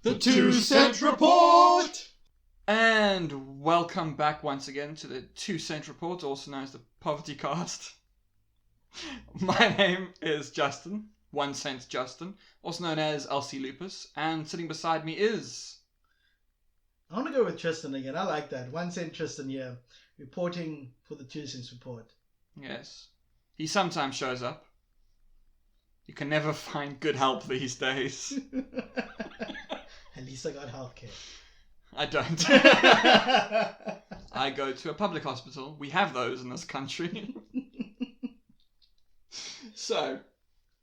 The 2 Cent Report! And welcome back once again to the 2 Cent Report, also known as the Poverty Cast. My name is Justin, 1 Cent Justin, also known as LC Lupus, and sitting beside me is... I want to go with Tristan again. I like that. 1 Cent Tristan here, reporting for the 2 Cent Report. Yes. He sometimes shows up. You can never find good help these days. At least I got healthcare. I don't. I go to a public hospital. We have those in this country. So,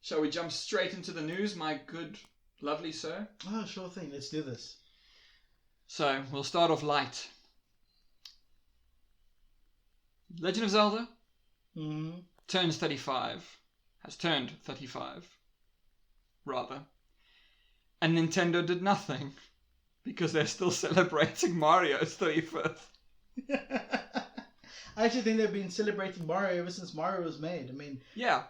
shall we jump straight into the news, my good, lovely sir? Oh, sure thing. Let's do this. So, we'll start off light. Legend of Zelda turns 35. Has turned 35. Rather. And Nintendo did nothing. Because they're still celebrating Mario's 35th. I actually think they've been celebrating Mario ever since Mario was made. Yeah.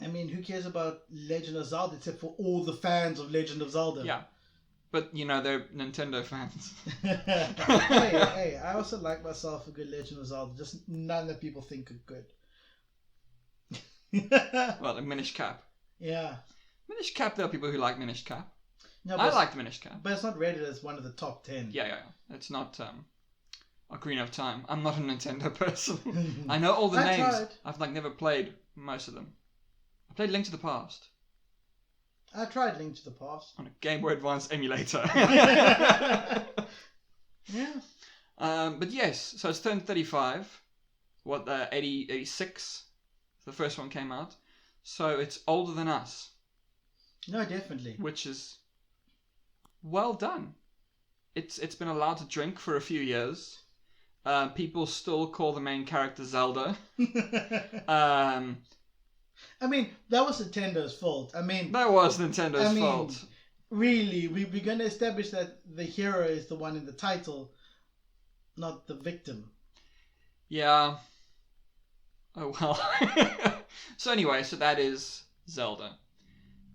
Who cares about Legend of Zelda except for all the fans of Legend of Zelda? Yeah. But, you know, they're Nintendo fans. hey, I also like myself a good Legend of Zelda. Just none that people think are good. Well, like Minish Cap. Yeah. Minish Cap, there are people who like Minish Cap. No, I liked Minish Cap. But it's not rated as one of the top 10. Yeah. It's not Ocarina of Time. I'm not a Nintendo person. I know all the names. Tried. I've never played most of them. I played Link to the Past. I tried Link to the Past. On a Game Boy Advance emulator. Yeah. But yes, so it's turned 35. 86? The first one came out. So it's older than us. No, definitely. Which is well done. It's been allowed to drink for a few years. People still call the main character Zelda. That was Nintendo's fault. That was Nintendo's fault. Really, we're going to establish that the hero is the one in the title, not the victim. Yeah. Oh well. So anyway, that is Zelda.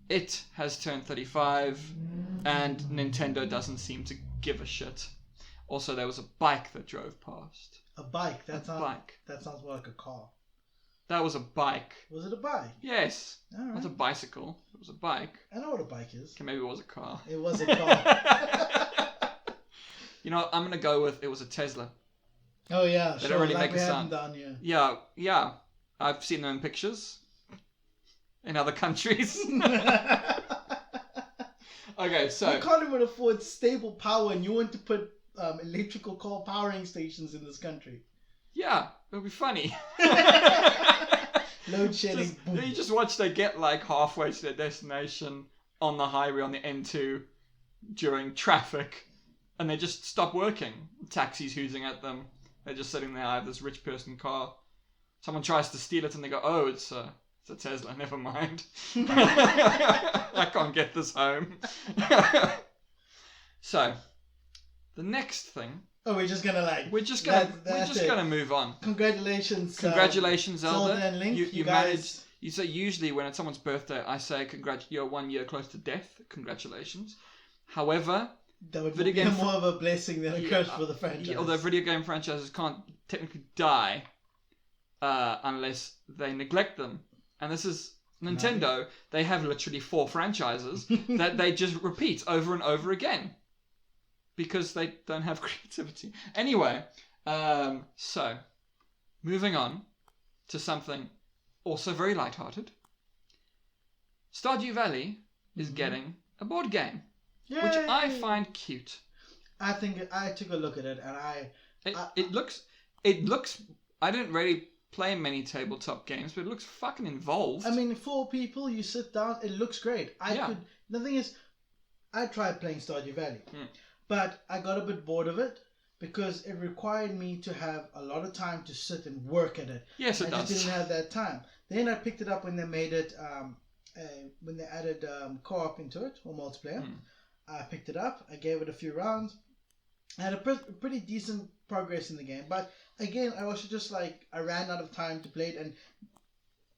It has turned 35, and Nintendo doesn't seem to give a shit. Also, there was a bike that drove past. A bike? That sounds more like a car. That was a bike. Was it a bike? Yes. All right. Not a bicycle. It was a bike. I know what a bike is. Okay, maybe it was a car. It was a car. You know, I'm going to go with it was a Tesla. Oh, yeah. They don't really make a sound. Down here. Yeah. I've seen them in pictures. In other countries. Okay, so... You can't even afford stable power and you want to put electrical car powering stations in this country. Yeah, it'll be funny. Load shedding. You just watch they get like halfway to their destination on the highway on the N2 during traffic and they just stop working. Taxis hooting at them. They're just sitting there. I have this rich person car. Someone tries to steal it and they go, oh, it's a Tesla, never mind. I can't get this home. So, the next thing... Oh, we're just gonna We're just gonna move on. Congratulations, Zelda. and Link. You managed. You say usually when it's someone's birthday, I say you're 1 year close to death. Congratulations. However, that would be more of a blessing than a curse for the franchise. Although video game franchises can't technically die unless they neglect them, and this is Nintendo. No. They have literally 4 franchises that they just repeat over and over again. Because they don't have creativity. Anyway, so, moving on to something also very lighthearted. Stardew Valley is getting a board game. Yay! Which I find cute. I think I took a look at it and It looks, I didn't really play many tabletop games, but it looks fucking involved. 4 people, you sit down, it looks great. The thing is, I tried playing Stardew Valley. But I got a bit bored of it because it required me to have a lot of time to sit and work at it. Yes, it does. I just didn't have that time. Then I picked it up when they made it, when they added co-op into it, or multiplayer. I picked it up. I gave it a few rounds. I had a pretty decent progress in the game. But again, I also just I ran out of time to play it. And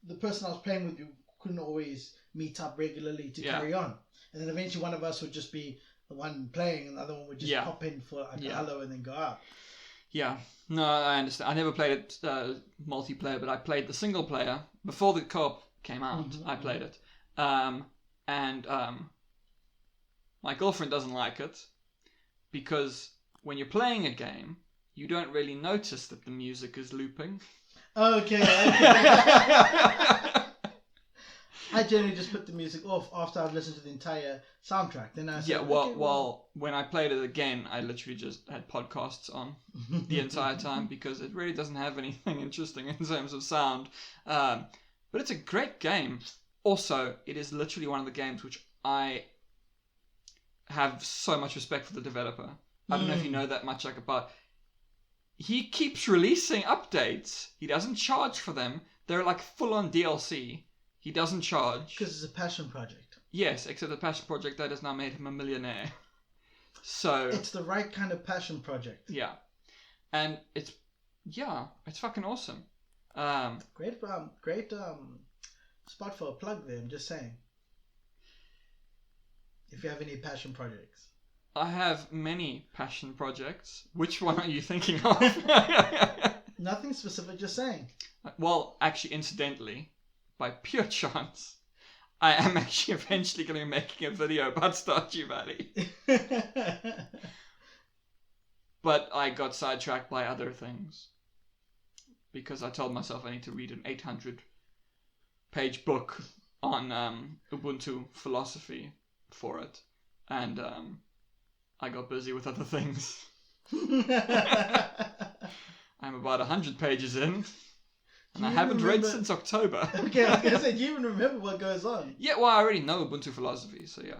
the person I was playing with couldn't always meet up regularly to carry on. And then eventually one of us would just be the one playing, and the other one would just pop in for like a hello and then go out. Yeah, no, I understand. I never played it multiplayer, but I played the single player before the co-op came out. I played it, and my girlfriend doesn't like it because when you're playing a game, you don't really notice that the music is looping. Okay. I generally just put the music off after I've listened to the entire soundtrack. Then I said, well, when I played it again, I literally just had podcasts on the entire time because it really doesn't have anything interesting in terms of sound. But it's a great game. Also, it is literally one of the games which I have so much respect for the developer. I don't know if you know that much about. He keeps releasing updates. He doesn't charge for them. They're like full-on DLC. He doesn't charge. Because it's a passion project. Yes, except the passion project that has now made him a millionaire. So it's the right kind of passion project. Yeah. And it's fucking awesome. Great spot for a plug there, I'm just saying. If you have any passion projects. I have many passion projects. Which one are you thinking of? Nothing specific, just saying. Well, actually, incidentally, by pure chance, I am actually eventually going to be making a video about Stardew Valley. But I got sidetracked by other things. Because I told myself I need to read an 800-page book on Ubuntu philosophy for it. And I got busy with other things. I'm about 100 pages in. And I haven't read since October. Okay, I was going to say, do you even remember what goes on? Yeah, well, I already know Ubuntu philosophy, so yeah.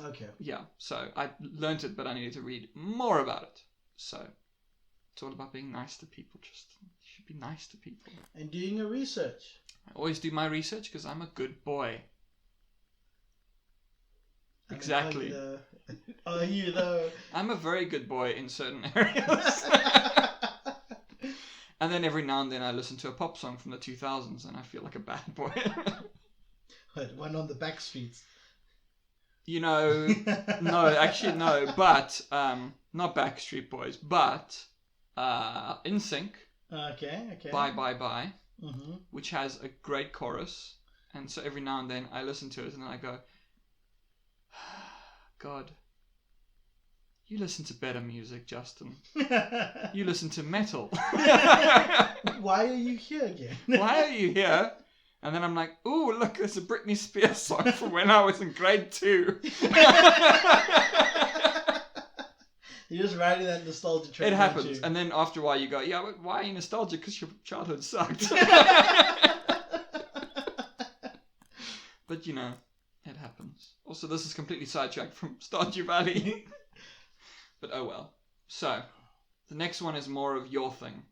Okay. Yeah, so I learnt it, but I needed to read more about it. So it's all about being nice to people, Tristan. You should be nice to people. And doing your research. I always do my research because I'm a good boy. Exactly. Are you though? I'm a very good boy in certain areas. And then every now and then I listen to a pop song from the 2000s and I feel like a bad boy. What, one on the back streets? You know, no, actually no, but, not Backstreet Boys, but, NSYNC. Okay. Bye, Bye, Bye, which has a great chorus. And so every now and then I listen to it and then I go, God, you listen to better music, Justin. You listen to metal. Why are you here again? Why are you here? And then I'm like, ooh, look, there's a Britney Spears song from when I was in grade 2. You're just riding that nostalgia train. It happens. And then after a while you go, yeah, but why are you nostalgic? Because your childhood sucked. But you know, it happens. Also, this is completely sidetracked from Stardew Valley. But oh well. So, the next one is more of your thing,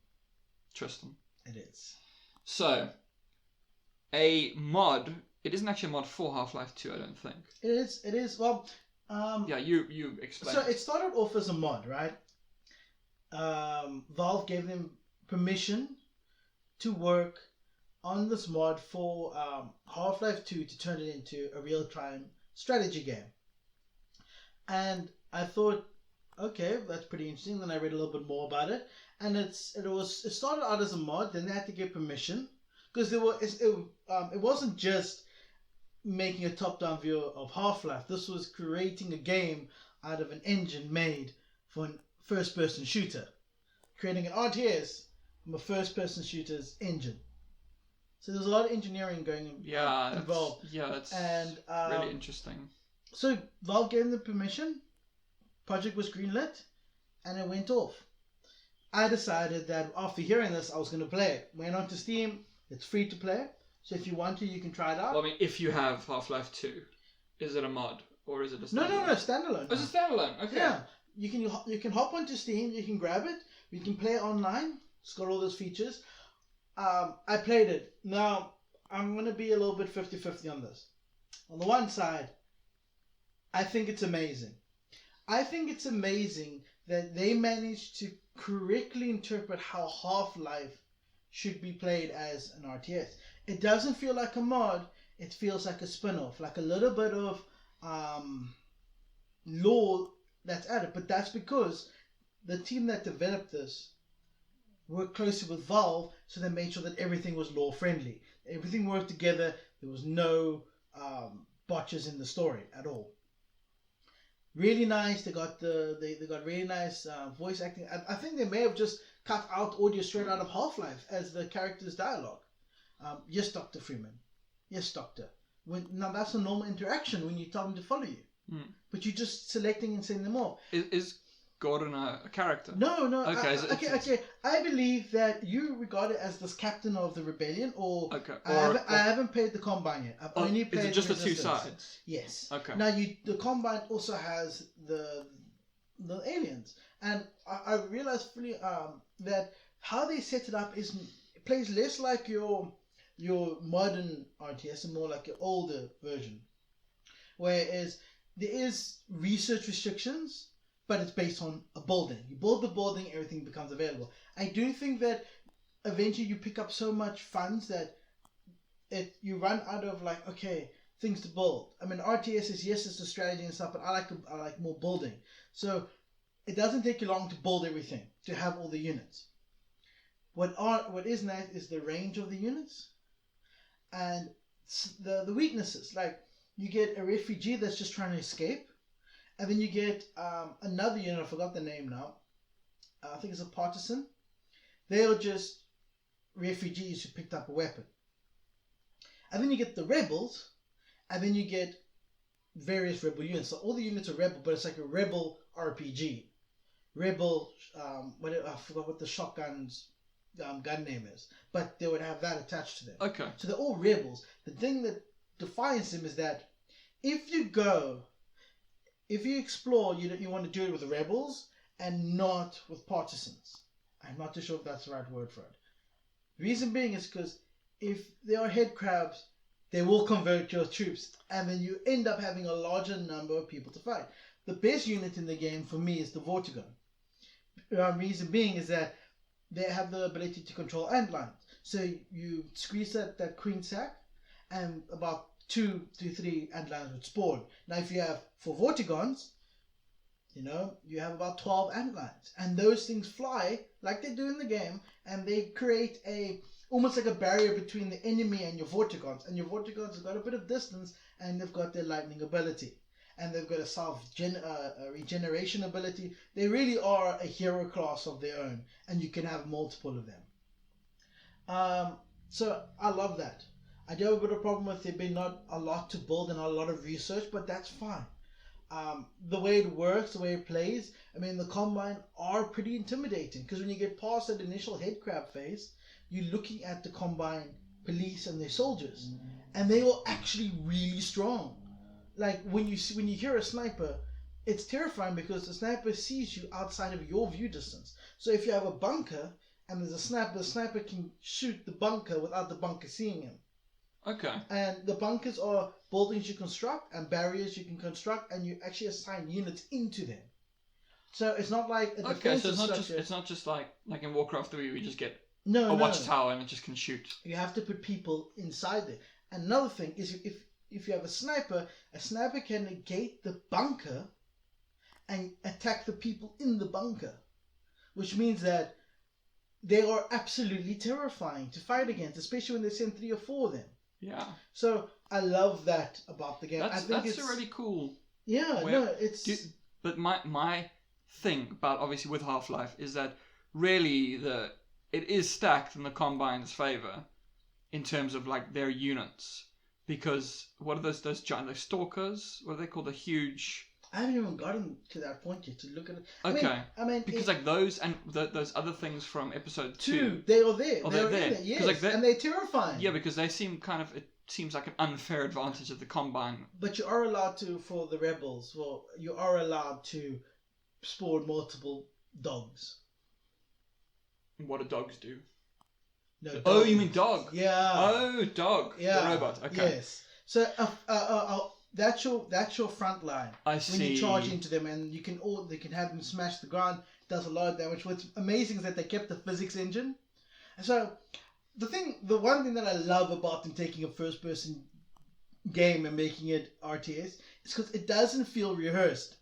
Tristan. It is. So, a mod. It isn't actually a mod for Half-Life 2, I don't think. It is. Well, yeah, you explain. So it started off as a mod, right? Valve gave them permission to work on this mod for Half-Life 2 to turn it into a real-time strategy game. And I thought, okay, that's pretty interesting. Then I read a little bit more about it, and it started out as a mod. Then they had to get permission because it wasn't just making a top-down view of Half-Life. This was creating a game out of an engine made for a first-person shooter, creating an RTS from a first-person shooter's engine. So there's a lot of engineering involved. That's really interesting. So Valve gave them the permission. Project was greenlit, and it went off. I decided that after hearing this, I was going to play it. Went onto Steam. It's free to play. So if you want to, you can try it out. Well, I mean, if you have Half-Life 2, is it a mod or is it a standalone? No, standalone. Oh, it's a standalone. Okay. Yeah, you can hop onto Steam. You can grab it. You can play it online. It's got all those features. I played it. Now, I'm going to be a little bit 50-50 on this. On the one side, I think it's amazing. I think it's amazing that they managed to correctly interpret how Half-Life should be played as an RTS. It doesn't feel like a mod. It feels like a spin-off, like a little bit of lore that's added. But that's because the team that developed this worked closely with Valve, so they made sure that everything was lore friendly. Everything worked together. There was no botches in the story at all. Really nice. They got really nice voice acting. I think they may have just cut out audio straight out of Half-Life as the character's dialogue. Yes, Dr. Freeman. Yes, Doctor. Now that's a normal interaction when you tell them to follow you. But you're just selecting and sending them off. Is Gordon a character? No. Okay, Okay. I believe that you regard it as this captain of the rebellion, or okay. I haven't played the Combine yet. I've only played. Is it just the two Resistance. sides? Yes. Okay. Now the Combine also has the aliens, and I realized fully that how they set it up it plays less like your modern RTS and more like your older version, whereas there is research restrictions, but it's based on a building. You build the building, everything becomes available. I do think that eventually you pick up so much funds that you run out of things to build. I mean, RTS is, yes, it's a strategy and stuff, but I like more building. So it doesn't take you long to build everything, to have all the units. What is nice is the range of the units and the weaknesses. Like, you get a refugee that's just trying to escape. And then you get another unit, I forgot the name now. I think it's a partisan. They are just refugees who picked up a weapon. And then you get the rebels, and then you get various rebel units. So all the units are rebel, but it's like a rebel RPG. Rebel, I forgot what the shotgun's gun name is. But they would have that attached to them. Okay. So they're all rebels. The thing that defines them is that if you explore, you want to do it with the rebels and not with partisans. I'm not too sure if that's the right word for it. The reason being is because if there are head crabs, they will convert your troops, and then you end up having a larger number of people to fight. The best unit in the game for me is the Vortigon. Reason being is that they have the ability to control antlines. So you squeeze that queen sack, and about 2 to 3 antlines would spawn. Now, if you have 4 Vortigons, you have about 12 antlines, and those things fly like they do in the game, and they create almost like a barrier between the enemy and your Vortigons. And your Vortigons have got a bit of distance, and they've got their lightning ability, and they've got a regeneration ability. They really are a hero class of their own, and you can have multiple of them. So I love that. I do have a bit of a problem with there being not a lot to build and not a lot of research, but that's fine. The way it works, the way it plays, I mean, the Combine are pretty intimidating, because when you get past that initial head crab phase, you're looking at the Combine police and their soldiers, and they are actually really strong. Like, when you hear a sniper, it's terrifying because the sniper sees you outside of your view distance. So if you have a bunker and there's a sniper, the sniper can shoot the bunker without the bunker seeing him. Okay. And the bunkers are buildings you construct and barriers you can construct, and you actually assign units into them. So it's not like a defensive structure. It's not just like in Warcraft 3 we just get a watchtower and it just can shoot. You have to put people inside there. Another thing is if you have a sniper can negate the bunker and attack the people in the bunker, which means that they are absolutely terrifying to fight against, especially when they send 3 or 4 of them. Yeah. So I love that about the game. That's really cool. Yeah, But my thing about, obviously, with Half-Life is that really it is stacked in the Combine's favor in terms of like their units, because what are those giant, those stalkers? What are they called? The huge. I haven't even gotten to that point yet to look at it. Okay. I mean because like those and those other things from episode 2. They are there. Oh, they're there. Yes, and they're terrifying. Yeah, because they seem it seems like an unfair advantage of the Combine. But you are allowed to, for the rebels, you are allowed to spawn multiple dogs. What do dogs do? No. Oh, you mean dog? Yeah. Oh, dog. Yeah. The robot. Okay. Yes. So that's your front line. I see. When you charge into them, and they can have them smash the ground. It does a lot of damage. What's amazing is that they kept the physics engine. And so the one thing that I love about them taking a first person game and making it RTS is because it doesn't feel rehearsed.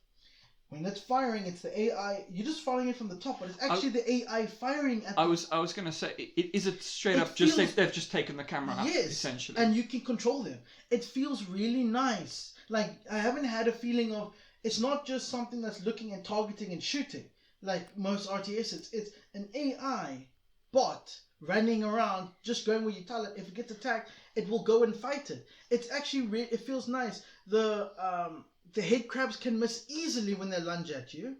When it's firing, it's the AI. You're just following it from the top, but it's actually the AI firing at. I was going to say, is it straight up feels, just they've just taken the camera out, essentially? And you can control them. It feels really nice. Like I haven't had a feeling of it's not just something that's looking and targeting and shooting like most RTS. It's an AI bot running around, just going where you tell it. If it gets attacked, it will go and fight it. It's actually it feels nice. The head crabs can miss easily when they lunge at you,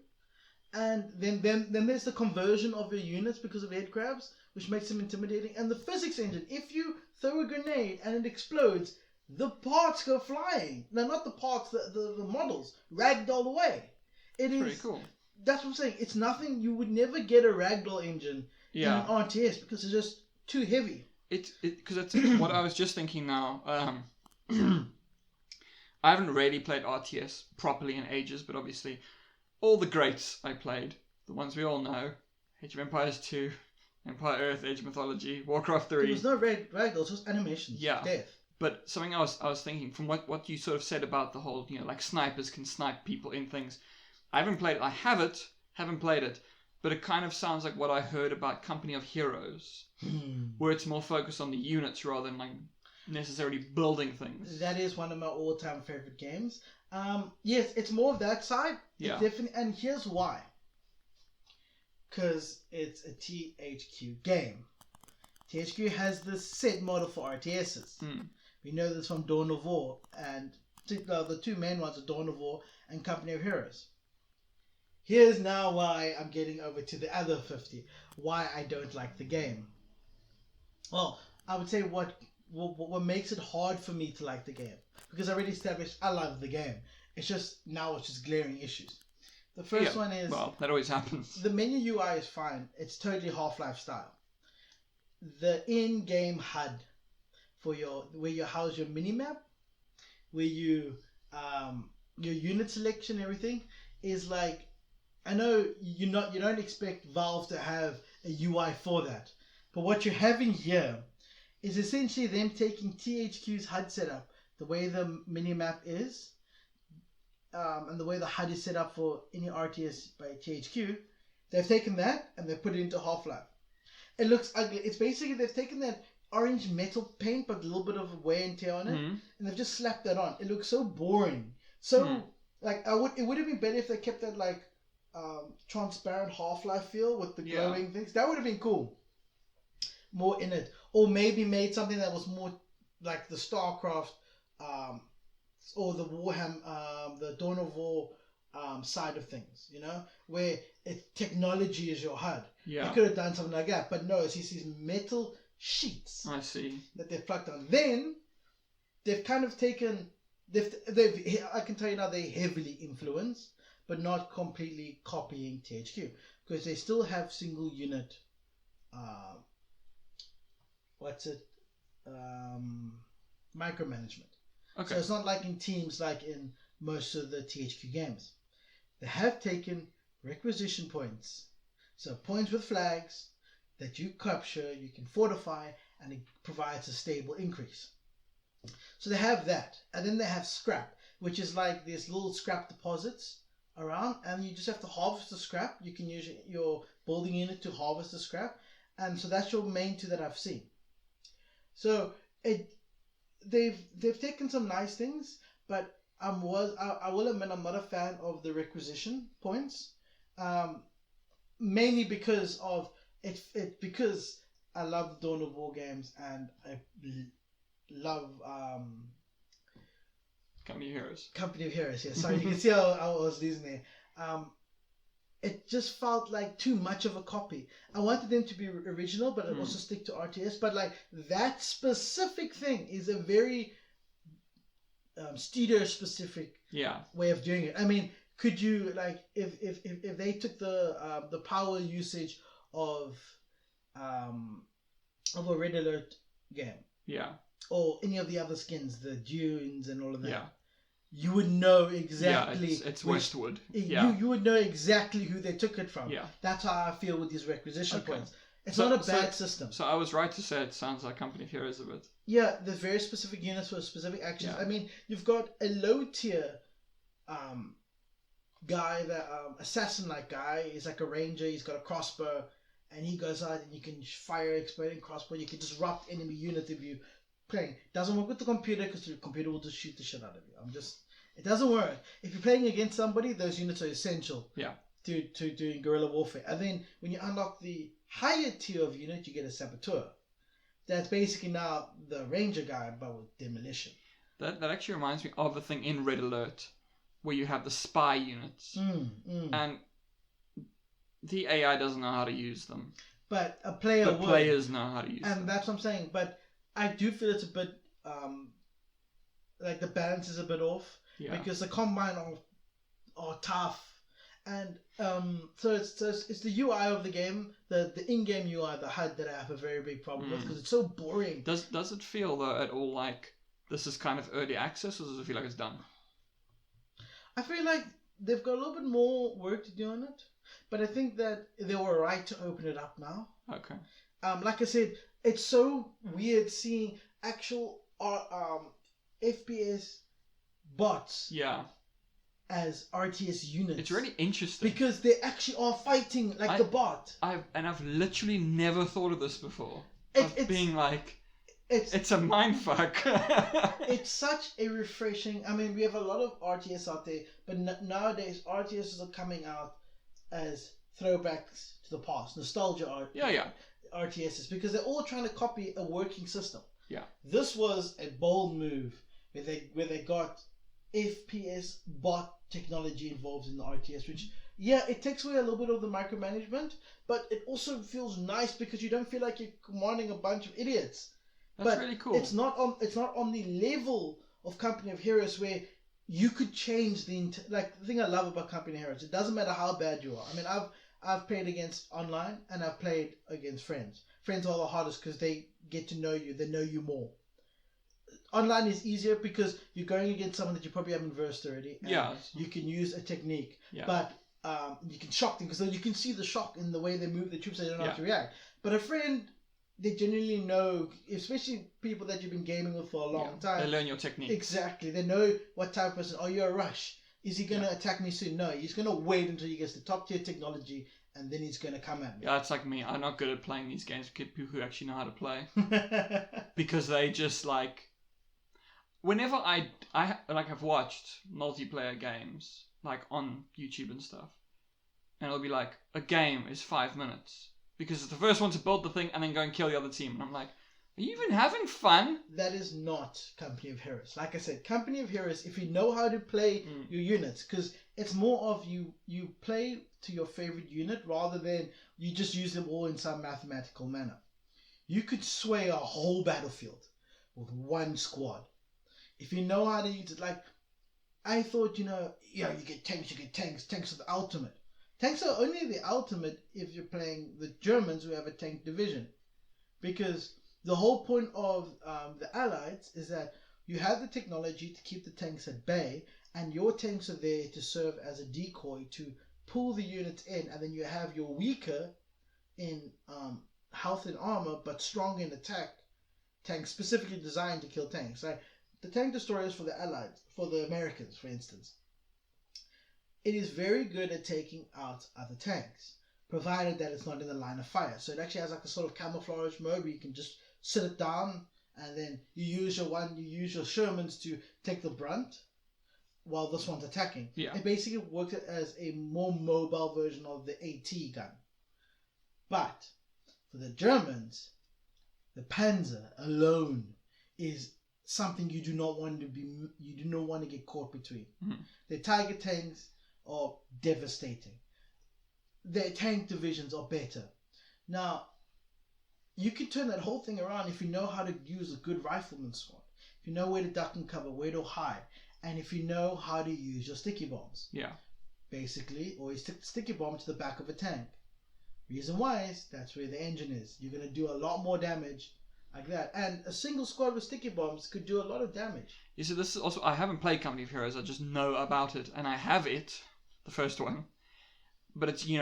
and then there's the conversion of your units because of head crabs, which makes them intimidating. And the physics engine, if you throw a grenade and it explodes, the parts go flying. No, not the parts, the models ragdoll away. It's pretty cool. That's what I'm saying. It's nothing. You would never get a ragdoll engine in an RTS because it's just too heavy. Because it's what I was just thinking now. I haven't really played RTS properly in ages, but obviously all the greats I played, the ones we all know, Age of Empires 2, Empire Earth, Age of Mythology, Warcraft 3. There was no ragdolls, just animations. Yeah. Death. But something else I was thinking, from what you sort of said about the whole, like snipers can snipe people in things. I haven't played it. I haven't played it, but it kind of sounds like what I heard about Company of Heroes, where it's more focused on the units rather than like necessarily building things. That is one of my all-time favorite games. Yes, it's more of that side. Yeah. Definitely, and here's why. Because it's a THQ game. THQ has this set model for RTSs. We know this from Dawn of War, and the two main ones are Dawn of War and Company of Heroes. Here's now why I'm getting over to the other 50. Why I don't like the game. Well, I would say what makes it hard for me to like the game, because I already established I love the game. It's just glaring issues. The first one is, well, that always happens. The menu UI is fine. It's totally Half-Life style. The in-game HUD for where you house your minimap, where you your unit selection, everything is like, I know you don't expect Valve to have a UI for that, but what you're having here is essentially them taking THQ's HUD setup, the way the minimap is, and the way the HUD is set up for any RTS by THQ. They've taken that and they've put it into Half-Life. It looks ugly. It's basically they've taken that orange metal paint, but a little bit of wear and tear on it, and they've just slapped that on. It looks so boring. So like it would have been better if they kept that like transparent Half-Life feel with the glowing things. That would have been cool. More in it, or maybe made something that was more like the Starcraft, or the Warhammer, the Dawn of War side of things. Where technology is your HUD. Yeah. You could have done something like that, but no, it's these metal sheets. I see. That they've plucked on. Then they've kind of taken. I can tell you now, they heavily influenced, but not completely copying THQ, because they still have single unit. Micromanagement. Okay. So it's not like in teams like in most of the THQ games. They have taken requisition points. So points with flags that you capture, you can fortify, and it provides a stable increase. So they have that. And then they have scrap, which is like these little scrap deposits around, and you just have to harvest the scrap. You can use your building unit to harvest the scrap. And so that's your main two that I've seen. So they've taken some nice things, but I will admit I'm not a fan of the requisition points, mainly because of because I love Dawn of War games, and I love Company of Heroes. Company of Heroes, yeah. Sorry, you can see how I was losing there. It just felt like too much of a copy. I wanted them to be original, but also stick to RTS. But like that specific thing is a very studio specific way of doing it. I mean, could you like if they took the power usage of a Red Alert game, or any of the other skins, the Dunes and all of that, you would know exactly. Yeah, it's Westwood. You would know exactly who they took it from. Yeah. That's how I feel with these requisition points. It's not a bad system. So I was right to say it sounds like Company of Heroes a bit. Yeah, there's very specific units for specific actions. Yeah. I mean, you've got a low tier guy, that assassin-like guy, is like a ranger. He's got a crossbow, and he goes out and you can fire exploding crossbow. You can disrupt enemy units if you playing. Doesn't work with the computer because the computer will just shoot the shit out of you. It doesn't work. If you're playing against somebody, those units are essential. Yeah. To doing guerrilla warfare. And then when you unlock the higher tier of unit, you get a saboteur. That's basically now the ranger guy, but with demolition. That actually reminds me of a thing in Red Alert where you have the spy units. And the AI doesn't know how to use them. But a player would. Players know how to use them. And that's what I'm saying. But I do feel it's a bit... like the balance is a bit off. Yeah. Because the Combine are tough. And so it's the UI of the game, the in-game UI, the HUD, that I have a very big problem with because it's so boring. Does it feel though at all like this is kind of early access, or does it feel like it's done? I feel like they've got a little bit more work to do on it, but I think that they were right to open it up now. Okay. Like I said, it's so weird seeing actual FPS bots. Yeah. As RTS units. It's really interesting. Because they actually are fighting like the bot. I've literally never thought of this before. It's a mindfuck. It's such a refreshing... I mean, we have a lot of RTS out there, but nowadays RTSs are coming out as throwbacks to the past. Nostalgia RTSs. Because they're all trying to copy a working system. Yeah. This was a bold move where they got FPS bot technology involved in the RTS, which it takes away a little bit of the micromanagement, but it also feels nice because you don't feel like you're commanding a bunch of idiots. That's really cool. It's not on the level of Company of Heroes where you could change the thing I love about Company of Heroes. It doesn't matter how bad you are. I mean, I've played against online and I've played against friends. Friends are the hardest because they get to know you. They know you more. Online is easier because you're going against someone that you probably haven't versed already. And you can use a technique. Yeah. But you can shock them because you can see the shock in the way they move the troops. They don't know how to react. But a friend, they genuinely know, especially people that you've been gaming with for a long time. They learn your technique. Exactly. They know what type of person. Are you a rush? Is he going to attack me soon? No. He's going to wait until he gets the top tier technology and then he's going to come at me. Yeah, it's like me. I'm not good at playing these games with people who actually know how to play. Because they just like... Whenever I have watched multiplayer games like on YouTube and stuff, and it'll be like a game is 5 minutes because it's the first one to build the thing and then go and kill the other team, and I'm like, are you even having fun? That is not Company of Heroes. Like I said, Company of Heroes, if you know how to play your units, because it's more of you play to your favorite unit rather than you just use them all in some mathematical manner. You could sway a whole battlefield with one squad. If you know how to use it, like, I thought, you get tanks. Tanks are the ultimate. Tanks are only the ultimate if you're playing the Germans who have a tank division. Because the whole point of the Allies is that you have the technology to keep the tanks at bay, and your tanks are there to serve as a decoy to pull the units in, and then you have your weaker in health and armor, but strong in attack tanks specifically designed to kill tanks. Like, the tank destroyers for the Allies, for the Americans, for instance, it is very good at taking out other tanks, provided that it's not in the line of fire. So it actually has like a sort of camouflage mode where you can just sit it down, and then you use your Shermans to take the brunt while this one's attacking. Yeah. It basically works as a more mobile version of the AT gun. But for the Germans, the Panzer alone is something you do not want to get caught between. Mm-hmm. The Tiger tanks are devastating. Their tank divisions are better. Now, you can turn that whole thing around if you know how to use a good rifleman squad. If you know where to duck and cover, where to hide, and if you know how to use your sticky bombs. Yeah. Basically, always stick the sticky bomb to the back of a tank. Reason why is that's where the engine is. You're going to do a lot more damage like that. And a single squad with sticky bombs could do a lot of damage. You see, this is also... I haven't played Company of Heroes. I just know about it. And I have it. The first one. But it's, we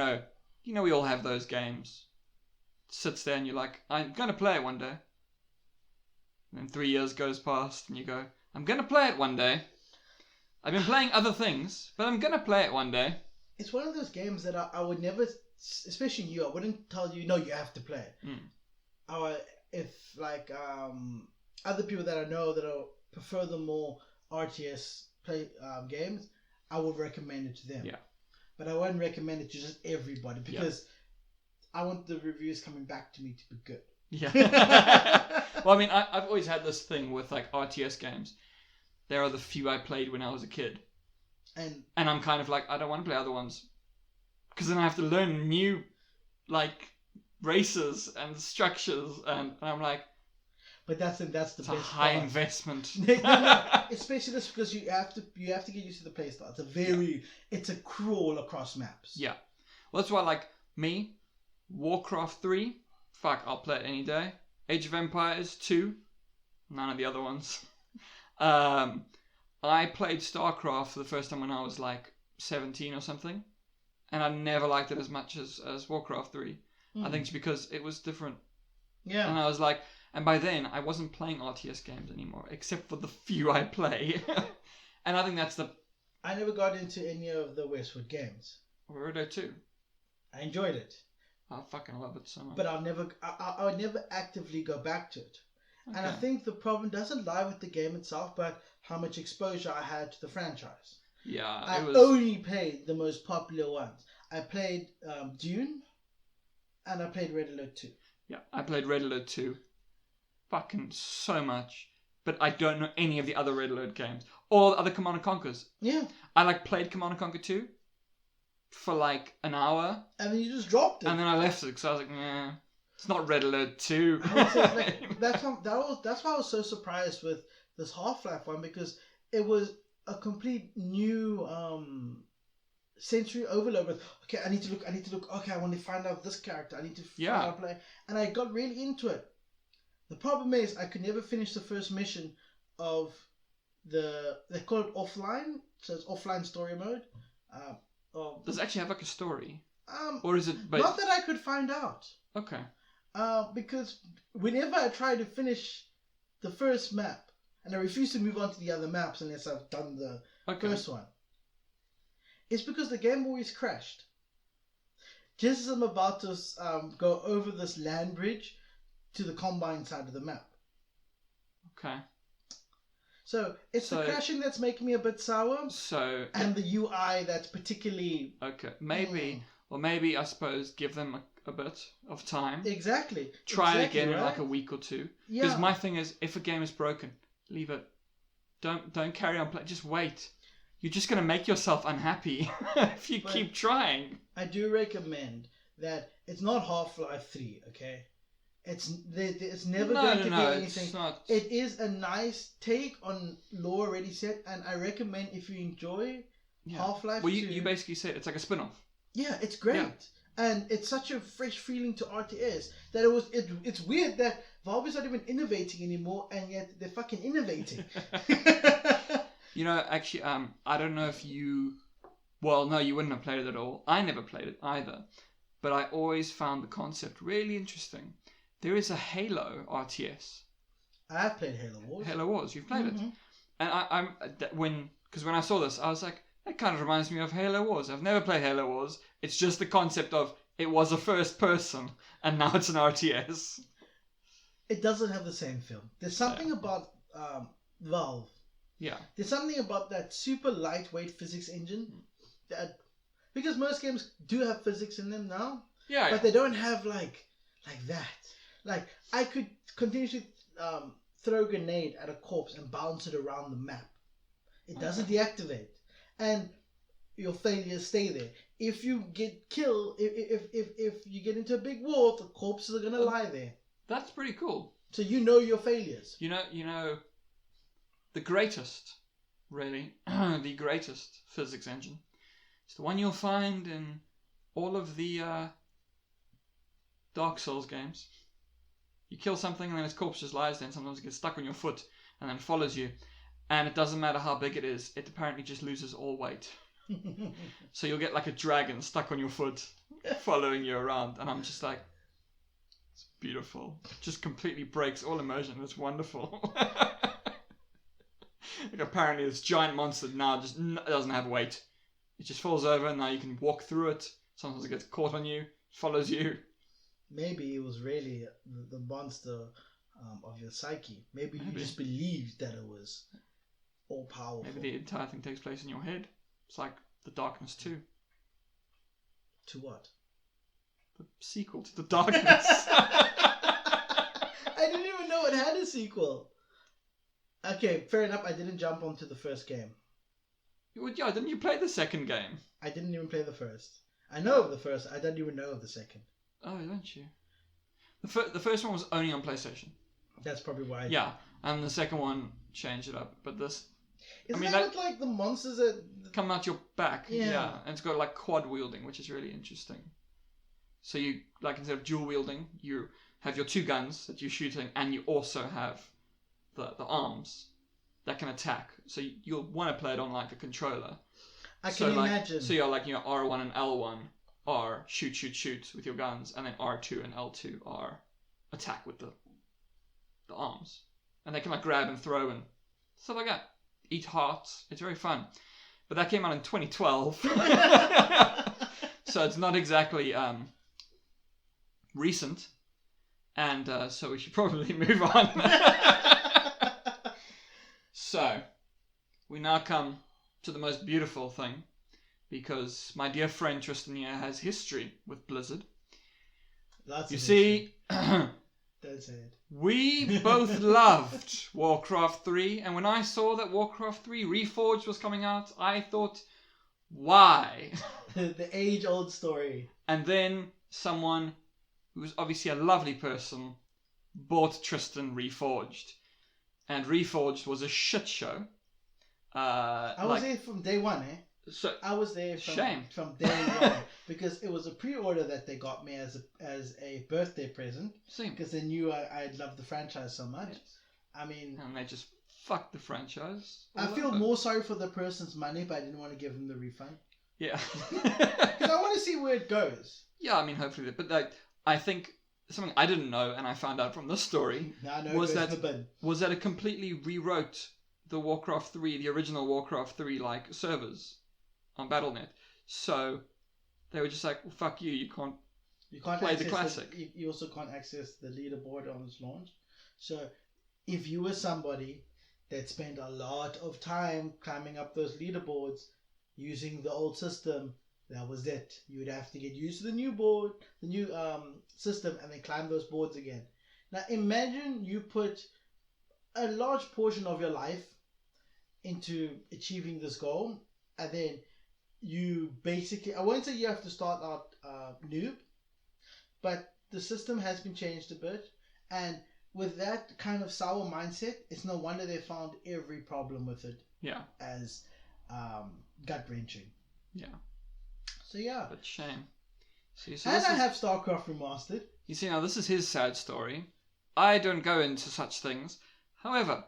all have those games. It sits there and you're like, I'm going to play it one day. And then 3 years goes past and you go, I'm going to play it one day. I've been playing other things, but I'm gonna play it one day. It's one of those games that I would never, especially you, I wouldn't tell you, no, you have to play it. If like other people that I know that prefer the more RTS games, I would recommend it to them. Yeah. But I wouldn't recommend it to just everybody because I want the reviews coming back to me to be good. Yeah. Well, I mean, I've always had this thing with like RTS games. There are the few I played when I was a kid. And I'm kind of like, I don't want to play other ones. Because then I have to learn new, like, races and structures. And I'm like... But that's the best part. It's a high investment. No, especially this because you have to get used to the playstyle. It's a crawl across maps. Yeah. Well, that's why, like, me, Warcraft 3, fuck, I'll play it any day. Age of Empires 2, none of the other ones. I played Starcraft for the first time when I was like 17 or something, and I never liked it as much as Warcraft 3. I think it's because it was different. Yeah. And I was like, and by then I wasn't playing RTS games anymore, except for the few I play. And I think that's I never got into any of the Westwood games. Weirdo 2. I enjoyed it. I fucking love it so much. But I would never actively go back to it. Okay. And I think the problem doesn't lie with the game itself, but how much exposure I had to the franchise. Yeah, I only played the most popular ones. I played Dune, and I played Red Alert 2. Yeah, I played Red Alert 2 fucking so much, but I don't know any of the other Red Alert games. Or the other Command & Conquers. Yeah. I like played Command & Conquer 2 for like an hour. And then you just dropped it. And then I left it because I was like, nah. It's not Red Alert 2. That's why I was so surprised with this Half-Life one, because it was a complete new sensory overload with, okay, I need to look, okay, I want to find out this character, I need to find out play, and I got really into it. The problem is I could never finish the first mission of they call it offline, so it's offline story mode. Does it actually have like a story? Or is it... Not that I could find out. Okay. Because whenever I try to finish the first map, and I refuse to move on to the other maps unless I've done the first one, it's because the game always crashed. Just as I'm about to go over this land bridge to the Combine side of the map. Okay. So it's the crashing that's making me a bit sour. And the UI that's particularly... Okay, maybe... Well, maybe, I suppose, give them a bit of time. Exactly. Try it again in like a week or two. Yeah. Because my thing is, if a game is broken, leave it. Don't carry on playing. Just wait. You're just going to make yourself unhappy if you keep trying. I do recommend that it's not Half-Life 3, okay? It's never going to be anything. It's not... It is a nice take on lore already set, and I recommend if you enjoy Half-Life 2... Well, you basically said it's like a spin-off. Yeah, it's great. Yeah. And it's such a fresh feeling to RTS that it's weird that Valve is not even innovating anymore, and yet they're fucking innovating. You know, actually, I don't know if you... Well, no, you wouldn't have played it at all. I never played it either. But I always found the concept really interesting. There is a Halo RTS. I have played Halo Wars. Halo Wars, you've played it. And because when I saw this, I was like, that kind of reminds me of Halo Wars. I've never played Halo Wars. It's just the concept of it was a first person and now it's an RTS. It doesn't have the same feel. There's something about Valve. Yeah. There's something about that super lightweight physics engine that, because most games do have physics in them now. Yeah. But they don't have like that. Like I could continuously throw a grenade at a corpse and bounce it around the map. It doesn't deactivate. And your failures stay there. If you get killed, if you get into a big war, the corpses are gonna lie there. That's pretty cool. So you know your failures. You know, the greatest, really, the greatest physics engine. It's the one you'll find in all of the Dark Souls games. You kill something and then its corpse just lies there, and sometimes it gets stuck on your foot and then follows you. And it doesn't matter how big it is, it apparently just loses all weight. So you'll get like a dragon stuck on your foot, following you around. And I'm just like, it's beautiful. Just completely breaks all emotion. It's wonderful. Like apparently this giant monster now just doesn't have weight. It just falls over and now you can walk through it. Sometimes it gets caught on you, follows you. Maybe it was really the monster of your psyche. Maybe you just believed that it was all powerful. Maybe the entire thing takes place in your head. It's like The Darkness 2. To what? The sequel to The Darkness. I didn't even know it had a sequel. Okay, fair enough. I didn't jump onto the first game. Well, yeah, didn't you play the second game? I didn't even play the first. I know of the first. I don't even know of the second. Oh, don't you? The first one was only on PlayStation. That's probably why. Yeah, and the second one changed it up. But this... Isn't that with, like, the monsters that... come out your back. Yeah. And it's got, like, quad wielding, which is really interesting. So you, like, instead of dual wielding, you have your two guns that you're shooting, and you also have the arms that can attack. So you'll want to play it on, like, a controller. I can imagine. So you're like, R1 and L1 are shoot with your guns, and then R2 and L2 are attack with the arms. And they can, like, grab and throw and stuff like that. Eat hearts. It's very fun. But that came out in 2012. So it's not exactly recent. And so we should probably move on. So, we now come to the most beautiful thing. Because my dear friend Tristan here has history with Blizzard. Lots you of see, don't say it. We both loved Warcraft 3. And when I saw that Warcraft 3 Reforged was coming out, I thought, why? The age-old story. And then someone who was obviously a lovely person bought Tristan Reforged. And Reforged was a shit show. I was there from day one, eh? So I was there from day one because it was a pre-order that they got me as a birthday present. Because they knew I loved the franchise so much. Yes. I mean, and they just fucked the franchise. I feel more sorry for the person's money, but I didn't want to give them the refund. Yeah, because I want to see where it goes. Yeah, I mean, hopefully, but I think something I didn't know, and I found out from this story, was that it completely rewrote the Warcraft 3, the original Warcraft 3 like servers on Battle.net. So they were just like, well, fuck you, you can't play the classic. You also can't access the leaderboard on its launch. So if you were somebody that spent a lot of time climbing up those leaderboards using the old system, that was it. You would have to get used to the new board, the new system, and then climb those boards again. Now imagine you put a large portion of your life into achieving this goal, and then you basically, I won't say you have to start out noob, but the system has been changed a bit, and with that kind of sour mindset, it's no wonder they found every problem with it as gut-wrenching. Yeah. So yeah. But shame. See, and I have Starcraft Remastered. You see, now this is his sad story. I don't go into such things. However,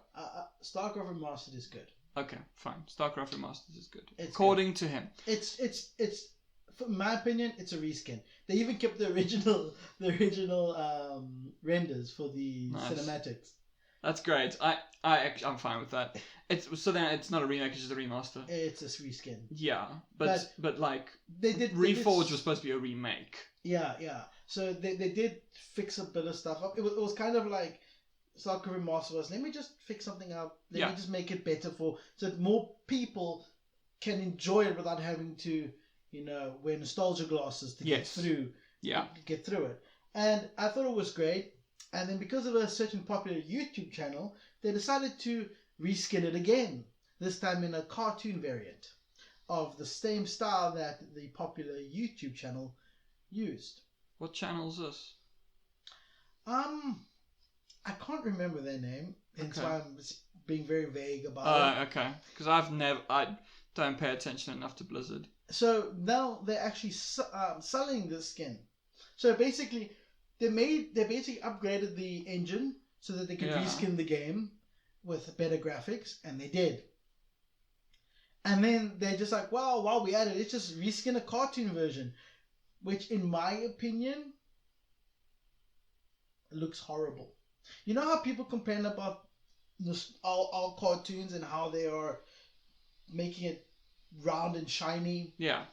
Starcraft Remastered is good. Okay, fine. Starcraft Remastered is good. It's according good. to him. It's in my opinion, it's a reskin. They even kept the original renders for the cinematics. That's great. I'm fine with that. Then it's not a remake, it's just a remaster. It's a reskin. Yeah, but like Reforged was supposed to be a remake. Yeah. So they did fix a bit of stuff up. It was kind of like Starcraft Remastered was, let me just fix something up. Let me just make it better so that more people can enjoy it without having to, wear nostalgia glasses to get through. Yeah. Get through it. And I thought it was great. And then because of a certain popular YouTube channel, they decided to reskin it again. This time in a cartoon variant of the same style that the popular YouTube channel used. What channel is this? I can't remember their name. Hence why I'm being very vague about it. Okay. Because I don't pay attention enough to Blizzard. So now they're actually selling this skin. So basically, they basically upgraded the engine so that they could reskin the game with better graphics, and they did. And then they're just like, wow, while we at it, let's just reskin a cartoon version, which in my opinion looks horrible. You know how people complain about all cartoons and how they are making it round and shiny. Yeah.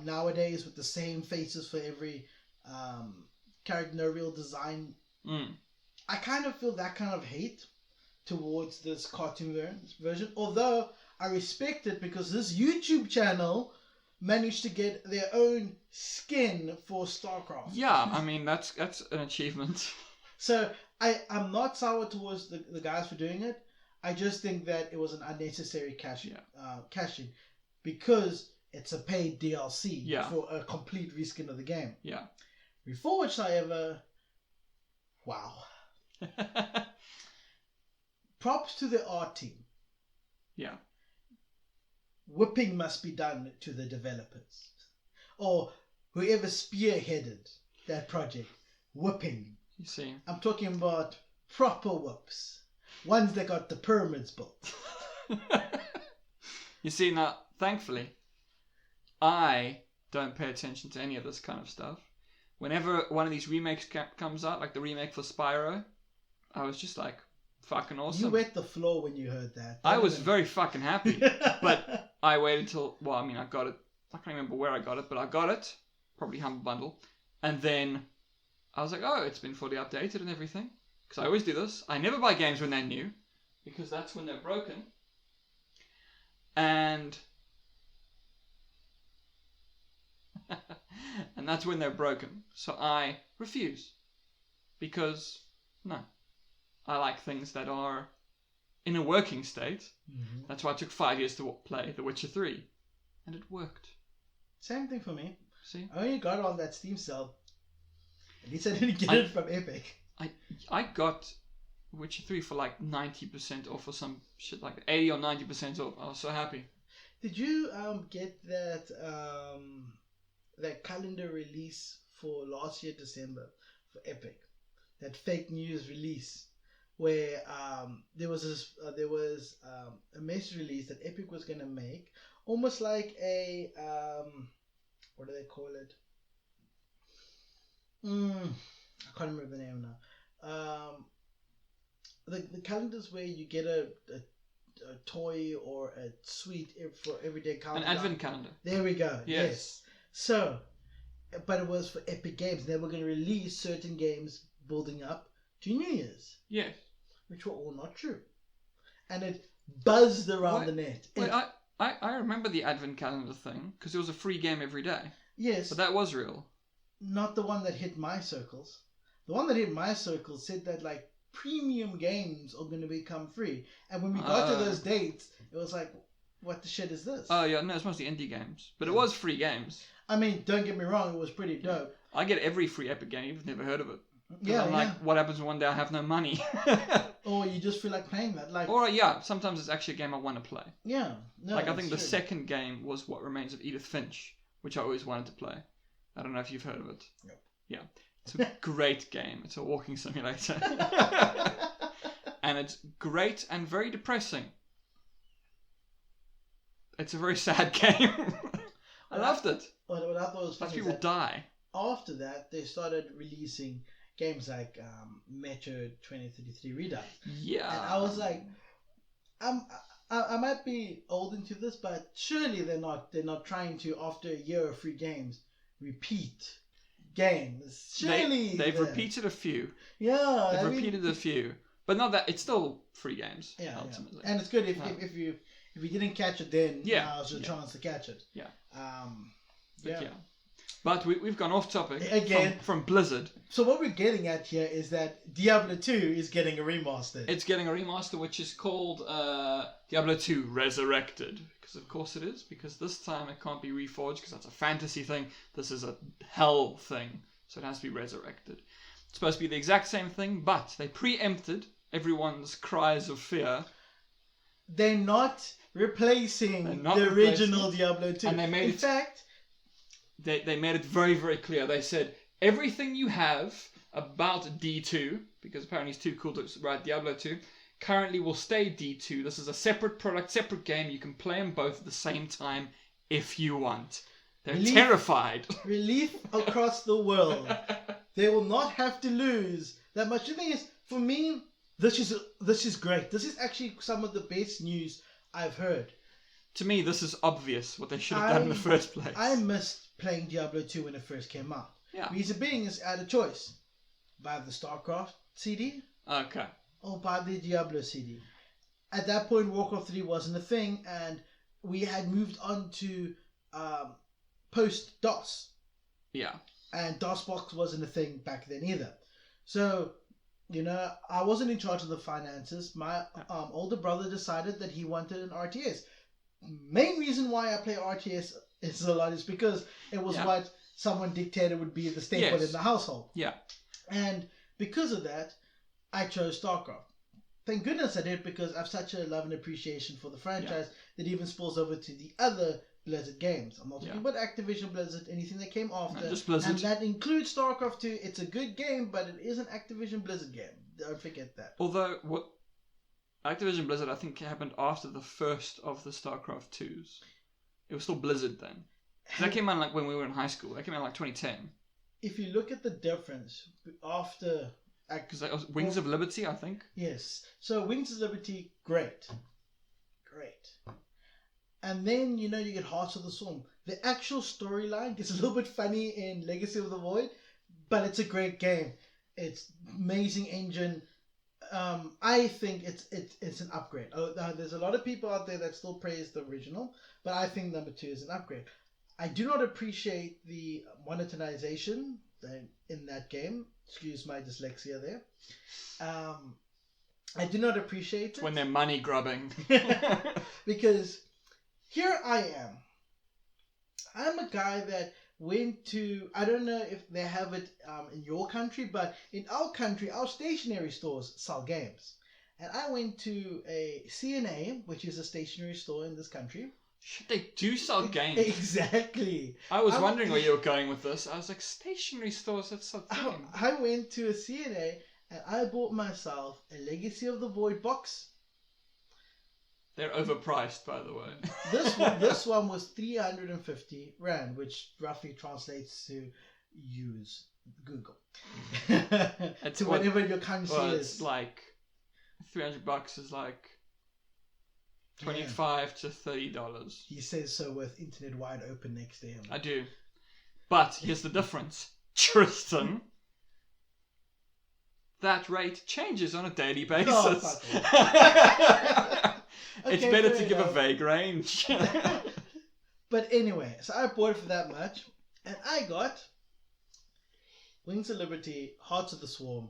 Nowadays with the same faces for every character, no real design. I kind of feel that kind of hate towards this cartoon version, although I respect it because this YouTube channel managed to get their own skin for Starcraft. Yeah, I mean that's an achievement. So I'm not sour towards the guys for doing it. I just think that it was an unnecessary cashing because it's a paid DLC for a complete reskin of the game. Yeah. Reforged, however, wow. Props to the art team. Yeah. Whipping must be done to the developers. Or whoever spearheaded that project. Whipping. You see. I'm talking about proper whoops. Ones that got the pyramids built. You see, now, thankfully, I don't pay attention to any of this kind of stuff. Whenever one of these remakes comes out, like the remake for Spyro, I was just like, fucking awesome. You wet the floor when you heard that. I was very fucking happy. But I waited till, I got it. I can't remember where I got it, but I got it. Probably Humble Bundle. And then I was like, oh, it's been fully updated and everything. Because I always do this. I never buy games when they're new. Because that's when they're broken. And that's when they're broken. So I refuse. Because, no. I like things that are in a working state. Mm-hmm. That's why it took 5 years to play The Witcher 3. And it worked. Same thing for me. See? I only got it on that Steam sale. At least I didn't get it from Epic. I got Witcher 3 for like 90% off or some shit like that. 80 or 90% off. I was so happy. Did you get that that calendar release for last year December for Epic? That fake news release where there was a message release that Epic was gonna make, almost like a what do they call it? I can't remember the name now. The calendars where you get a toy or a sweet for everyday calendar. An advent calendar. There we go. Yes. So, but it was for Epic Games. They were going to release certain games building up to New Year's. Yes. Which were all not true. And it buzzed around the net. I remember the advent calendar thing because it was a free game every day. Yes. But that was real. Not the one that hit my circles. The one that hit my circles said that like premium games are going to become free. And when we got to those dates, it was like, what the shit is this? Oh, yeah, no, it's mostly indie games. But it was free games. I mean, don't get me wrong, it was pretty dope. I get every free Epic game, I've never heard of it. Yeah, I'm like, what happens when one day I have no money? Or you just feel like playing that. Or, yeah, sometimes it's actually a game I want to play. Yeah. No, I think the second game was What Remains of Edith Finch, which I always wanted to play. I don't know if you've heard of it. Nope. Yeah. It's a great game. It's a walking simulator. And it's great and very depressing. It's a very sad game. I loved it. What I thought was funny people die. After that, they started releasing games like Metro 2033 Redux. Yeah. And I was like, I might be old into this, but surely they're not trying to, after a year of free games, repeat games. Surely they've repeated a few. Yeah, they've repeated a few, but not that it's still free games. Yeah, ultimately. Yeah. And it's good if you didn't catch it then. Now's your chance to catch it. Yeah. Yeah. But we've gone off topic again from Blizzard. So what we're getting at here is that Diablo 2 is getting a remaster. It's getting a remaster, which is called Diablo 2 Resurrected. Because of course it is. Because this time it can't be reforged because that's a fantasy thing. This is a hell thing. So it has to be resurrected. It's supposed to be the exact same thing, but they preempted everyone's cries of fear. They're not replacing the original Diablo 2. And they made They made it very, very clear. They said, everything you have about D2, because apparently it's too cool to write Diablo 2, currently will stay D2. This is a separate product, separate game. You can play them both at the same time if you want. They're terrified. Relief across the world. They will not have to lose that much. The thing is, for me, This is great. This is actually some of the best news I've heard. To me, this is obvious what they should have done in the first place. I missed playing Diablo 2 when it first came out. Yeah. Reason being is I had a choice. Buy the Starcraft CD. Okay. Or buy the Diablo CD. At that point, Warcraft 3 wasn't a thing, and we had moved on to post-DOS. Yeah. And DOSBox wasn't a thing back then either. So, you know, I wasn't in charge of the finances. My older brother decided that he wanted an RTS. Main reason why I play RTS is a lot is because it was what someone dictated would be the staple in the household. Yeah. And because of that, I chose StarCraft. Thank goodness I did, because I have such a love and appreciation for the franchise that even spills over to the other Blizzard games. I'm not talking about Activision Blizzard, anything that came after. No, just Blizzard. And that includes StarCraft 2. It's a good game, but it is an Activision Blizzard game. Don't forget that. Although, what Activision Blizzard, I think, happened after the first of the StarCraft 2s. It was still Blizzard then. That came out like when we were in high school. That came out like 2010. If you look at the difference after... Because that was Wings of Liberty, I think. Yes. So Wings of Liberty, great. And then, you know, you get Hearts of the Swarm. The actual storyline gets a little bit funny in Legacy of the Void, but it's a great game. It's amazing engine. I think it's an upgrade. There's a lot of people out there that still praise the original, but I think number 2 is an upgrade. I do not appreciate the monetization in that game. Excuse my dyslexia there. I do not appreciate it. When they're money grubbing. Because here I am. I'm a guy that went to, I don't know if they have it in your country, but in our country, our stationery stores sell games. And I went to a CNA, which is a stationery store in this country. Shit, they do sell games. Exactly. I was wondering where you were going with this. I was like, stationery stores that sell games. I went to a CNA and I bought myself a Legacy of the Void box. They're overpriced, by the way. This one was 350 Rand, which roughly translates to use Google. To whatever your currency is. It's like $300 is like $25 to $30. He says so with internet wide open next to him. I do. But here's the difference. Tristan, that rate changes on a daily basis. It's better to give a vague range. But anyway, so I bought it for that much. And I got Wings of Liberty, Hearts of the Swarm,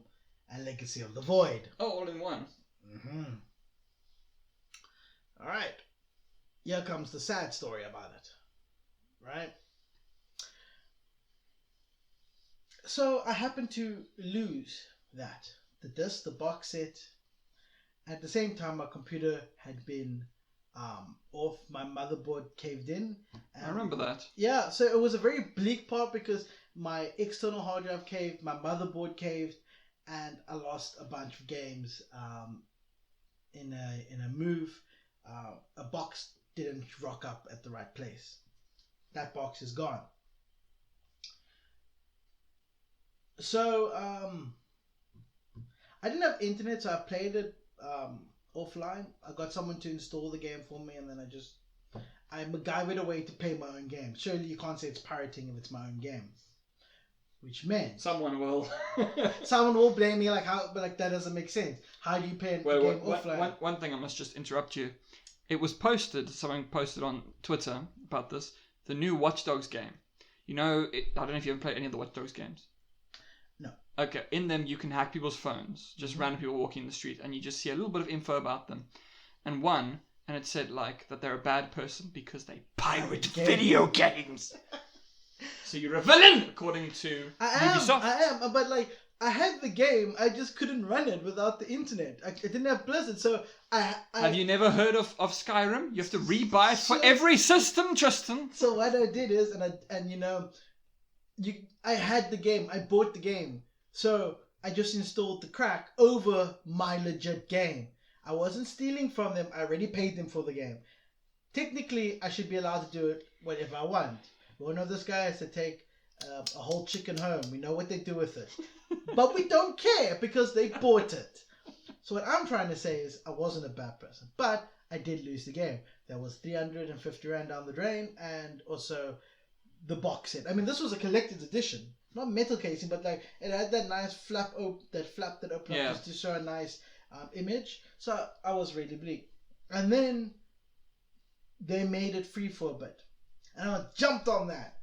and Legacy of the Void. Oh, all in one. Mm-hmm. Alright. Here comes the sad story about it. Right? So I happened to lose that. The disc, the box set. At the same time, my computer had been off. My motherboard caved in. I remember that. Yeah, so it was a very bleak part because my external hard drive caved, my motherboard caved, and I lost a bunch of games in a move. A box didn't rock up at the right place. That box is gone. So I didn't have internet, so I played it offline. I got someone to install the game for me, and then I MacGyvered a way to play my own game. Surely you can't say it's pirating if it's my own game. Which meant someone will blame me like that doesn't make sense. How do you play a game offline? One thing I must just interrupt you. It was posted. Someone posted on Twitter about this. The new Watch Dogs game. You know, I don't know if you ever played any of the Watch Dogs games. No. Okay, in them you can hack people's phones. Just random people walking the street, and you just see a little bit of info about them. And it said like that they're a bad person because they pirate video games. So you're a villain, according to Ubisoft. I am, but like I had the game, I just couldn't run it without the internet. I didn't have Blizzard, so Have you never heard of Skyrim? You have to rebuy it for every system, Tristan. So what I did is, I had the game, I bought the game, so I just installed the crack over my legit game. I wasn't stealing from them, I already paid them for the game. Technically, I should be allowed to do it whatever I want. One of those guys to take a whole chicken home. We know what they do with it. But we don't care because they bought it. So what I'm trying to say is I wasn't a bad person, but I did lose the game. There was 350 rand down the drain, and also the box set. I mean, this was a collector's edition, not metal casing, but like it had that nice flap that opened up just to show a nice image. So I was really bleak. And then they made it free for a bit, and I jumped on that.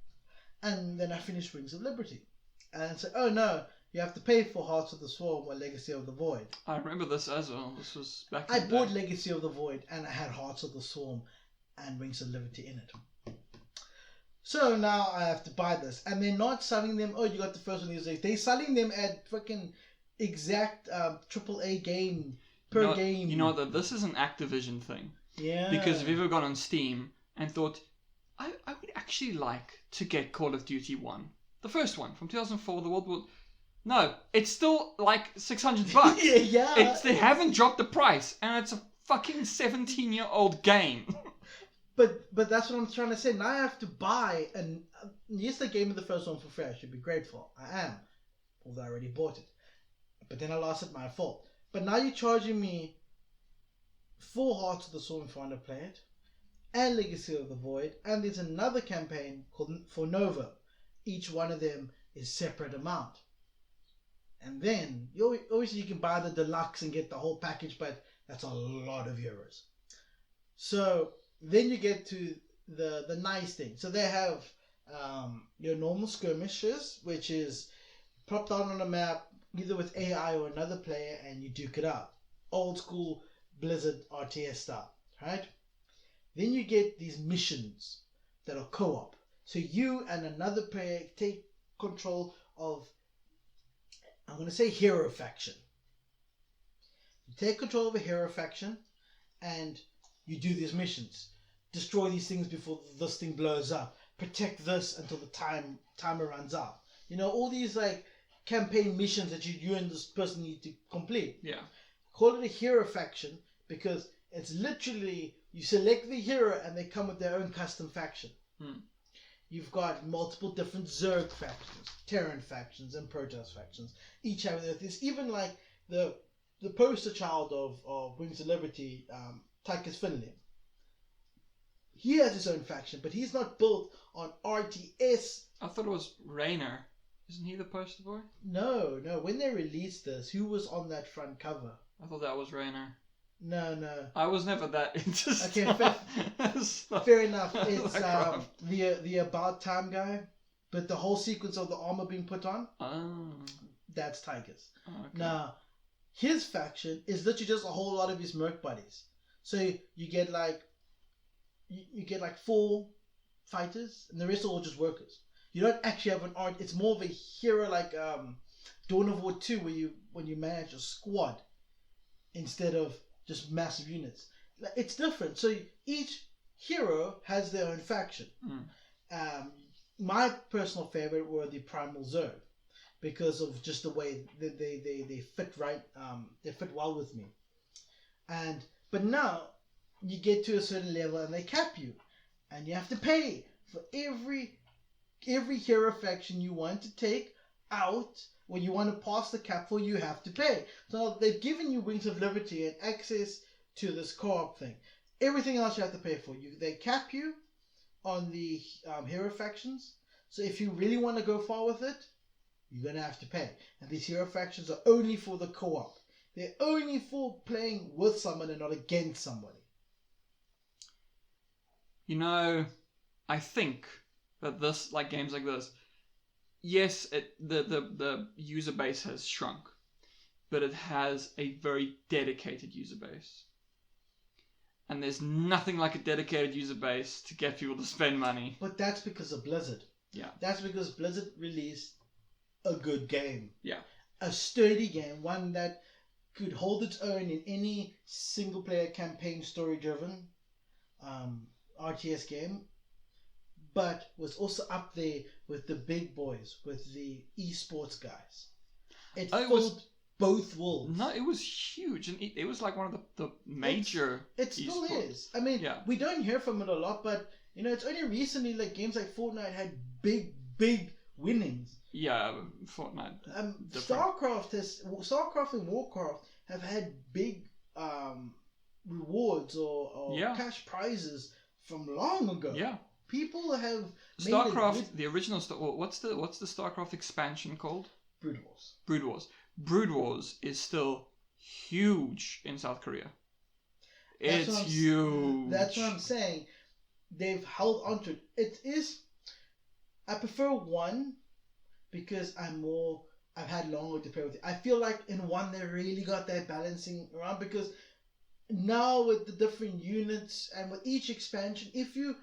And then I finished Wings of Liberty, and said, "Oh no, you have to pay for Hearts of the Swarm or Legacy of the Void." I remember this as well. This was back. I bought Legacy of the Void, and I had Hearts of the Swarm and Wings of Liberty in it. So now I have to buy this, and they're not selling them. Oh, you got the first one. They're selling them at fucking exact AAA game per game. You know that this is an Activision thing. Yeah. Because if you've ever gone on Steam and thought, I would actually like to get Call of Duty 1. The first one from 2004, the World War... No, it's still like $600. Yeah. They haven't dropped the price, and it's a fucking 17-year-old game. But that's what I'm trying to say. Now I have to buy, and yes, they gave me the first one for free. I should be grateful. I am, although I already bought it. But then I lost it, my fault. But now you're charging me 4 Hearts of the Swarm if I want to play it, and Legacy of the Void, and there's another campaign called for Nova. Each one of them is separate amount. And then obviously you can buy the deluxe and get the whole package, but that's a lot of euros. So then you get to the nice thing. So they have your normal skirmishes, which is plopped down on a map either with AI or another player, and you duke it out. Old school Blizzard RTS style, right? Then you get these missions that are co-op. So you and another player take control of, I'm going to say, hero faction. You take control of a hero faction and you do these missions. Destroy these things before this thing blows up. Protect this until the timer runs out. You know, all these like campaign missions that you and this person need to complete. Yeah. Call it a hero faction because it's literally you select the hero and they come with their own custom faction. You've got multiple different Zerg factions, Terran factions, and Protoss factions. Each have there's even like the poster child of Wings of Liberty, Tychus Finley. He has his own faction, but he's not built on RTS. I thought it was Raynor. Isn't he the poster boy? No. When they released this, who was on that front cover? I thought that was Raynor. No. I was never that into stuff. Okay, fair enough. It's the About Time guy, but the whole sequence of the armor being put on, that's Tychus. Oh, okay. Now, his faction is literally just a whole lot of his merc buddies. So you get like 4 fighters, and the rest are all just workers. You don't actually have an art. It's more of a hero like Dawn of War 2, when you manage a squad instead of just massive units. It's different. So each hero has their own faction. My personal favorite were the Primal Zerg because of just the way they fit right. They fit well with me. But now you get to a certain level and they cap you, and you have to pay for every hero faction you want to take out. When you want to pass the cap for, you have to pay. So they've given you Wings of Liberty and access to this co-op thing. Everything else you have to pay for. They cap you on the hero factions. So if you really want to go far with it, you're going to have to pay. And these hero factions are only for the co-op. They're only for playing with someone and not against somebody. You know, I think that this, like games like this, yes, the user base has shrunk, but it has a very dedicated user base. And there's nothing like a dedicated user base to get people to spend money. But that's because of Blizzard. Yeah. That's because Blizzard released a good game. Yeah. A sturdy game, one that could hold its own in any single player campaign story driven RTS game, but was also up there with the big boys, with the esports guys. It filled both worlds. No, it was huge, and it was like one of the major. It still esports. is. I mean, we don't hear from it a lot, but you know, it's only recently like games like Fortnite had big winnings. Yeah, Fortnite. Starcraft and Warcraft have had big rewards or cash prizes from long ago. Yeah. People have made Starcraft, the original what's the Starcraft expansion called? Brood Wars. Brood Wars. Brood Wars is still huge in South Korea. It's huge. That's what I'm saying. They've held on to it. It is. I prefer 1 because I've had longer to play with it. I feel like in 1 they really got that balancing around, because now with the different units and with each expansion, if you're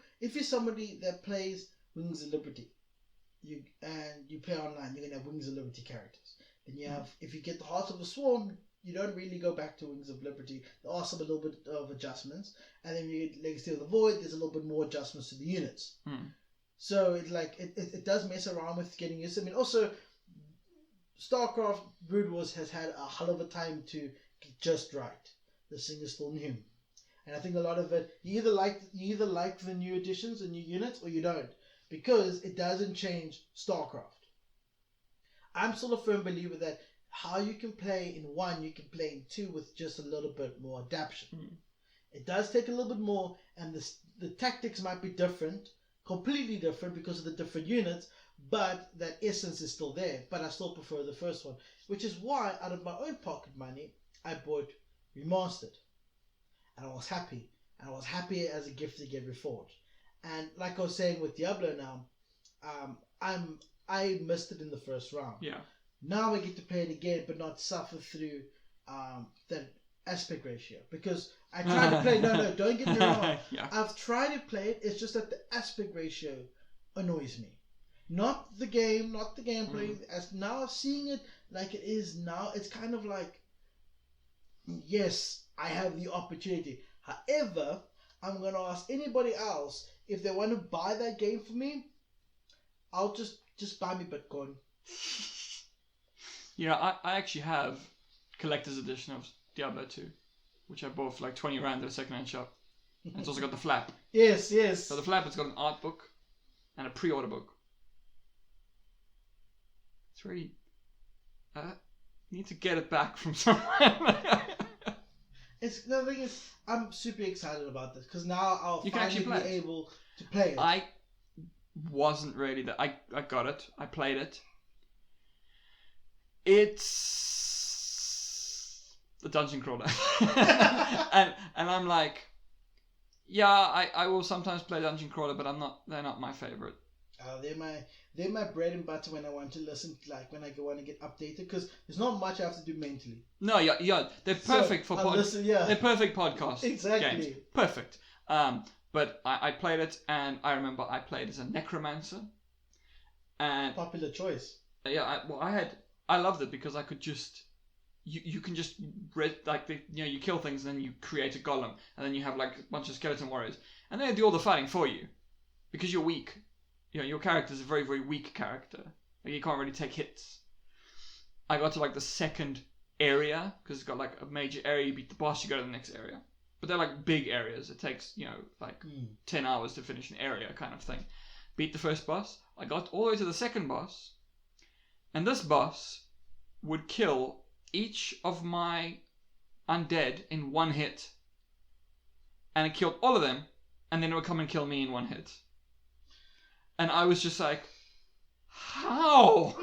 somebody that plays Wings of Liberty, you play online, you're gonna have Wings of Liberty characters. Then you have, if you get the Heart of the Swarm, you don't really go back to Wings of Liberty. There are some a little bit of adjustments, and then you get Legacy of the Void. There's a little bit more adjustments to the units. So it does mess around with getting used to. I mean, also StarCraft Brood Wars has had a hell of a time to get just right. This thing is still new, and I think a lot of it, you either like the new additions and new units, or you don't, because it doesn't change StarCraft. I'm still a firm believer that how you can play in 1, you can play in 2 with just a little bit more adaptation. It does take a little bit more, and the tactics might be different, completely different because of the different units, but that essence is still there. But I still prefer the first one, which is why out of my own pocket money I bought Remastered, and I was happy, and I was happy as a gift to get Reforged. And like I was saying with Diablo now, I missed it in the first round. Yeah. Now I get to play it again, but not suffer through that aspect ratio, because I tried to play. No, don't get me wrong. Yeah. I've tried to play it. It's just that the aspect ratio annoys me. Not the game, not the gameplay. As now seeing it like it is now, it's kind of like, yes, I have the opportunity. However, I'm gonna ask anybody else if they want to buy that game for me. I'll just buy me Bitcoin. Yeah, I actually have collector's edition of Diablo 2, which I bought for like 20 rand at a second-hand shop. And it's also got the flap. Yes. So the flap, it's got an art book and a pre-order book. It's really... you need to get it back from somewhere. The thing is, I'm super excited about this, because now I'll you finally be able to play it. I wasn't really that. I got it. I played it. It's the dungeon crawler, and I'm like, yeah, I will sometimes play dungeon crawler, but they're not my favorite. They're my bread and butter when I want to listen, like when I want to get updated, because there's not much I have to do mentally. No, yeah, they're perfect for They're perfect podcasts. Exactly. Games. Perfect. But I played it, and I remember I played as a necromancer, and popular choice. Yeah, I loved it because I could just you can just you kill things and then you create a golem and then you have like a bunch of skeleton warriors and they do all the fighting for you because you're weak. You know, your character is a very, very weak character. Like, you can't really take hits. I got to like the second area because it's got like a major area. You beat the boss, you go to the next area. But they're like big areas. It takes 10 hours to finish an area kind of thing. Beat the first boss. I got all the way to the second boss. And this boss would kill each of my undead in one hit. And it killed all of them. And then it would come and kill me in one hit. And I was just like, how?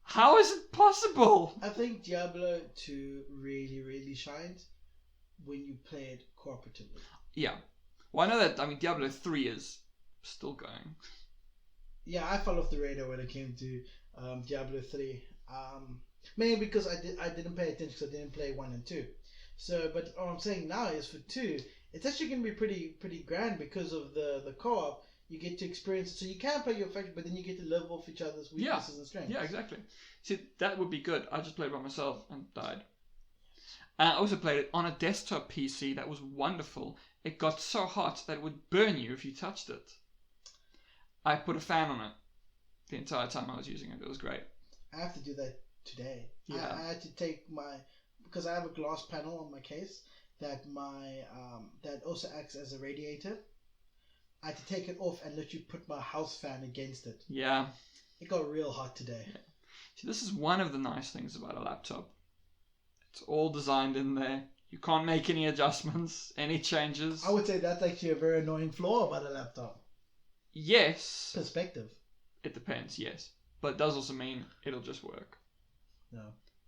How is it possible? I think Diablo 2 really, really shined when you play it cooperatively. Yeah. Well, I know that, Diablo 3 is still going. Yeah, I fell off the radar when it came to Diablo 3. Mainly because I didn't pay attention because I didn't play 1 and 2. So, but what I'm saying now is for 2, it's actually going to be pretty grand because of the co-op. You get to experience it. So you can play your faction, but then you get to live off each other's weaknesses and strengths. Yeah, exactly. See, that would be good. I just played by myself and died. And I also played it on a desktop PC that was wonderful. It got so hot that it would burn you if you touched it. I put a fan on it the entire time I was using it. It was great. I have to do that today. Yeah. I had to take because I have a glass panel on my case that that also acts as a radiator. I had to take it off and literally put my house fan against it. Yeah. It got real hot today. Yeah. See, this is one of the nice things about a laptop. It's all designed in there. You can't make any adjustments, any changes. I would say that's actually a very annoying flaw about a laptop. Yes. Perspective. It depends, yes. But it does also mean it'll just work. No.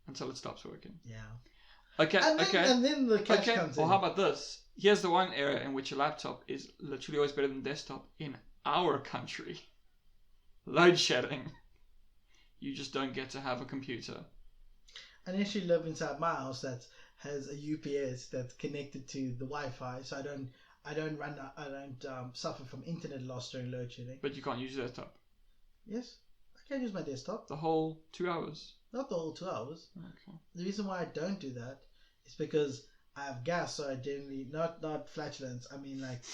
Until it stops working. Yeah. Okay, And then the catch comes in. Well, how about this? Here's the one area in which a laptop is literally always better than desktop in our country. Load shedding. You just don't get to have a computer. I actually live inside my house that has a UPS that's connected to the Wi-Fi, so I don't suffer from internet loss during load shedding. But you can't use your desktop. Yes, I can use my desktop. The whole 2 hours. Not the whole 2 hours. Okay. The reason why I don't do that is because I have gas, so I generally not flatulence. I mean like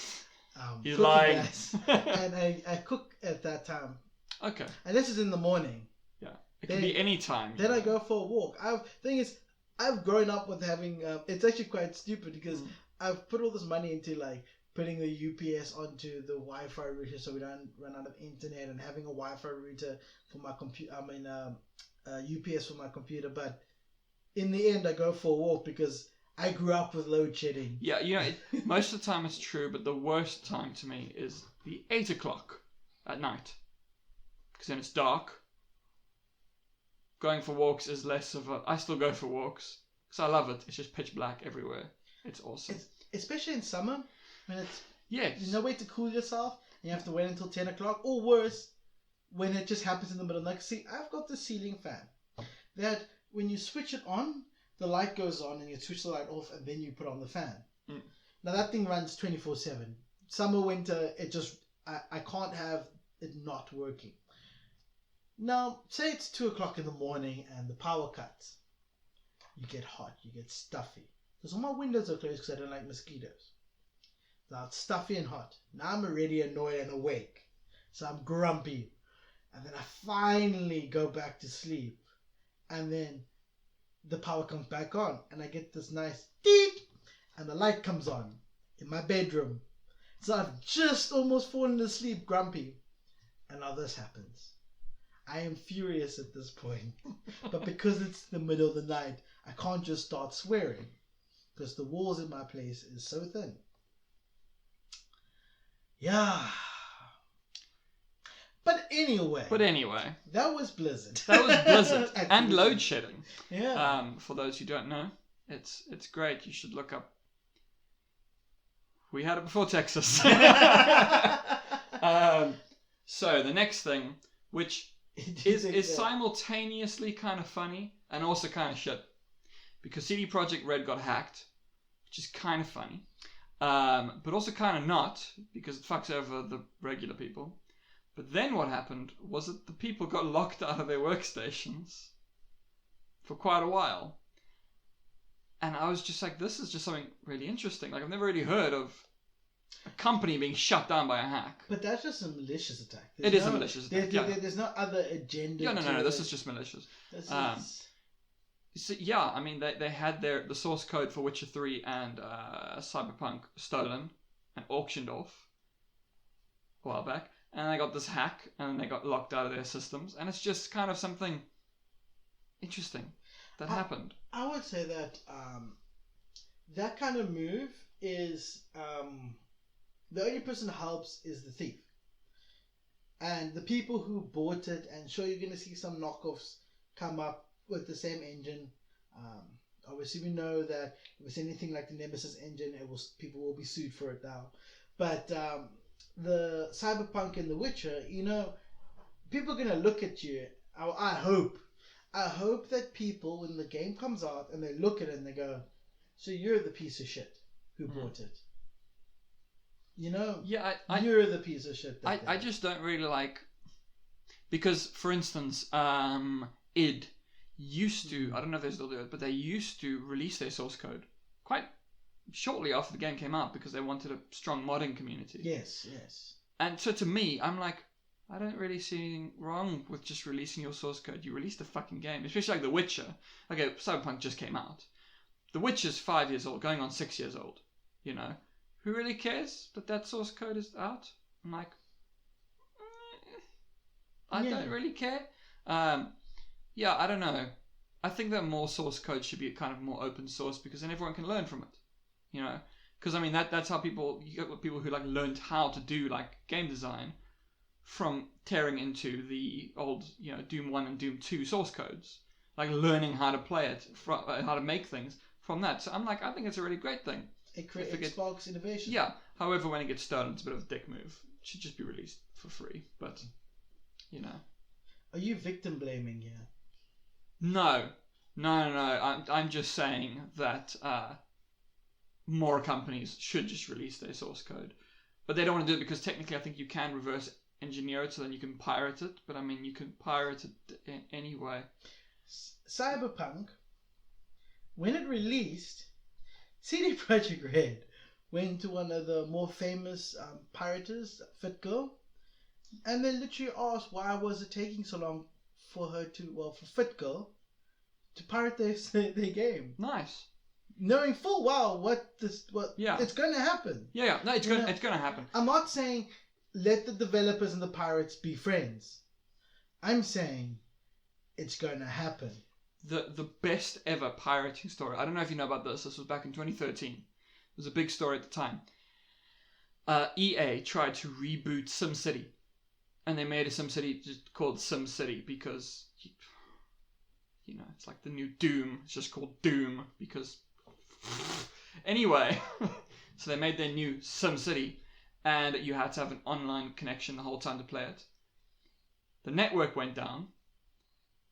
You're cooking lying. gas, and I cook at that time. Okay. Unless it's in the morning. Yeah. It can be any time. Then I go for a walk. Thing is, I've grown up with having. It's actually quite stupid because I've put all this money into like putting the UPS onto the Wi-Fi router so we don't run out of internet, and having a Wi-Fi router for my computer. UPS for my computer. But in the end, I go for a walk because I grew up with load shedding. Yeah, you know, most of the time it's true, but the worst time to me is the 8 o'clock at night. Because then it's dark. Going for walks is less of a... I still go for walks. Because I love it. It's just pitch black everywhere. It's awesome. Especially in summer. When it's... Yes. There's no way to cool yourself. And you have to wait until 10 o'clock. Or worse, when it just happens in the middle of the night. See, I've got the ceiling fan. That when you switch it on, the light goes on and you switch the light off and then you put on the fan. Now that thing runs 24/7. Summer, winter, it just... I can't have it not working. Now, say it's 2 o'clock in the morning and the power cuts. You get hot, you get stuffy. Because all my windows are closed because I don't like mosquitoes. Now it's stuffy and hot. Now I'm already annoyed and awake. So I'm grumpy. And then I finally go back to sleep. And then the power comes back on. And I get this nice beep. And the light comes on in my bedroom. So I've just almost fallen asleep grumpy. And now this happens. I am furious at this point. But because it's the middle of the night, I can't just start swearing. Because the walls in my place is so thin. Yeah. But anyway. That was Blizzard. And load shedding. Yeah. For those who don't know, it's great. You should look up. We had it before Texas. So the next thing, which is simultaneously kind of funny and also kind of shit, because CD Projekt Red got hacked, which is kind of funny, but also kind of not, because it fucks over the regular people. But then what happened was that the people got locked out of their workstations for quite a while. And I was just like, this is just something really interesting. Like, I've never really heard of a company being shut down by a hack. But that's just a malicious attack. It is a malicious attack. There's no other agenda. Yeah, no. This is just malicious. So, yeah, I mean, they had the source code for Witcher 3 and Cyberpunk stolen and auctioned off a while back. And they got this hack, and then they got locked out of their systems. And it's just kind of something interesting that happened. I would say that that kind of move is... the only person who helps is the thief. And the people who bought it, and sure, you're going to see some knockoffs come up with the same engine. Obviously, we know that if it's anything like the Nemesis engine, people will be sued for it now. But the Cyberpunk and the Witcher, people are going to look at you. I hope that people, when the game comes out and they look at it and they go, so you're the piece of shit who bought it. Yeah, you're the piece of shit. I just don't really like, because, for instance, id used to, I don't know if they still do it, but they used to release their source code quite shortly after the game came out because they wanted a strong modding community. Yes. And so to me, I'm like, I don't really see anything wrong with just releasing your source code. You released the fucking game, especially like The Witcher. Okay, Cyberpunk just came out. The Witcher's 5 years old, going on 6 years old. Who really cares that source code is out? I'm like, I don't really care. Yeah, I don't know. I think that more source code should be kind of more open source because then everyone can learn from it. You know, because I mean that's how you get people who like learned how to do like game design from tearing into the old Doom 1 and Doom 2 source codes, like learning how to play it, how to make things from that. So I'm like, I think it's a really great thing. It sparks innovation. Yeah. However, when it gets stolen, it's a bit of a dick move. It should just be released for free. But Are you victim blaming here? No. I'm just saying that more companies should just release their source code, but they don't want to do it because technically, I think you can reverse engineer it, so then you can pirate it. But I mean, you can pirate it anyway. Cyberpunk, when it released, CD Projekt Red went to one of the more famous pirators, FitGirl, and they literally asked why was it taking so long for FitGirl to pirate their game. Nice. Knowing full well it's going to happen. Yeah. No, it's going to happen. I'm not saying let the developers and the pirates be friends. I'm saying it's going to happen. The best ever pirating story. I don't know if you know about this. This was back in 2013. It was a big story at the time. EA tried to reboot SimCity, and they made a SimCity just called SimCity because it's like the new Doom. It's just called Doom because anyway. So they made their new SimCity, and you had to have an online connection the whole time to play it. The network went down,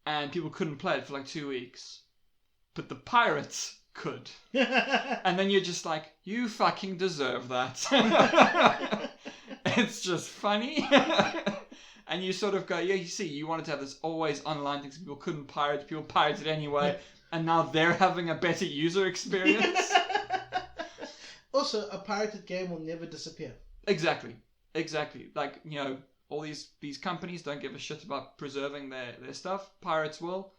and people couldn't play it for like 2 weeks, but the pirates could. And then you're just like, you fucking deserve that. It's just funny. And you sort of go, yeah, you see, you wanted to have this always online thing so people couldn't pirate, people pirated anyway, and now they're having a better user experience. Also, a pirated game will never disappear. Exactly. Like, all these companies don't give a shit about preserving their stuff. Pirates will.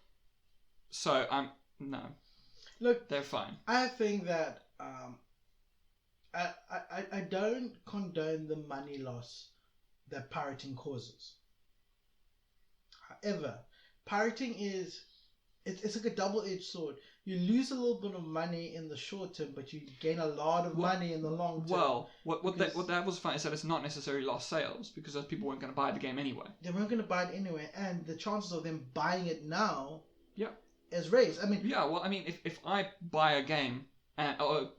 So, no. Look, they're fine. I think that I don't condone the money loss that pirating causes. However, pirating it's like a double-edged sword. You lose a little bit of money in the short term, but you gain a lot of money in the long term. Well, what that was fine is that it's not necessarily lost sales because those people weren't going to buy the game anyway. They weren't going to buy it anyway, and the chances of them buying it now is raised. I mean, if I buy a game or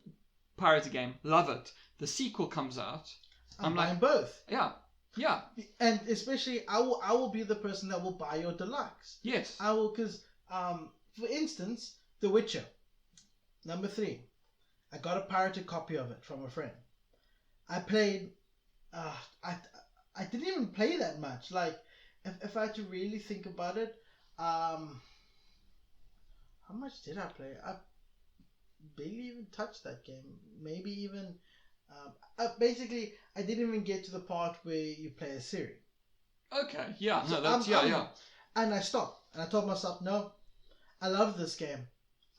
pirate a game, love it, the sequel comes out, I'm buying both. Yeah. And especially, I will be the person that will buy your deluxe. Yes. I will, because for instance, The Witcher, number 3. I got a pirated copy of it from a friend. I played. I didn't even play that much. Like, if I had to really think about it, how much did I play? I barely even touched that game. Maybe even. Basically, I didn't even get to the part where you play a Siri. Okay. Yeah. So no. That's yeah. And I stopped, and I told myself, no, I love this game.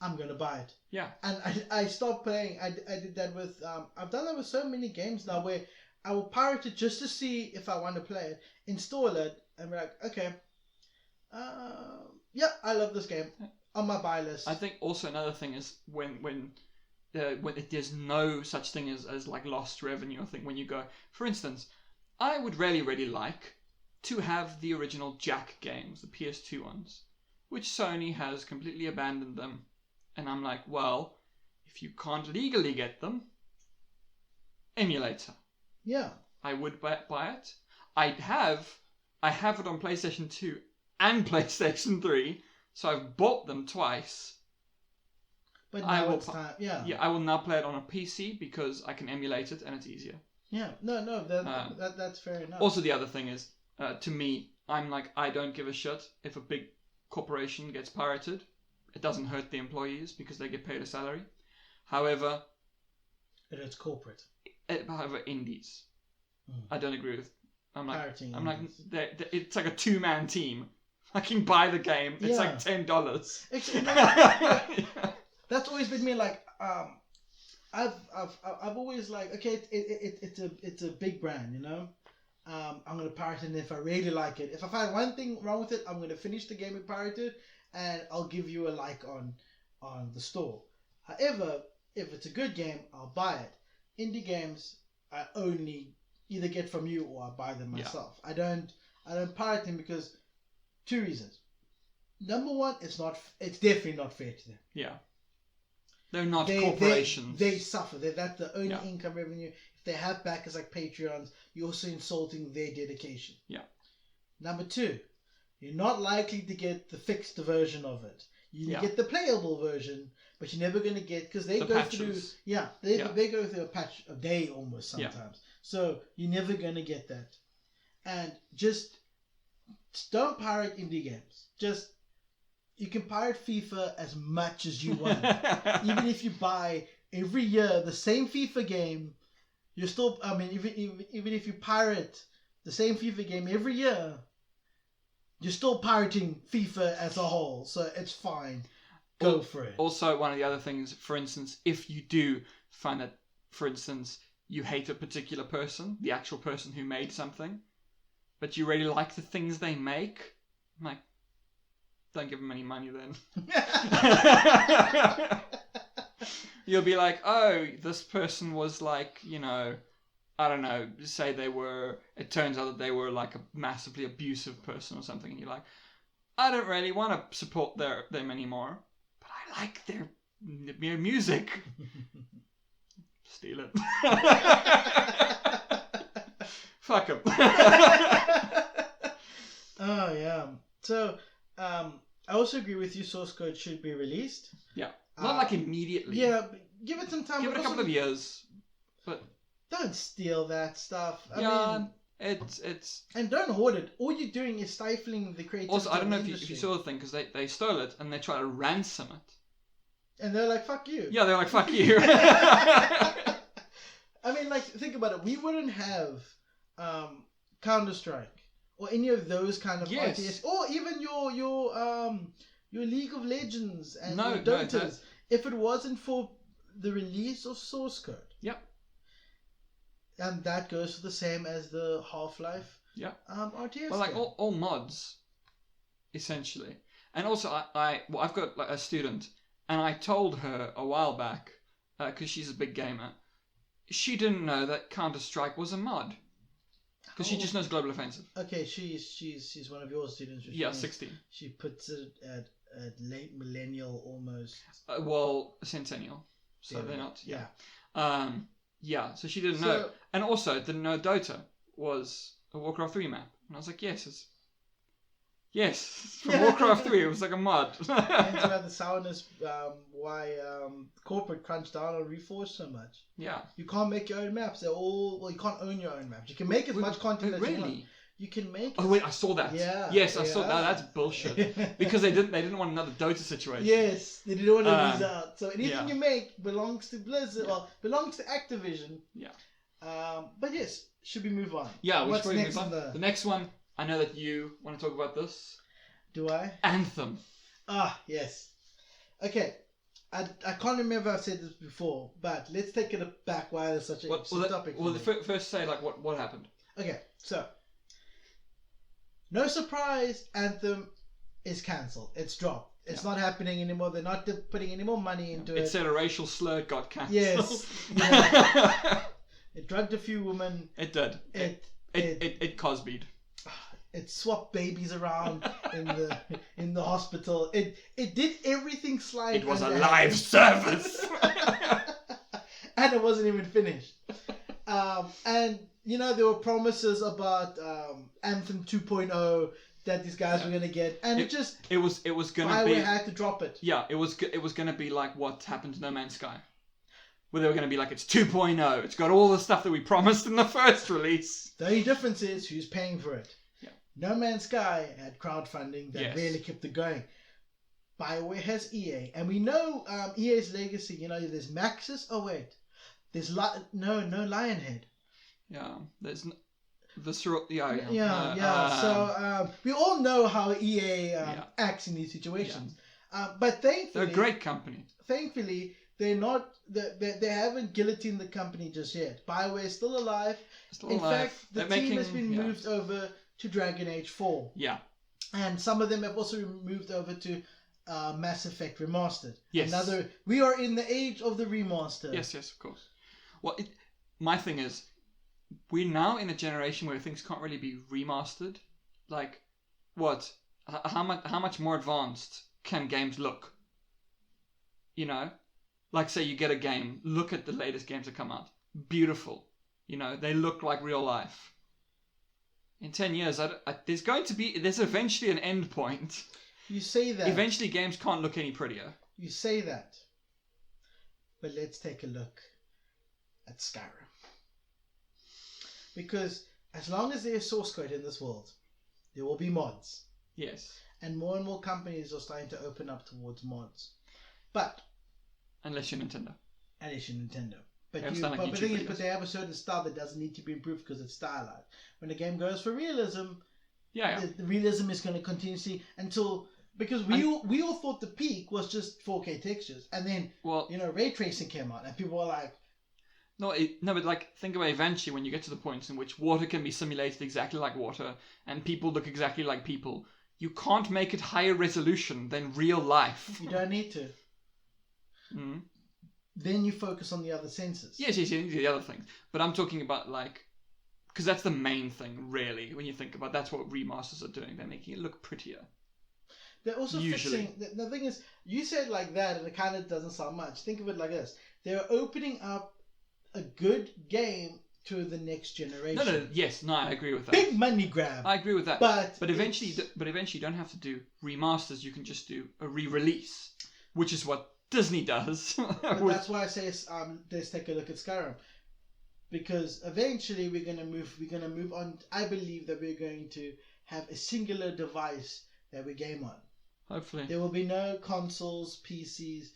I'm gonna buy it. Yeah. And I stopped playing. I did that with I've done that with so many games now where I will pirate it just to see if I want to play it, install it, and be like, okay, I love this game on my buy list. I think also another thing is when there's no such thing as like lost revenue. I think when you go, for instance, I would really like to have the original Jack games, the PS2 ones, which Sony has completely abandoned them. And I'm like, well, if you can't legally get them, emulator. Yeah. I would buy it. I have it on PlayStation 2 and PlayStation 3, so I've bought them twice. But now it's time. Yeah. Yeah, I will now play it on a PC because I can emulate it and it's easier. Yeah. No, that's fair enough. Also, the other thing is, to me, I'm like, I don't give a shit if a big corporation gets pirated. It doesn't hurt the employees because they get paid a salary. However, it's corporate. However, indies, I don't agree with. I'm like, pirating I'm like, indies. it's like a 2-man team. I can buy the game. It's like $10. That's always been me. Like, I've always like, okay, it's a big brand, you know. I'm going to pirate it, and if I really like it, if I find one thing wrong with it, I'm going to finish the game and pirate it, and I'll give you a like on the store. However, if it's a good game, I'll buy it. Indie games, I only either get from you or I buy them myself. I don't pirate them because 2 reasons. Number one, it's definitely not fair to them. Yeah. They're not corporations. They suffer. That's the only income revenue. If they have backers like Patreons, you're also insulting their dedication. Yeah. Number two, you're not likely to get the fixed version of it. You get the playable version, but you're never going to get, because they go patches. through, they go through a patch a day almost sometimes. Yeah. So you're never going to get that. And just don't pirate indie games. You can pirate FIFA as much as you want. Even if you buy every year the same FIFA game, you're still, even if you pirate the same FIFA game every year, you're still pirating FIFA as a whole. So it's fine. Go for it. Also, one of the other things, for instance, if you do find that, for instance, you hate a particular person, the actual person who made something, but you really like the things they make, like, don't give them any money then. You'll be like, oh, this person was like, I don't know, say it turns out that they were like a massively abusive person or something, and you're like, I don't really want to support them anymore, but I like their music. Steal it. Fuck them. Oh, yeah. So, I also agree with you, source code should be released. Yeah. Not like immediately. Yeah, give it some time. Give it a couple of years. But don't steal that stuff. I mean, it's... And don't hoard it. All you're doing is stifling the creativity. Also, I don't know if you saw the thing, because they stole it and they tried to ransom it. And they're like, fuck you. Yeah, they're like, fuck you. I mean, like, think about it. We wouldn't have Counter-Strike or any of those kind of RTS, or even your League of Legends and your Dotas, if it wasn't for the release of source code. Yep. And that goes for the same as the Half-Life RTS. Well, like all mods, essentially. And also, I've got like a student, and I told her a while back, because she's a big gamer, she didn't know that Counter-Strike was a mod. Because she just knows Global Offensive. Okay, she's one of your students. Yeah, 16. She puts it at late millennial almost. Well, centennial. So they're not. Yeah. So she didn't know. And also, didn't know Dota was a Warcraft 3 map. And I was like, yes, from Warcraft 3, it was like a mod. Hence about the sourness, why corporate crunched down on Reforged so much. Yeah. You can't make your own maps. You can't own your own maps. You can make as much content as you want. You can make. Oh wait, I saw that. Yeah. Yes, I saw that. That's bullshit. Because they didn't want another Dota situation. Yes, they didn't want to lose out. So anything you make belongs to Blizzard. Yeah. Well, belongs to Activision. Yeah. But yes, should we move on? Yeah. What's next move on? The next one. I know that you want to talk about this. Do I? Anthem. Ah, yes. Okay. I can't remember if I've said this before, but let's take it back why it's such a topic. Well, first say like what happened. Okay, so no surprise, Anthem is cancelled. It's dropped. It's not happening anymore. They're not putting any more money into it. It said a racial slur got cancelled. Yes. Yeah. It drugged a few women. It did. It Cosby'd. It swapped babies around in the hospital. It did everything slide. It was a live service. And it wasn't even finished. And there were promises about Anthem 2.0 that these guys were gonna get, and it was gonna be. Bioware had to drop it. Yeah, it was gonna be like what happened to No Man's Sky, where they were gonna be like, it's 2.0. It's got all the stuff that we promised in the first release. The only difference is who's paying for it. Yeah. No Man's Sky had crowdfunding that really kept it going. Bioware has EA, and we know EA's legacy. There's Maxis. Oh wait, there's no Lionhead. Yeah, there's visceral. So we all know how EA acts in these situations. But thankfully, they're a great company. Thankfully, they're not. They haven't guillotined the company just yet. Bioware is still alive. In fact, the team has been moved over to Dragon Age 4. Yeah. And some of them have also moved over to Mass Effect Remastered. Yes. We are in the age of the remaster. Yes, of course. Well, my thing is, we're now in a generation where things can't really be remastered. Like, what? How much more advanced can games look? You know? Like, say you get a game, look at the latest games that come out. Beautiful. You know, they look like real life. In 10 years, there's eventually an end point. You say that. Eventually games can't look any prettier. You say that. But let's take a look at Skyrim. Because as long as there's source code in this world, there will be mods. Yes. And more companies are starting to open up towards mods. But unless you're Nintendo. But they have a certain style that doesn't need to be improved because it's stylized. When the game goes for realism, the realism is going to continuously because we all thought the peak was just 4K textures, and then ray tracing came out, and people were like, but like think about eventually when you get to the points in which water can be simulated exactly like water, and people look exactly like people. You can't make it higher resolution than real life. You don't need to. Mm-hmm. Then you focus on the other senses. Yes, you need the other things. But I'm talking about because that's the main thing, really. When you think about that's what remasters are doing. They're making it look prettier. They're also fixing. The thing is, you say it like that, and it kind of doesn't sound much. Think of it like this: they're opening up a good game to the next generation. I agree with that. Big money grab. I agree with that. But eventually, you don't have to do remasters. You can just do a re-release, which is what Disney does. But that's why I say let's take a look at Skyrim, because eventually we're gonna move on. I believe that we're going to have a singular device that we game on. Hopefully, there will be no consoles, PCs.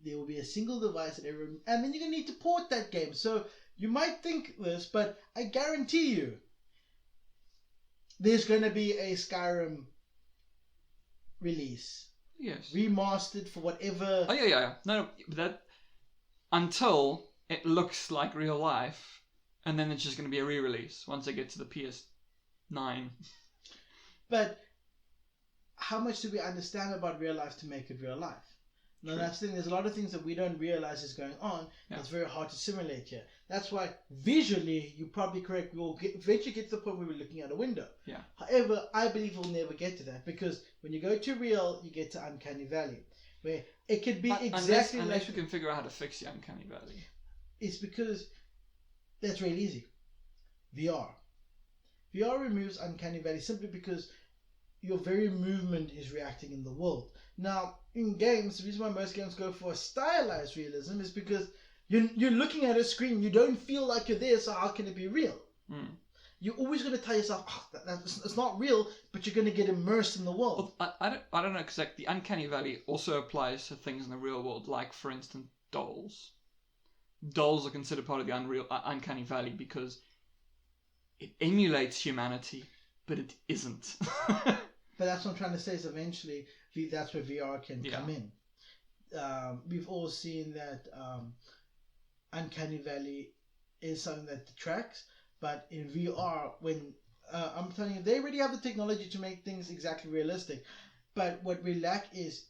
There will be a single device that everyone, and then you're gonna need to port that game. So you might think this, but I guarantee you, there's gonna be a Skyrim release. Yes. Remastered for whatever. Oh yeah. No, that until it looks like real life, and then it's just going to be a re-release once they get to the PS9. But how much do we understand about real life to make it real life? No, that's the thing. There's a lot of things that we don't realize is going on. Yeah. That's very hard to simulate here. That's why visually, you're probably correct. We will eventually get to the point where we're looking out a window. Yeah. However, I believe we'll never get to that, because when you go to real, you get to Uncanny Valley, where it could be unless we can figure out how to fix the Uncanny Valley. It's because that's really easy. VR removes Uncanny Valley simply because your very movement is reacting in the world. Now, in games, the reason why most games go for a stylized realism is because you're looking at a screen, you don't feel like you're there, so how can it be real? Mm. You're always going to tell yourself, it's not real, but you're going to get immersed in the world. Well, I don't know, because the Uncanny Valley also applies to things in the real world, like, for instance, dolls. Dolls are considered part of the Uncanny Valley because it emulates humanity, but it isn't. But that's what I'm trying to say, is eventually that's where VR can come in. We've all seen that Uncanny Valley is something that detracts, but in VR, when I'm telling you, they already have the technology to make things exactly realistic, but what we lack is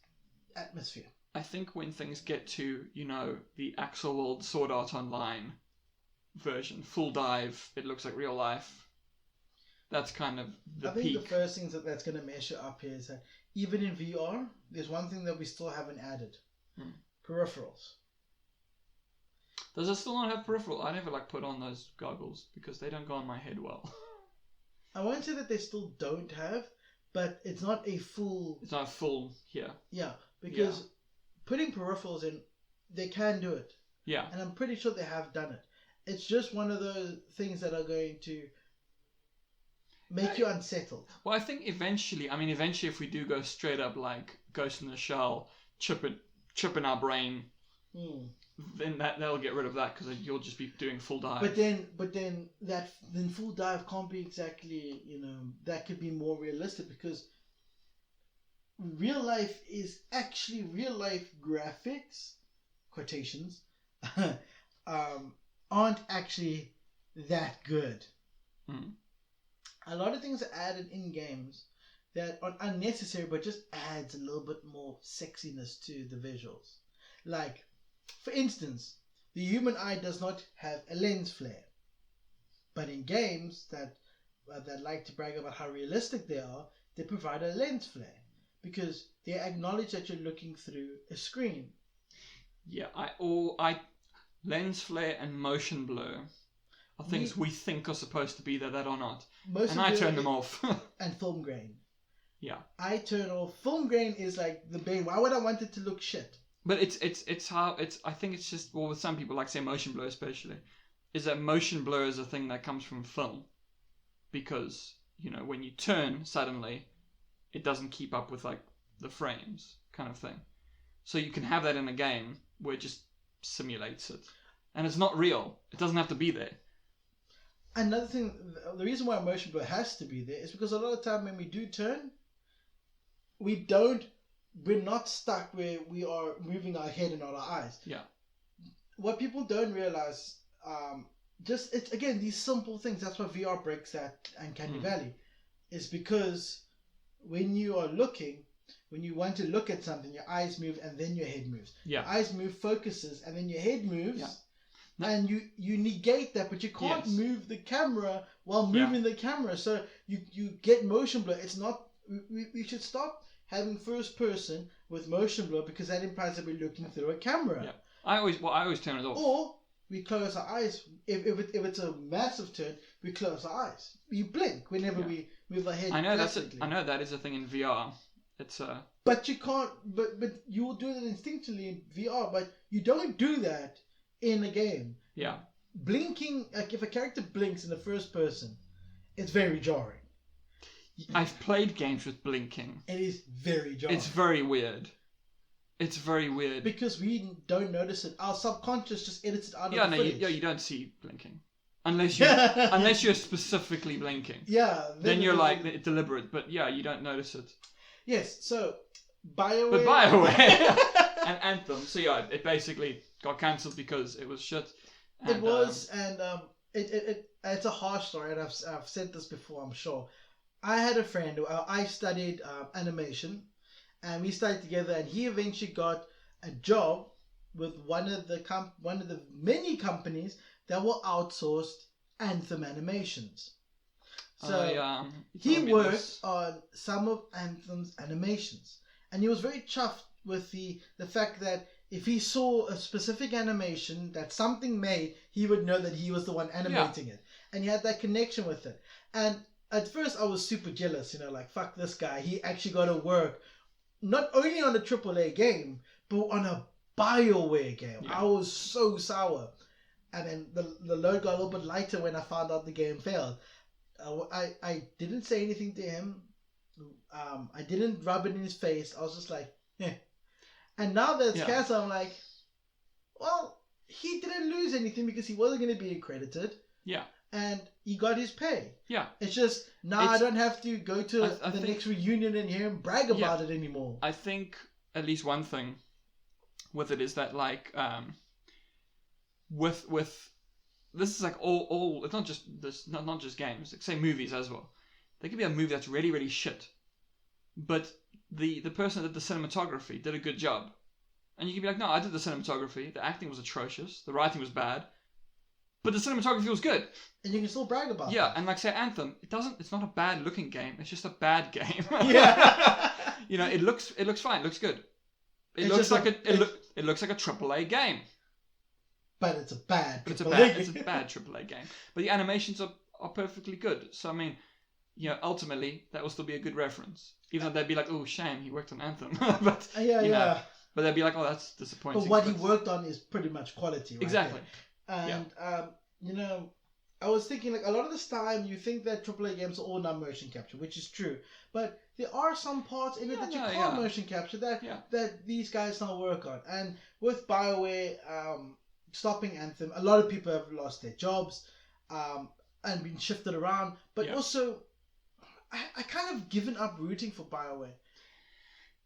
atmosphere. I think when things get to, the Axel World Sword Art Online version, full dive, it looks like real life. That's kind of the peak. I think the first things that's going to measure up here is that even in VR, there's one thing that we still haven't added. Peripherals. Does it still not have peripheral? I never put on those goggles because they don't go on my head well. I won't say that they still don't have, but it's not a full... It's not full here. Yeah, because putting peripherals in, they can do it. Yeah. And I'm pretty sure they have done it. It's just one of those things that are going to make you unsettled. Well, I think eventually if we do go straight up like Ghost in the Shell, chip in our brain, then that'll get rid of that, because you'll just be doing full dive. But then full dive can't be exactly, that could be more realistic, because real life is actually real life graphics quotations, aren't actually that good. A lot of things are added in games that are unnecessary, but just adds a little bit more sexiness to the visuals. Like, for instance, the human eye does not have a lens flare, but in games that like to brag about how realistic they are, they provide a lens flare because they acknowledge that you're looking through a screen. Yeah, lens flare and motion blur are things we think are supposed to be there that are not, and I turn them off. And film grain. Yeah, I turn off film grain. Is like the bane. Why would I want it to look shit? But it's how it's. I think it's just, well, with some people, like say motion blur especially, is that motion blur is a thing that comes from film, because when you turn suddenly, it doesn't keep up with like the frames kind of thing. So you can have that in a game where it just simulates it, and it's not real. It doesn't have to be there. Another thing, the reason why motion blur has to be there is because a lot of time when we do turn, we're not stuck where we are moving our head and not our eyes. Yeah. What people don't realize, it's again these simple things. That's why VR breaks that Uncanny Valley, is because when you are looking, when you want to look at something, your eyes move and then your head moves. Yeah. Your eyes move, focuses, and then your head moves. Yeah. And you negate that, but you can't move the camera while moving the camera. So you get motion blur. It's not. We should stop having first person with motion blur, because that implies that we're looking through a camera. Yeah. I always turn it off. Or we close our eyes. If it's a massive turn, we close our eyes. We blink whenever we move our head. I know that is a thing in VR. It's But you can't. But you will do that instinctively in VR. But you don't do that in a game. Yeah. Blinking, like if a character blinks in the first person, it's very jarring. I've played games with blinking. It is very jarring. It's very weird. It's very weird. Because we don't notice it. Our subconscious just edits it out of the footage. You don't see blinking. Unless you're specifically blinking. Yeah. Then you're like deliberate, but you don't notice it. Yes, so Bioware. But Bioware and Anthem. So it basically got cancelled because it was shit. And, it was, and it's a harsh story, and I've said this before, I'm sure. I had a friend who I studied animation, and we studied together, and he eventually got a job with one of the many companies that were outsourced Anthem animations. So he worked on some of Anthem's animations, and he was very chuffed with the fact that if he saw a specific animation that something made, he would know that he was the one animating it, and he had that connection with it. And at first I was super jealous, like, fuck this guy, he actually got to work not only on a AAA game, but on a Bioware game. I was so sour. And then the load got a little bit lighter when I found out the game failed. I didn't say anything to him. I didn't rub it in his face. I was just like, eh. And now that it's canceled, I'm like, well, he didn't lose anything because he wasn't going to be accredited. Yeah. And he got his pay. Yeah. It's just, I don't have to go to the next reunion and hear him brag about it anymore. I think at least one thing with it is that, like, with this is like all it's not just this, not just games, like say movies as well. There could be a movie that's really, really shit, but the person that did the cinematography did a good job, and you can be like, no, I did the cinematography, the acting was atrocious, the writing was bad, but the cinematography was good, and you can still brag about it. And like say Anthem, it's not a bad looking game, it's just a bad game. It looks fine, it looks good, it looks like a AAA game. But it's a bad It's a bad AAA game. But the animations are perfectly good. So I mean, ultimately that will still be a good reference. Even though they'd be like, oh, shame, he worked on Anthem. But but they'd be like, oh, that's disappointing. But what he worked on is pretty much quality, right? Exactly. There. And I was thinking, like, a lot of this time you think that AAA games are all not motion capture, which is true. But there are some parts in it that you can't motion capture that these guys now work on. And with BioWare stopping Anthem, a lot of people have lost their jobs and been shifted around. But also, I kind of given up rooting for BioWare.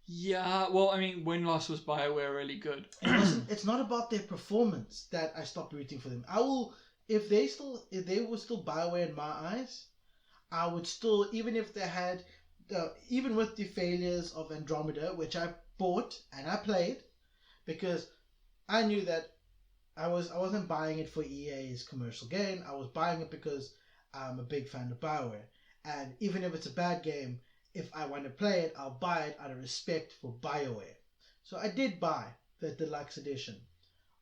Yeah, well, I mean, when last was Bioware really good? It's not about their performance that I stopped rooting for them. I will, if they were still Bioware in my eyes, I would still, even if they had, even with the failures of Andromeda, which I bought and I played, because I knew that I wasn't buying it for EA's commercial gain. I was buying it because I'm a big fan of Bioware, and even if it's a bad game, if I want to play it, I'll buy it out of respect for BioWare. So I did buy the deluxe edition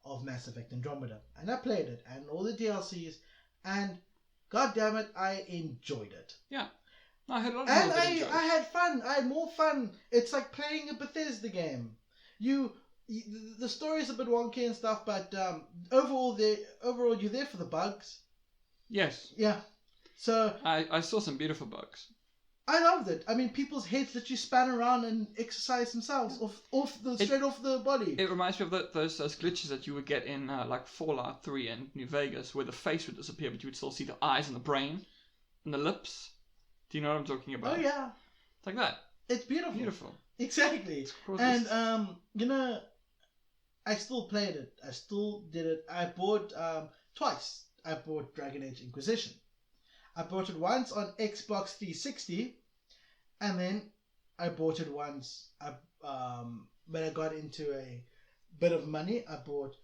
of Mass Effect Andromeda, and I played it, and all the DLCs, and god damn it, I enjoyed it. Yeah. I had a lot of And people that enjoyed it. I had fun. I had more fun. It's like playing a Bethesda game. The story is a bit wonky and stuff, but overall you're there for the bugs. Yes. Yeah. So I saw some beautiful bugs. I loved it. I mean, people's heads literally span around and exercise themselves straight off the body. It reminds me of those glitches that you would get in like Fallout 3 and New Vegas, where the face would disappear, but you would still see the eyes and the brain and the lips. Do you know what I'm talking about? Oh yeah. It's like that. It's beautiful. Beautiful. Exactly. And I still played it. I still did it. I bought twice. I bought Dragon Age Inquisition. I bought it once on Xbox 360, and then I bought it once. When I got into a bit of money, I bought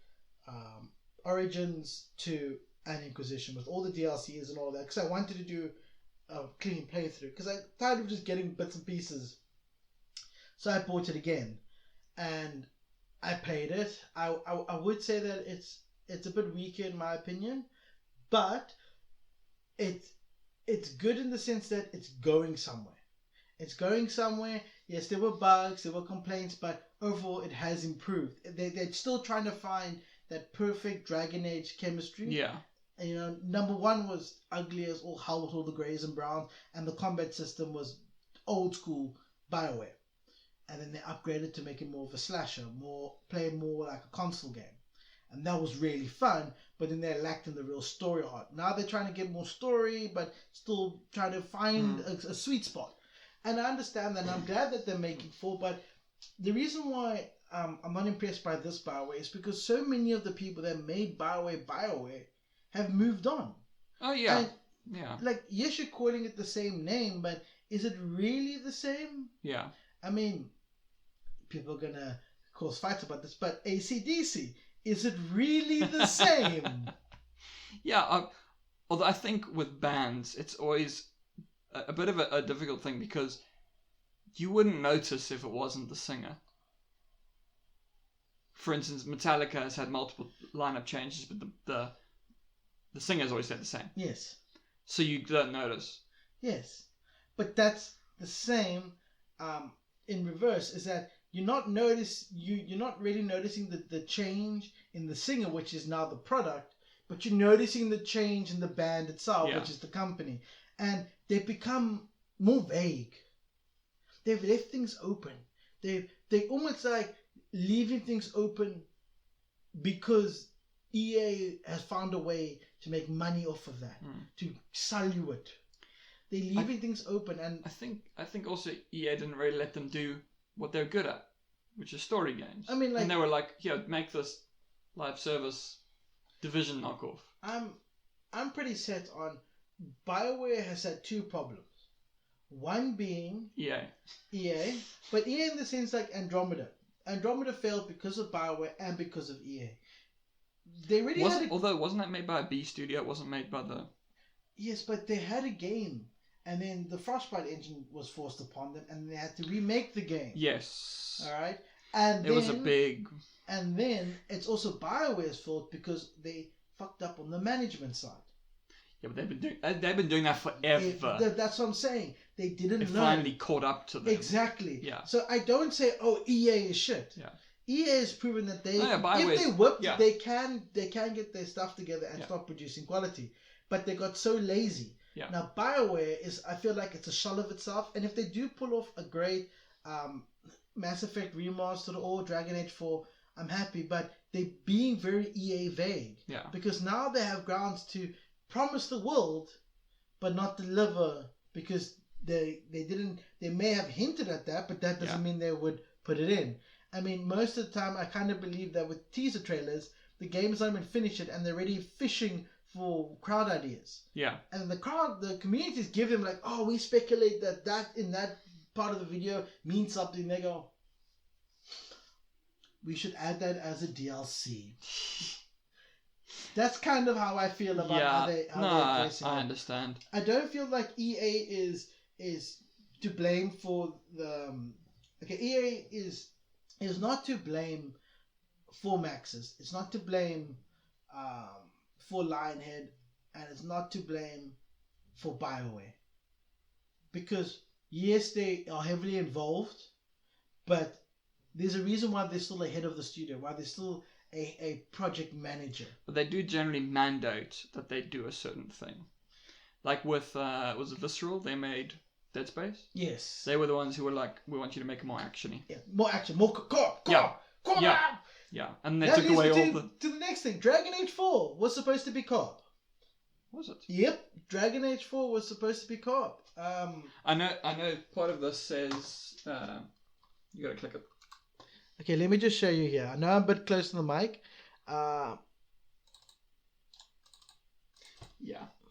Origins 2 and Inquisition with all the DLCs and all that, because I wanted to do a clean playthrough, because I tired of just getting bits and pieces. So I bought it again, and I played it. I would say that it's a bit weaker in my opinion, but it's good in the sense that it's going somewhere. It's going somewhere. Yes, there were bugs, there were complaints, but overall it has improved. They're still trying to find that perfect Dragon Age chemistry. Yeah. And, you know, number one was ugly as all hell with all the greys and browns, and the combat system was old school BioWare. And then they upgraded to make it more of a slasher, playing more like a console game. And that was really fun, but then they lacked in the real story arc. Now they're trying to get more story, but still trying to find a sweet spot. And I understand that, and I'm glad that they're making 4, but the reason why I'm not impressed by this BioWare is because so many of the people that made BioWare have moved on. Oh, yeah. And, yeah. Like, yes, you're calling it the same name, but is it really the same? Yeah. I mean, people are going to cause fights about this, but AC/DC, is it really the same? Yeah, although I think with bands, it's always a bit of a difficult thing, because you wouldn't notice if it wasn't the singer. For instance, Metallica has had multiple lineup changes, but the singer's always stayed the same. Yes. So you don't notice. Yes. But that's the same in reverse, is that you're not really noticing the change in the singer, which is now the product, but you're noticing the change in the band itself, which is the company. And they've become more vague. They've left things open. They almost like leaving things open because EA has found a way to make money off of that, to sell you it. They're leaving things open, and I think also EA didn't really let them do what they're good at, which is story games. I mean, like, and they were like, "Here, make this live service Division knockoff." I'm pretty set on BioWare has had 2 problems. One being EA, but EA in the sense like Andromeda. Andromeda failed because of BioWare and because of EA. They really although wasn't that made by a B studio? It wasn't made by the... Yes, but they had a game, and then the Frostbite engine was forced upon them, and they had to remake the game. Yes. All right, and it was a big... And then it's also BioWare's fault because they fucked up on the management side. Yeah, but they've been doing that forever. That's what I'm saying. They didn't learn. Finally caught up to them. Exactly. Yeah. So I don't say, oh, EA is shit. Yeah. EA has proven that if they whipped, they can get their stuff together and start producing quality. But they got so lazy. Yeah. Now BioWare I feel like it's a shell of itself, and if they do pull off a great Mass Effect Remastered or Dragon Age 4, I'm happy. But they're being very EA vague. Yeah. Because now they have grounds to promise the world, but not deliver, because they didn't. They may have hinted at that, but that doesn't mean they would put it in. I mean, most of the time, I kind of believe that with teaser trailers, the games haven't even finished it, and they're already fishing for crowd ideas. Yeah. And the communities give them like, oh, we speculate that in that part of the video means something. They go, we should add that as a DLC. That's kind of how I feel about how they're addressing it. I understand. I don't feel like EA is to blame for the... EA is not to blame for Maxis. It's not to blame for Lionhead, and it's not to blame for Bioware. Because, yes, they are heavily involved, but there's a reason why they're still ahead of the studio, why they're still a project manager. But they do generally mandate that they do a certain thing. Like with, was it Visceral? They made Dead Space? Yes. They were the ones who were like, we want you to make it more actiony. Yeah, more action, more co-op. Yeah, and they took away all the... To the next thing, Dragon Age 4 was supposed to be co-op. Was it? Yep, Dragon Age 4 was supposed to be co-op. I know part of this says... you gotta click it. Okay, let me just show you here. I know I'm a bit close to the mic. Yeah.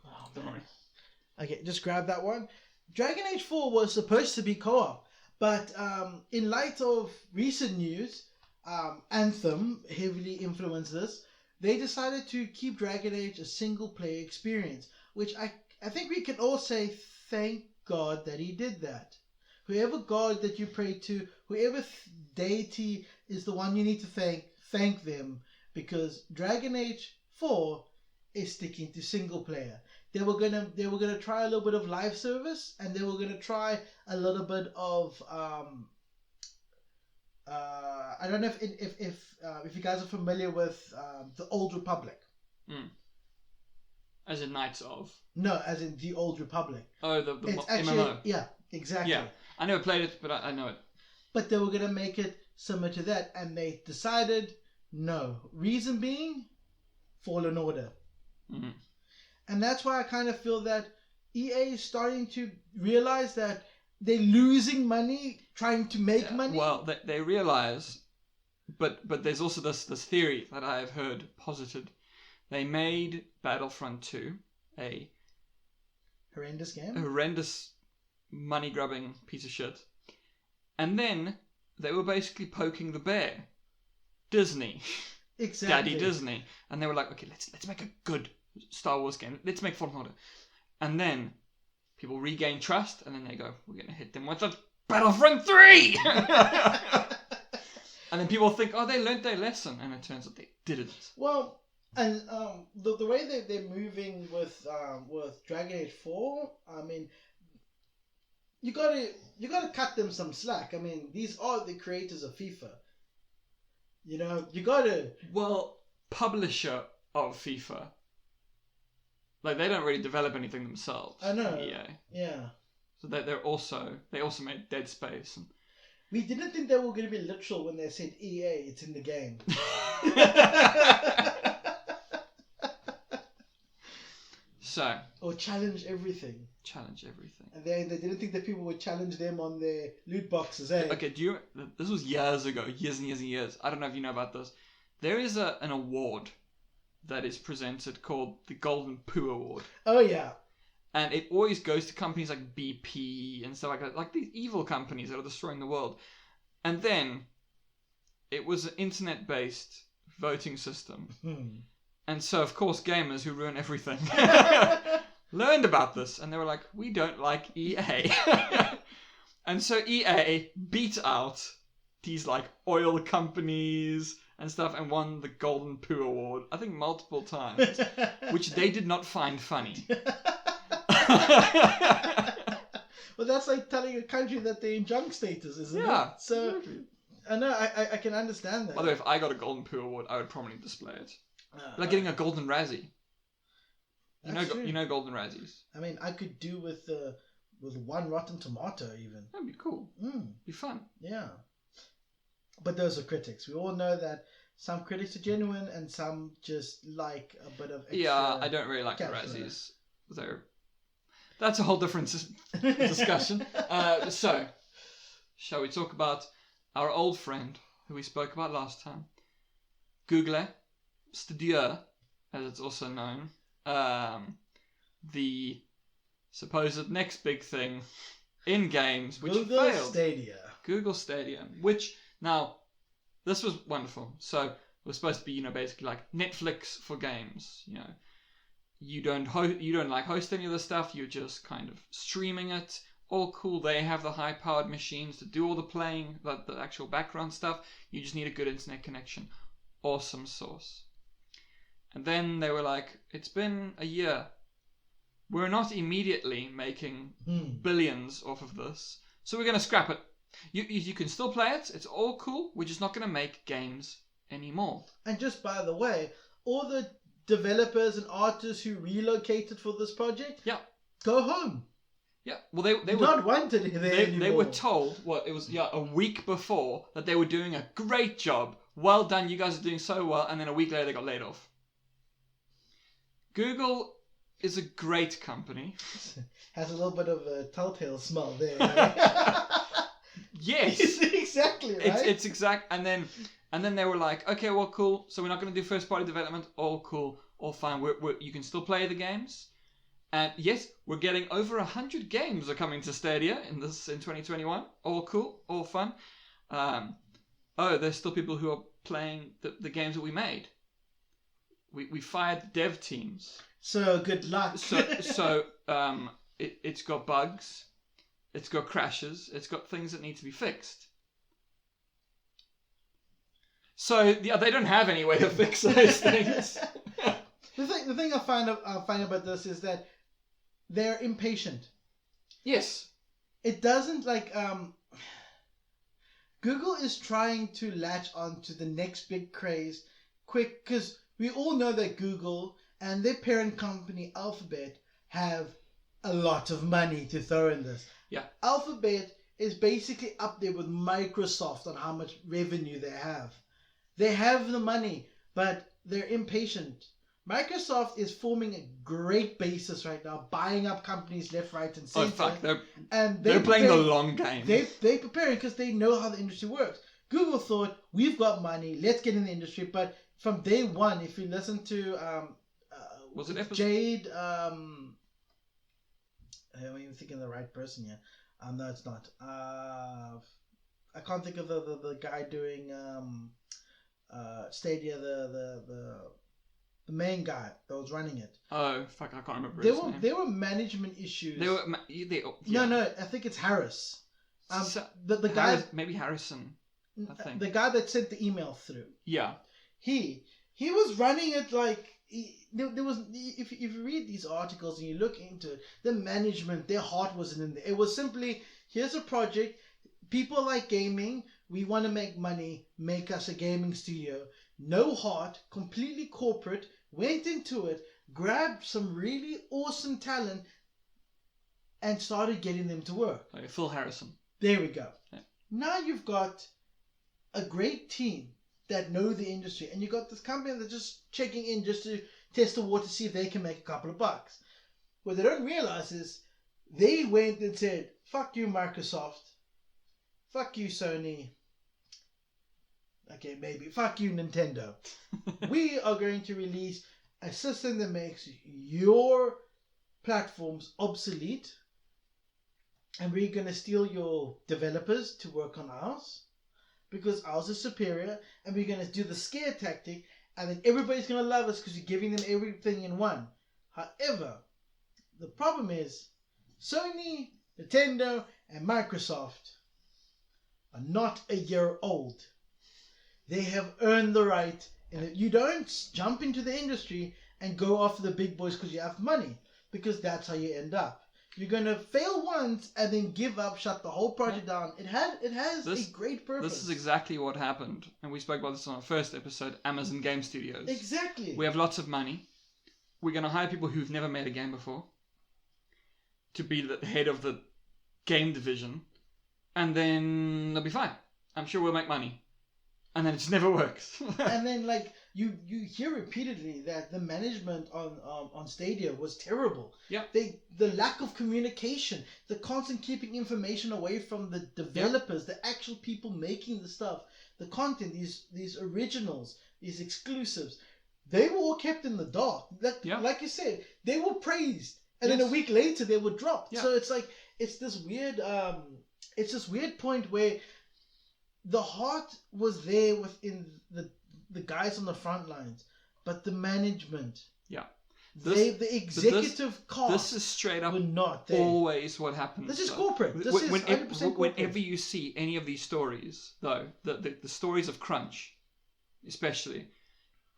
Oh, don't worry. Okay, just grab that one. Dragon Age 4 was supposed to be co-op, but in light of recent news, Anthem heavily influenced this. They decided to keep Dragon Age a single-player experience, which I think we can all say thank God that he did that. Whoever God that you pray to, whoever deity is the one you need to thank them, because Dragon Age 4 is sticking to single player. They were gonna try a little bit of live service, and they were gonna try a little bit of I don't know if you guys are familiar with the Old Republic. As in Knights of? No, as in the Old Republic. Oh, the it's MMO. Yeah, exactly. Yeah, I never played it, but I know it. But they were going to make it similar to that, and they decided no. Reason being, Fallen Order. Mm-hmm. And that's why I kind of feel that EA is starting to realize that they're losing money trying to make money. Well, they realize, but there's also this theory that I have heard posited. They made Battlefront 2 a horrendous game, a horrendous money-grubbing piece of shit, and then they were basically poking the bear, Disney, exactly, Daddy Disney, and they were like, okay, let's make a good Star Wars game. Let's make Fallen Order, and then people regain trust, and then they go, we're gonna hit them with a Battlefront 3. And then people think, oh, they learned their lesson, and it turns out they didn't. Well, and the way that they're moving with Dragon Age 4, I mean, you gotta cut them some slack. I mean, these are the creators of FIFA. You know, you gotta... Well, publisher of FIFA. Like, they don't really develop anything themselves. I know. EA. Yeah. So they also made Dead Space. And... We didn't think they were going to be literal when they said EA, it's in the game. So. Or challenge everything. Challenge everything. And they didn't think that people would challenge them on their loot boxes, eh? Okay, this was years ago, years and years and years. I don't know if you know about this. There is an award that is presented called the Golden Poo Award. Oh, yeah. And it always goes to companies like BP and stuff like that, like these evil companies that are destroying the world. And then it was an internet-based voting system. And so, of course, gamers who ruin everything learned about this. And they were like, we don't like EA. And so EA beat out these like oil companies and stuff and won the Golden Poo Award, I think multiple times, which they did not find funny. Well, that's like telling a country that they're in junk status, isn't it? Yeah. So, exactly. I know, I can understand that. By the way, if I got a Golden Poo Award, I would probably display it. Like getting a Golden Razzie. You know Golden Razzies. I mean, I could do with one Rotten Tomato even. That'd be cool. Be fun. Yeah. But those are critics. We all know that some critics are genuine and some just like a bit of extra... Yeah, I don't really like the Razzies. That's a whole different discussion. So, shall we talk about our old friend, who we spoke about last time, Google, Stadia, as it's also known, the supposed next big thing in games, which Google failed. Stadia. Google Stadia, which, now, this was wonderful. So, it was supposed to be, basically like Netflix for games, You don't host any of the stuff, you're just kind of streaming it. All cool, they have the high-powered machines to do all the playing, the actual background stuff. You just need a good internet connection. Awesome source. And then they were like, it's been a year. We're not immediately making billions off of this, so we're going to scrap it. You can still play it, it's all cool, we're just not going to make games anymore. And just by the way, all the developers and artists who relocated for this project, go home. Yeah, well, they were not wanted there anymore. They were told, a week before, that they were doing a great job. Well done, you guys are doing so well, and then a week later they got laid off. Google is a great company. Has a little bit of a telltale smell there. Yes, exactly right. It's exact, and then they were like, okay, well, cool. So we're not going to do first party development. All cool, all fine. You can still play the games, and yes, we're getting over 100 games are coming to Stadia in 2021. All cool, all fun. There's still people who are playing the games that we made. We fired the dev teams. So good luck. It's got bugs. It's got crashes. It's got things that need to be fixed. So they don't have any way to fix those things. The thing I find about this is that they're impatient. Yes. It doesn't Google is trying to latch on to the next big craze quick, because we all know that Google and their parent company Alphabet have a lot of money to throw in this. Yeah. Alphabet is basically up there with Microsoft on how much revenue they have. They have the money, but they're impatient. Microsoft is forming a great basis right now, buying up companies left, right, and center. Oh fuck! They're playing the long game. They're preparing because they know how the industry works. Google thought, we've got money, let's get in the industry. But from day one, if you listen to was it Jade? I'm even thinking of the right person here. No, it's not. I can't think of the guy doing Stadia, the main guy that was running it. Oh fuck! I can't remember his name. There were management issues. No, I think it's Harris. The guy, maybe Harrison. I think the guy that sent the email through. Yeah. He was running it like there was. If you read these articles and you look into it, the management, their heart wasn't in there. It was simply, here's a project. People like gaming. We want to make money. Make us a gaming studio. No heart. Completely corporate. Went into it. Grabbed some really awesome talent. And started getting them to work. Like Phil Harrison. There we go. Yeah. Now you've got a great team that know the industry, and you've got this company that's just checking in just to test the water, see if they can make a couple of bucks. What they don't realize is they went and said, fuck you, Microsoft. Fuck you, Sony. Okay, maybe. Fuck you, Nintendo. We are going to release a system that makes your platforms obsolete, and we're going to steal your developers to work on ours, because ours is superior, and we're going to do the scare tactic, and then everybody's going to love us because you're giving them everything in one. However, the problem is Sony, Nintendo, and Microsoft are not a year old. They have earned the right, and you don't jump into the industry and go after the big boys because you have money, because that's how you end up. You're going to fail once and then give up, shut the whole project down. It has a great purpose. This is exactly what happened. And we spoke about this on our first episode, Amazon Game Studios. Exactly. We have lots of money. We're going to hire people who've never made a game before to be the head of the game division. And then they'll be fine. I'm sure we'll make money. And then it just never works. And then, you hear repeatedly that the management on Stadia was terrible. Yeah. The lack of communication, the constant keeping information away from the developers, the actual people making the stuff, the content, these originals, these exclusives, they were all kept in the dark. Like you said, they were praised, and then a week later they were dropped. Yeah. So it's like it's this weird point where the heart was there within the guys on the front lines, but the management, the executive cast, this is straight up were not there. Always what happens. This is corporate. This is 100% corporate. Whenever you see any of these stories, though, the stories of crunch, especially,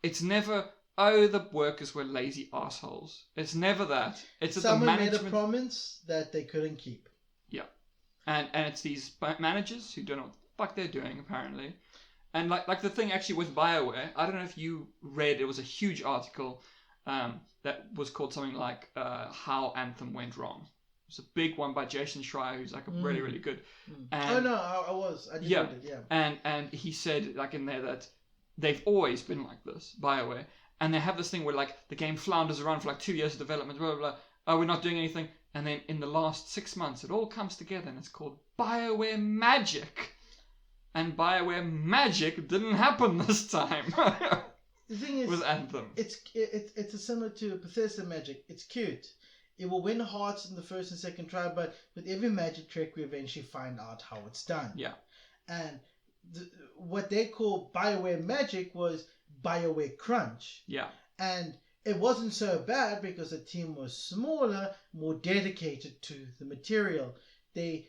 it's never, oh, the workers were lazy assholes. It's never that. It's that someone the management made a promise that they couldn't keep. Yeah, and it's these managers who don't know what the fuck they're doing, apparently. And like the thing actually with Bioware, I don't know if you read, it was a huge article that was called something like How Anthem Went Wrong. It's a big one by Jason Schreier, who's like a really, really good. And, I did read it, yeah. And he said like in there that they've always been like this, Bioware, and they have this thing where like the game flounders around for like 2 years of development, blah, blah, blah. Oh, we're not doing anything. And then in the last 6 months, it all comes together and it's called Bioware Magic. And Bioware Magic didn't happen this time. The thing is, with Anthem, it's similar to Bethesda Magic. It's cute. It will win hearts in the first and second try, but with every magic trick, we eventually find out how it's done. Yeah. And what they call Bioware Magic was Bioware Crunch. Yeah. And it wasn't so bad because the team was smaller, more dedicated to the material. They,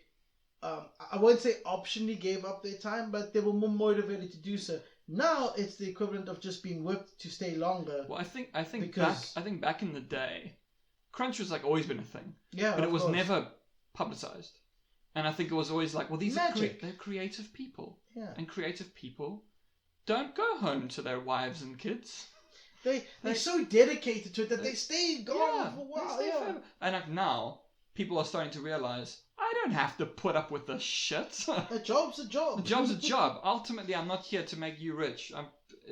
I won't say optionally gave up their time, but they were more motivated to do so. Now it's the equivalent of just being whipped to stay longer. Well, I think back in the day, crunch was like always been a thing. Yeah, but it was never publicized. And I think it was always like, well, these they're creative people. Yeah. And creative people don't go home to their wives and kids. They're so dedicated to it that they stay gone for a while. Yeah. And like now, people are starting to realize, I don't have to put up with this shit. A job's a job. A job's a job. Ultimately, I'm not here to make you rich.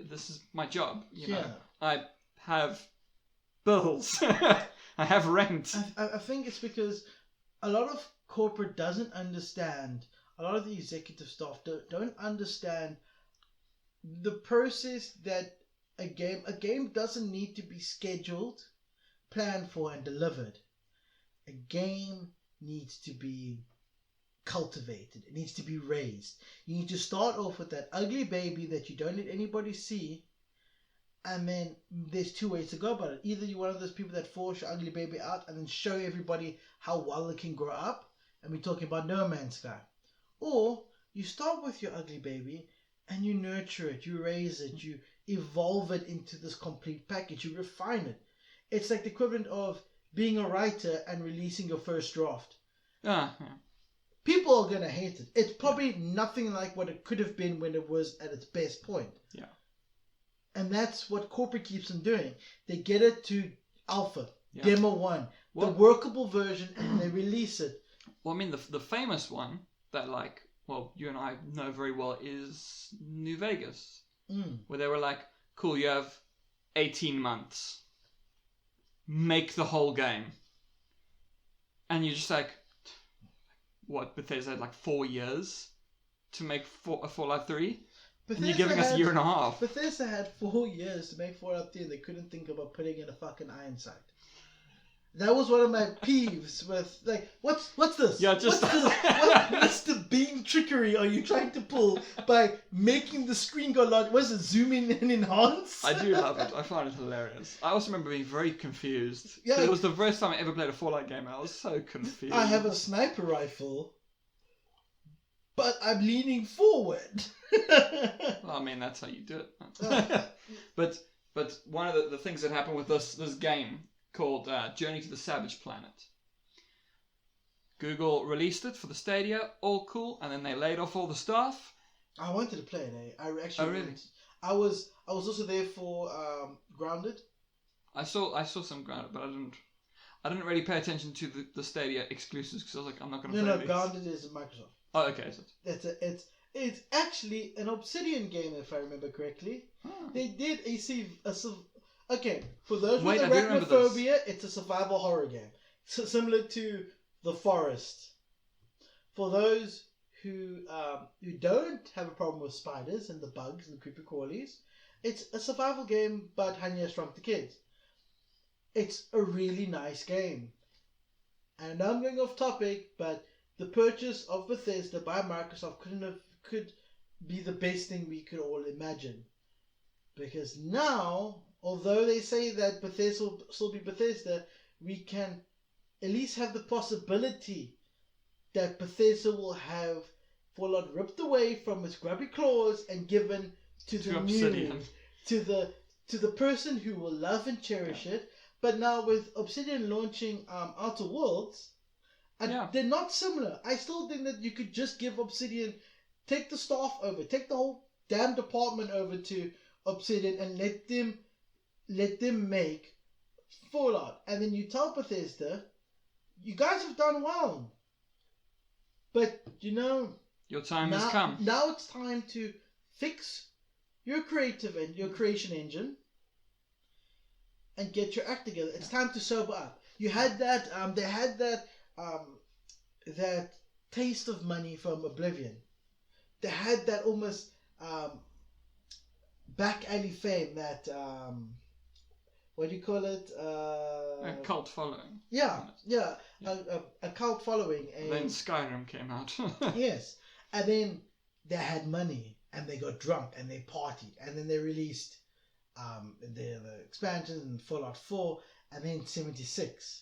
This is my job. You know? I have bills. I have rent. I think it's because a lot of corporate doesn't understand. A lot of the executive staff don't understand the process that a game doesn't need to be scheduled, planned for, and delivered. A game needs to be cultivated. It needs to be raised. You need to start off with that ugly baby that you don't let anybody see, and then there's two ways to go about it. Either you're one of those people that force your ugly baby out and then show everybody how well it can grow up, and we're talking about No Man's Sky. Or you start with your ugly baby and you nurture it, you raise it, you evolve it into this complete package, you refine it. It's like the equivalent of being a writer and releasing your first draft. Yeah. People are going to hate it. It's probably nothing like what it could have been when it was at its best point. Yeah. And that's what corporate keeps on doing. They get it to alpha, demo 1, the workable version, and they release it. Well, I mean, the famous one that, like, well, you and I know very well is New Vegas. Where they were like, cool, you have 18 months. Make the whole game. And you're just like, what, Bethesda had like 4 years to make a Fallout 3? And you're giving us a year and a half. Bethesda had 4 years to make Fallout 3 and they couldn't think about putting in a fucking iron sight. That was one of my peeves with, like, what's this? Yeah, just... What's this? What's the beam trickery are you trying to pull by making the screen go large? What is it, zoom in and enhance? I do love it. I find it hilarious. I also remember being very confused. Yeah, it was the first time I ever played a Fallout game and I was so confused. I have a sniper rifle, but I'm leaning forward. Well, I mean, that's how you do it. But one of the things that happened with this game called Journey to the Savage Planet. Google released it for the Stadia, all cool, and then they laid off all the staff. I wanted to play it. I actually. Oh, really? I was also there for Grounded. I saw some Grounded, but I didn't really pay attention to the Stadia exclusives because I was like, I'm not going to play these. Grounded is Microsoft. Oh, okay. So. It's actually an Obsidian game, if I remember correctly. They did okay, for those with arachnophobia, it's a survival horror game. Similar to The Forest. For those who don't have a problem with spiders and the bugs and the creepy crawlies, it's a survival game, but Honey, I Shrunk the Kids. It's a really nice game. And I'm going off topic, but the purchase of Bethesda by Microsoft could be the best thing we could all imagine. Because now, although they say that Bethesda will still be Bethesda, we can at least have the possibility that Bethesda will have Fallout ripped away from its grubby claws and given to the Obsidian. to the person who will love and cherish it. But now with Obsidian launching Outer Worlds, they're not similar. I still think that you could just give Obsidian, take the staff over, take the whole damn department over to Obsidian and let them make Fallout. And then you tell Bethesda, you guys have done well. But, your time has come. Now it's time to fix your creative and your creation engine and get your act together. It's time to sober up. You had that, they had that taste of money from Oblivion. They had that almost back alley fame, that what do you call it? A cult following. Yeah. A cult following. And then Skyrim came out. Yes. And then they had money and they got drunk and they partied and then they released the expansions and Fallout 4 and then 76.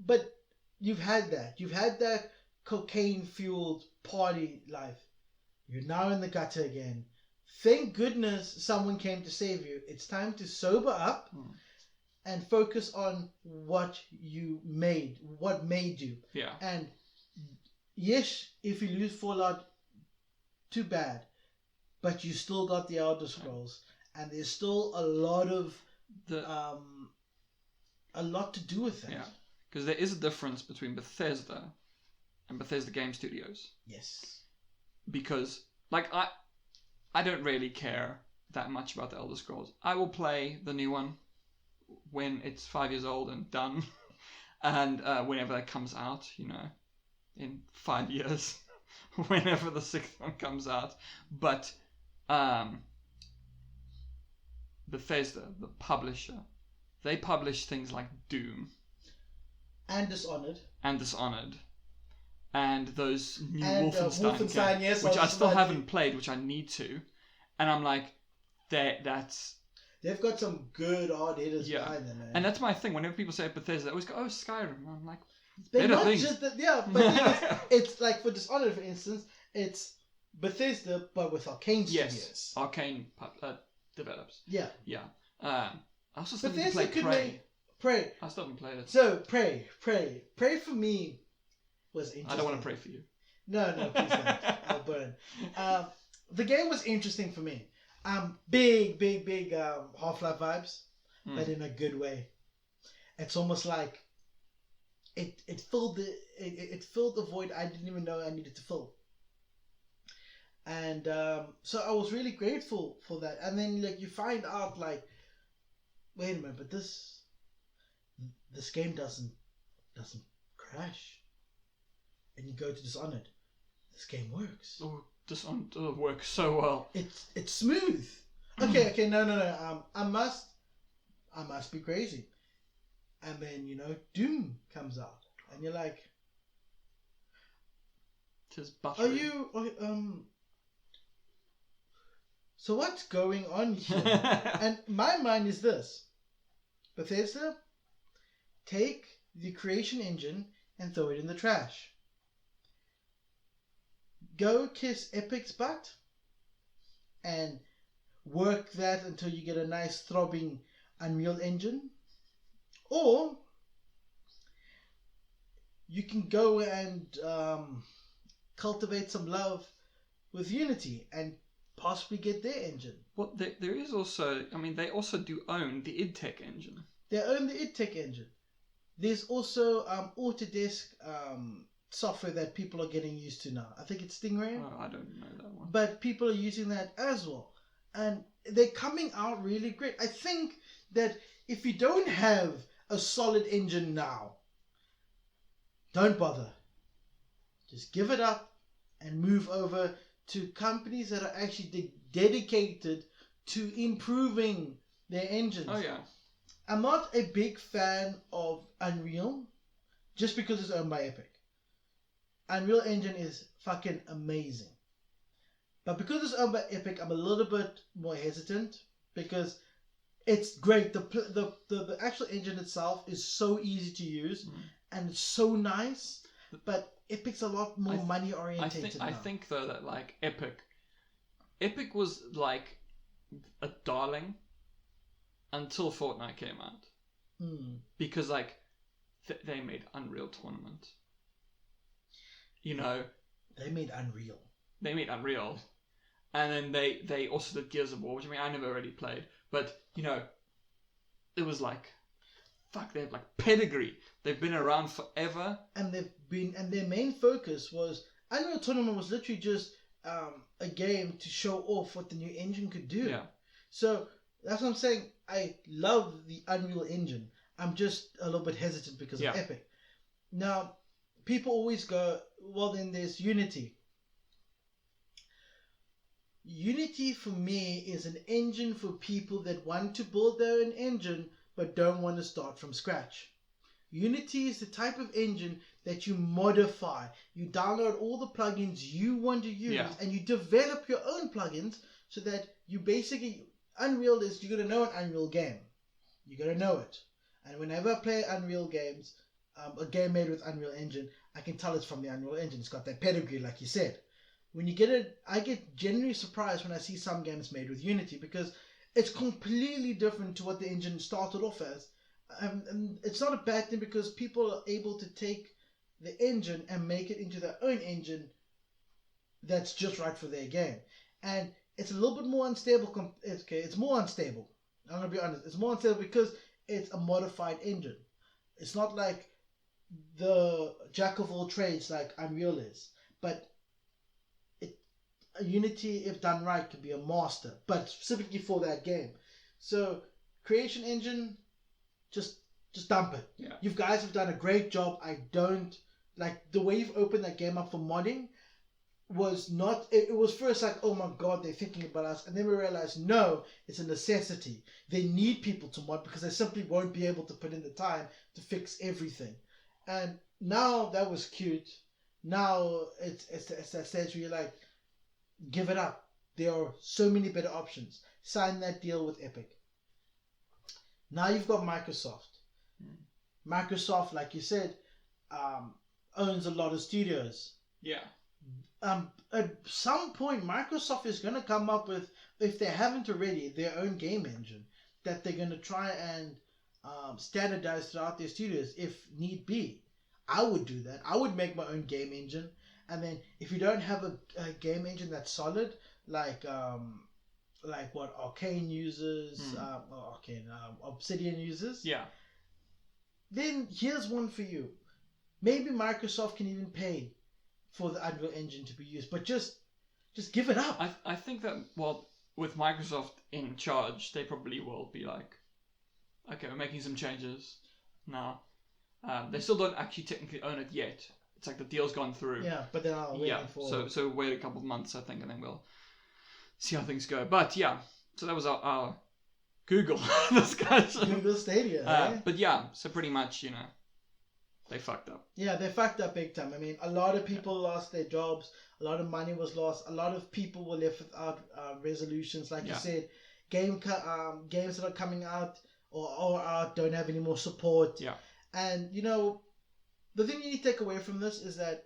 But you've had that cocaine-fueled party life. You're now in the gutter again. Thank goodness someone came to save you. It's time to sober up and focus on what made you. Yeah. And yes, if you lose Fallout, too bad. But you still got the Elder Scrolls, and there's still a lot to do with that. Yeah, because there is a difference between Bethesda and Bethesda Game Studios. Yes. Because, I don't really care that much about the Elder Scrolls. I will play the new one when it's 5 years old and done, and whenever that comes out, in 5 years, whenever the sixth one comes out. But Bethesda, the publisher, they publish things like Doom and Dishonored. And those new and, Wolfenstein yes, which I still haven't played, which I need to. And I'm like, that's... They've got some good hard hitters behind them, man. And that's my thing. Whenever people say Bethesda, they always go, Skyrim. I'm like, they're better not things. just but it's like for Dishonored, for instance, it's Bethesda, but with Arcane Studios. Yes, Arcane develops. Yeah. Yeah. I also still Bethesda play Prey. Prey. I still haven't played it. So, Prey for me was interesting. I don't want to pray for you. No, please don't. I'll burn. The game was interesting for me. Big Half-Life vibes, but in a good way. It's almost like it filled the void I didn't even know I needed to fill. And so I was really grateful for that. And then you find out wait a minute, but this game doesn't crash. And you go to Dishonored, this game works. Oh, Dishonored works so well. It's smooth. Okay, no. I must be crazy. And then Doom comes out, and you're like, "Tis buttering." Are you? So what's going on here? And my mind is this: Bethesda, take the creation engine and throw it in the trash. Go kiss Epic's butt and work that until you get a nice throbbing Unreal Engine. Or you can go and cultivate some love with Unity and possibly get their engine. Well, there is also, they also do own the id Tech engine. They own the id Tech engine. There's also Autodesk software that people are getting used to now. I think it's Stingray. Oh, I don't know that one. But people are using that as well. And they're coming out really great. I think that if you don't have a solid engine now, don't bother. Just give it up and move over to companies that are actually dedicated to improving their engines. Oh, yeah. I'm not a big fan of Unreal just because it's owned by Epic. Unreal Engine is fucking amazing. But because it's owned by Epic, I'm a little bit more hesitant because it's great. The actual engine itself is so easy to use and it's so nice, but Epic's a lot more money orientated now. I think though that like Epic was like a darling until Fortnite came out. Because like they made Unreal Tournament. You know, they made Unreal. And then they also did Gears of War, which I mean I never really played, but you know, it was like, fuck, they have like pedigree. They've been around forever, and their main focus was Unreal Tournament was literally just a game to show off what the new engine could do. Yeah. So that's what I'm saying. I love the Unreal Engine. I'm just a little bit hesitant because of Epic. Now, people always go, well, then there's Unity. Unity for me is an engine for people that want to build their own engine but don't want to start from scratch. Unity is the type of engine that you modify. You download all the plugins you want to use and you develop your own plugins so that you basically... Unreal is, you're going to know an Unreal game. You're going to know it. And whenever I play Unreal games, a game made with Unreal Engine, I can tell it's from the Unreal Engine. It's got that pedigree, like you said. When you get it, I get genuinely surprised when I see some games made with Unity because it's completely different to what the engine started off as. And it's not a bad thing because people are able to take the engine and make it into their own engine that's just right for their game. And it's a little bit more unstable. It's more unstable. I'm going to be honest. It's more unstable because it's a modified engine. It's not like the jack of all trades like Unreal is. But Unity, if done right, could be a master. But specifically for that game. So, Creation Engine, just dump it. Yeah. You guys have done a great job. I don't... Like, the way you've opened that game up for modding was not... It was first like, oh my god, they're thinking about us. And then we realized, no, it's a necessity. They need people to mod because they simply won't be able to put in the time to fix everything. And now that was cute. Now it's that stage where you're like, give it up. There are so many better options. Sign that deal with Epic. Now you've got Microsoft. Microsoft, like you said, owns a lot of studios. Yeah. At some point, Microsoft is going to come up with, if they haven't already, their own game engine that they're going to try and standardize throughout their studios if need be. I would do that. I would make my own game engine. And then if you don't have a game engine that's solid, like what Arcane uses, Obsidian uses, then here's one for you. Maybe Microsoft can even pay for the Unreal Engine to be used, but just give it up. I think that, well, with Microsoft in charge, they probably will be like, okay, we're making some changes now. They still don't actually technically own it yet. It's like the deal's gone through. Yeah, but they are waiting for... So wait a couple of months, I think, and then we'll see how things go. But yeah, so that was our Google discussion. Google Stadia, But yeah, so pretty much, you know, they fucked up. Yeah, they fucked up big time. I mean, a lot of people lost their jobs. A lot of money was lost. A lot of people were left without resolutions. Like you said, games that are coming out or out don't have any more support. Yeah. And, you know, the thing you need to take away from this is that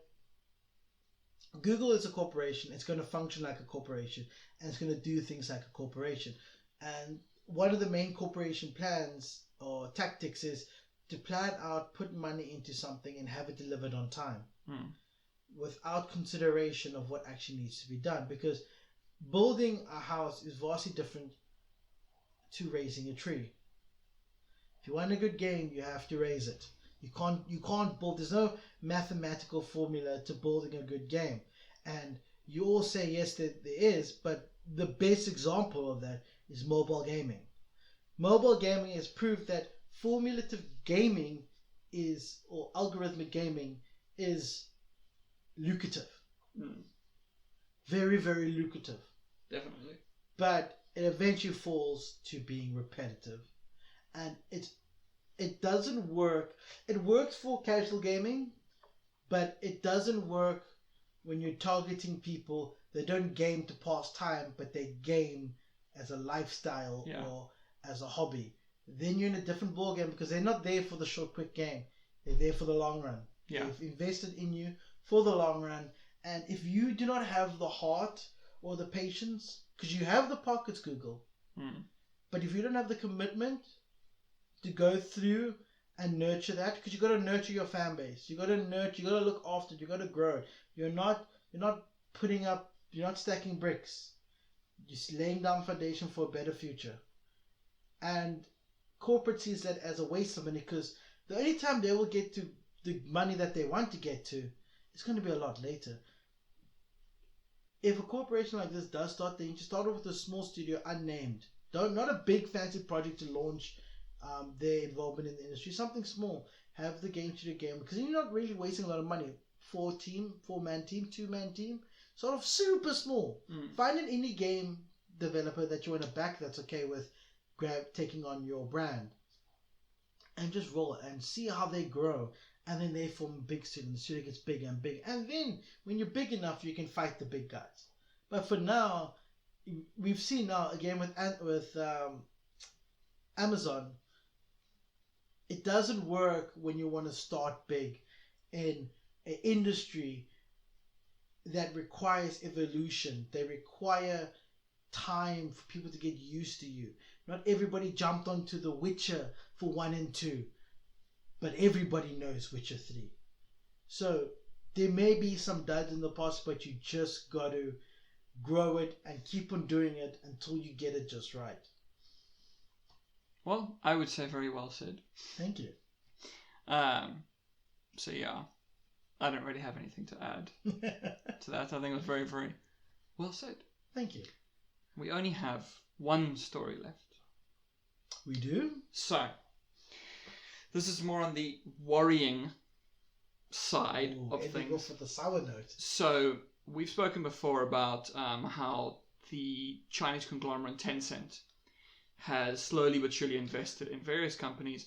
Google is a corporation. It's going to function like a corporation. And it's going to do things like a corporation. And one of the main corporation plans or tactics is to plan out, put money into something and have it delivered on time. Without consideration of what actually needs to be done. Because building a house is vastly different to raising a tree. If you want a good game, you have to raise it. You can't build. There's no mathematical formula to building a good game. And you all say yes, there is, but the best example of that is mobile gaming. Mobile gaming has proved that formulative gaming or algorithmic gaming is lucrative. Very, very lucrative. Definitely. But it eventually falls to being repetitive. And it doesn't work. It works for casual gaming, but it doesn't work when you're targeting people that don't game to pass time, but they game as a lifestyle or as a hobby. Then you're in a different ballgame because they're not there for the short, quick game. They're there for the long run. Yeah. They've invested in you for the long run. And if you do not have the heart or the patience, because you have the pockets, Google, but if you don't have the commitment to go through and nurture that, because you got to nurture your fan base, you got to look after it, you got to grow it. You're not putting up, you're not stacking bricks. You're just laying down foundation for a better future. And corporate sees that as a waste of money, because the only time they will get to the money that they want to get to, it's going to be a lot later. If a corporation like this does start, then you just start off with a small studio, unnamed. Not a big fancy project to launch their involvement in the industry. Something small. Have the game studio game, because you're not really wasting a lot of money. 4-man team, 2-man team, sort of super small. Find an indie game developer that you want to back that's okay with taking on your brand, and just roll it and see how they grow. And then they form a big studio, and the studio gets bigger and bigger. And then, when you're big enough, you can fight the big guys. But for now, we've seen now, again with Amazon, it doesn't work when you want to start big in an industry that requires evolution. They require time for people to get used to you. Not everybody jumped onto The Witcher for 1 and 2. But everybody knows Witcher 3. So there may be some duds in the past, but you just got to grow it and keep on doing it until you get it just right. Well, I would say very well said. Thank you. So yeah, I don't really have anything to add to that. I think it was very, very well said. Thank you. We only have one story left. We do? So, this is more on the worrying side of things. Go for the sour note. So, we've spoken before about how the Chinese conglomerate Tencent has slowly but surely invested in various companies,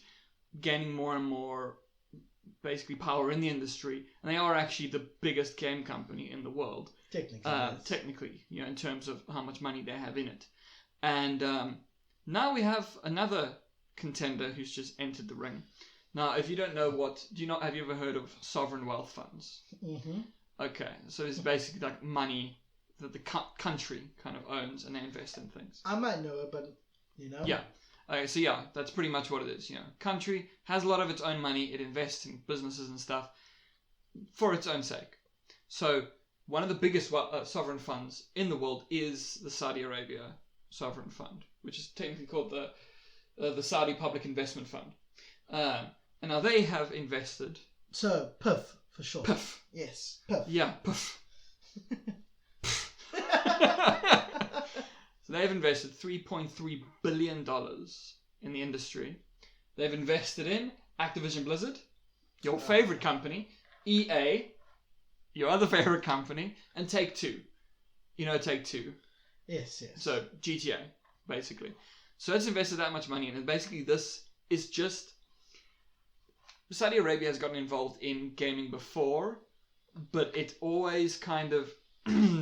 gaining more and more basically power in the industry, and they are actually the biggest game company in the world. Technically, you know, in terms of how much money they have in it. And now we have another contender who's just entered the ring. Now, if you don't know have you ever heard of sovereign wealth funds? Mm-hmm. Okay, so it's basically like money that the country kind of owns, and they invest in things. I might know it, but you know. Yeah. Okay, so yeah, that's pretty much what it is. You know, country has a lot of its own money. It invests in businesses and stuff for its own sake. So one of the biggest sovereign funds in the world is the Saudi Arabia Sovereign Fund, which is technically called the Saudi Public Investment Fund. And now they have invested. So PUF for short. PUF. Yes, PUF. Yeah, PUF. So they've invested $3.3 billion in the industry. They've invested in Activision Blizzard, your favorite company, EA, your other favorite company, and Take-Two. You know Take-Two? Yes. So GTA, basically. So it's invested that much money in it. Basically, this is just... Saudi Arabia has gotten involved in gaming before, but it always kind of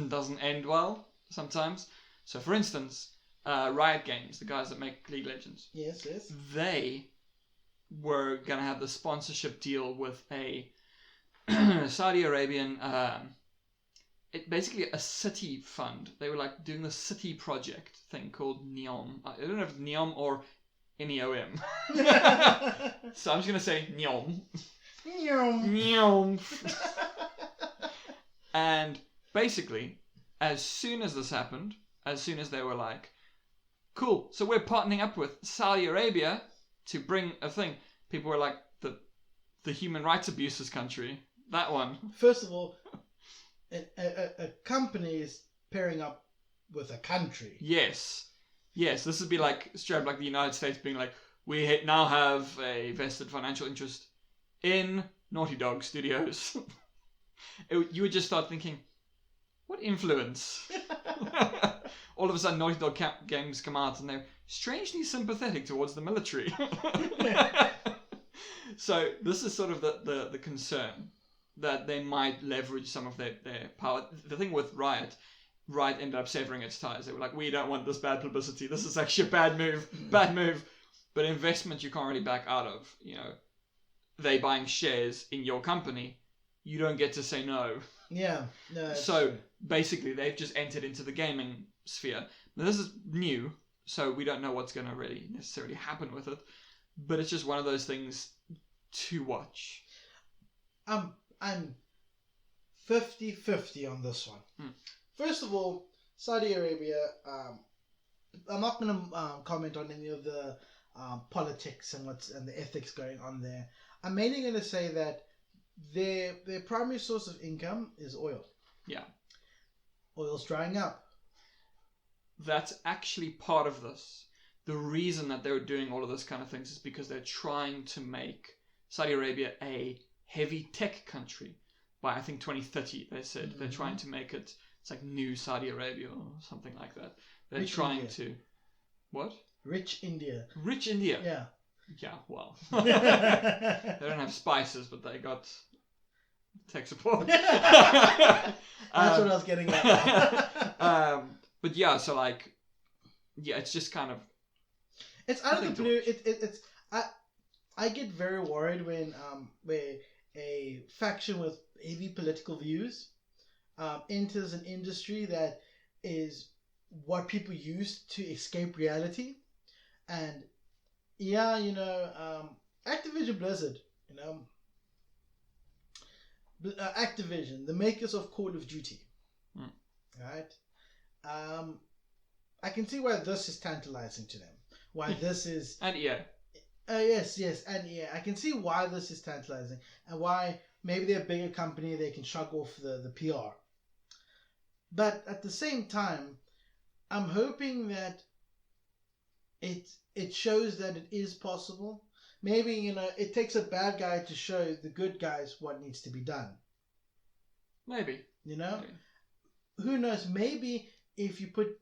doesn't end well sometimes. So, for instance, Riot Games, the guys that make League of Legends. Yes. They were going to have the sponsorship deal with a Saudi Arabian, basically a city fund. They were like doing the city project thing called NEOM. I don't know if it's NEOM or NEOM. So I'm just going to say NEOM. NEOM. And basically, as soon as this happened, as soon as they were like, cool, so we're partnering up with Saudi Arabia to bring a thing, people were like, the the human rights abuses country. That one. First of all, a company is pairing up with a country. Yes. This would be like straight up like the United States being like, we now have a vested financial interest in Naughty Dog Studios. You would just start thinking, what influence? All of a sudden, Naughty Dog games come out and they're strangely sympathetic towards the military. So this is sort of the concern that they might leverage some of their power. The thing with Riot ended up severing its ties. They were like, we don't want this bad publicity. This is actually a bad move. But investment you can't really back out of. You know, they buying shares in your company, you don't get to say no. Yeah. No, so basically, they've just entered into the gaming sphere. Now, this is new, so we don't know what's going to really necessarily happen with it. But it's just one of those things to watch. I'm 50-50 on this one. First of all, Saudi Arabia, I'm not going to comment on any of the politics and the ethics going on there. I'm mainly going to say that their primary source of income is oil. Yeah. Oil's drying up. That's actually part of this. The reason that they're doing all of this kind of things is because they're trying to make Saudi Arabia a heavy tech country by, I think, 2030. They said they're trying to make it. It's like new Saudi Arabia or something like that. They're trying to. What? Rich India. Rich India. Yeah. Yeah. Well, they don't have spices, but they got tech support. That's what I was getting at. But yeah, so like, yeah, it's just kind of. It's out of the blue. It's I get very worried when where a faction with heavy political views enters an industry that is what people use to escape reality. And yeah, you know, Activision Blizzard, you know, Activision, the makers of Call of Duty, right? I can see why this is tantalizing to them. Why this is and yeah. Yes, and yeah, I can see why this is tantalizing and why maybe they're a bigger company, they can shrug off the PR. But at the same time, I'm hoping that it shows that it is possible. Maybe, you know, it takes a bad guy to show the good guys what needs to be done. Maybe. You know? Maybe. Who knows? Maybe if you put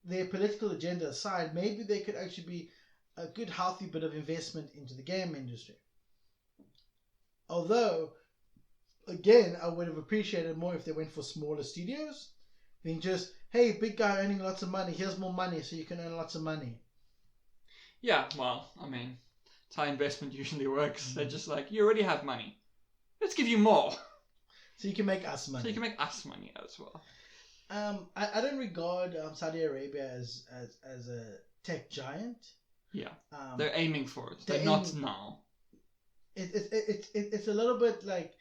their political agenda aside, maybe they could actually be a good, healthy bit of investment into the game industry. Although, again, I would have appreciated more if they went for smaller studios than just, hey, big guy earning lots of money, here's more money so you can earn lots of money. Yeah, well, I mean, it's how investment usually works. They're just like, you already have money. Let's give you more. So you can make us money. So you can make us money as well. I don't regard Saudi Arabia as a tech giant. Yeah, they're aiming for it. They're not now. It's a little bit like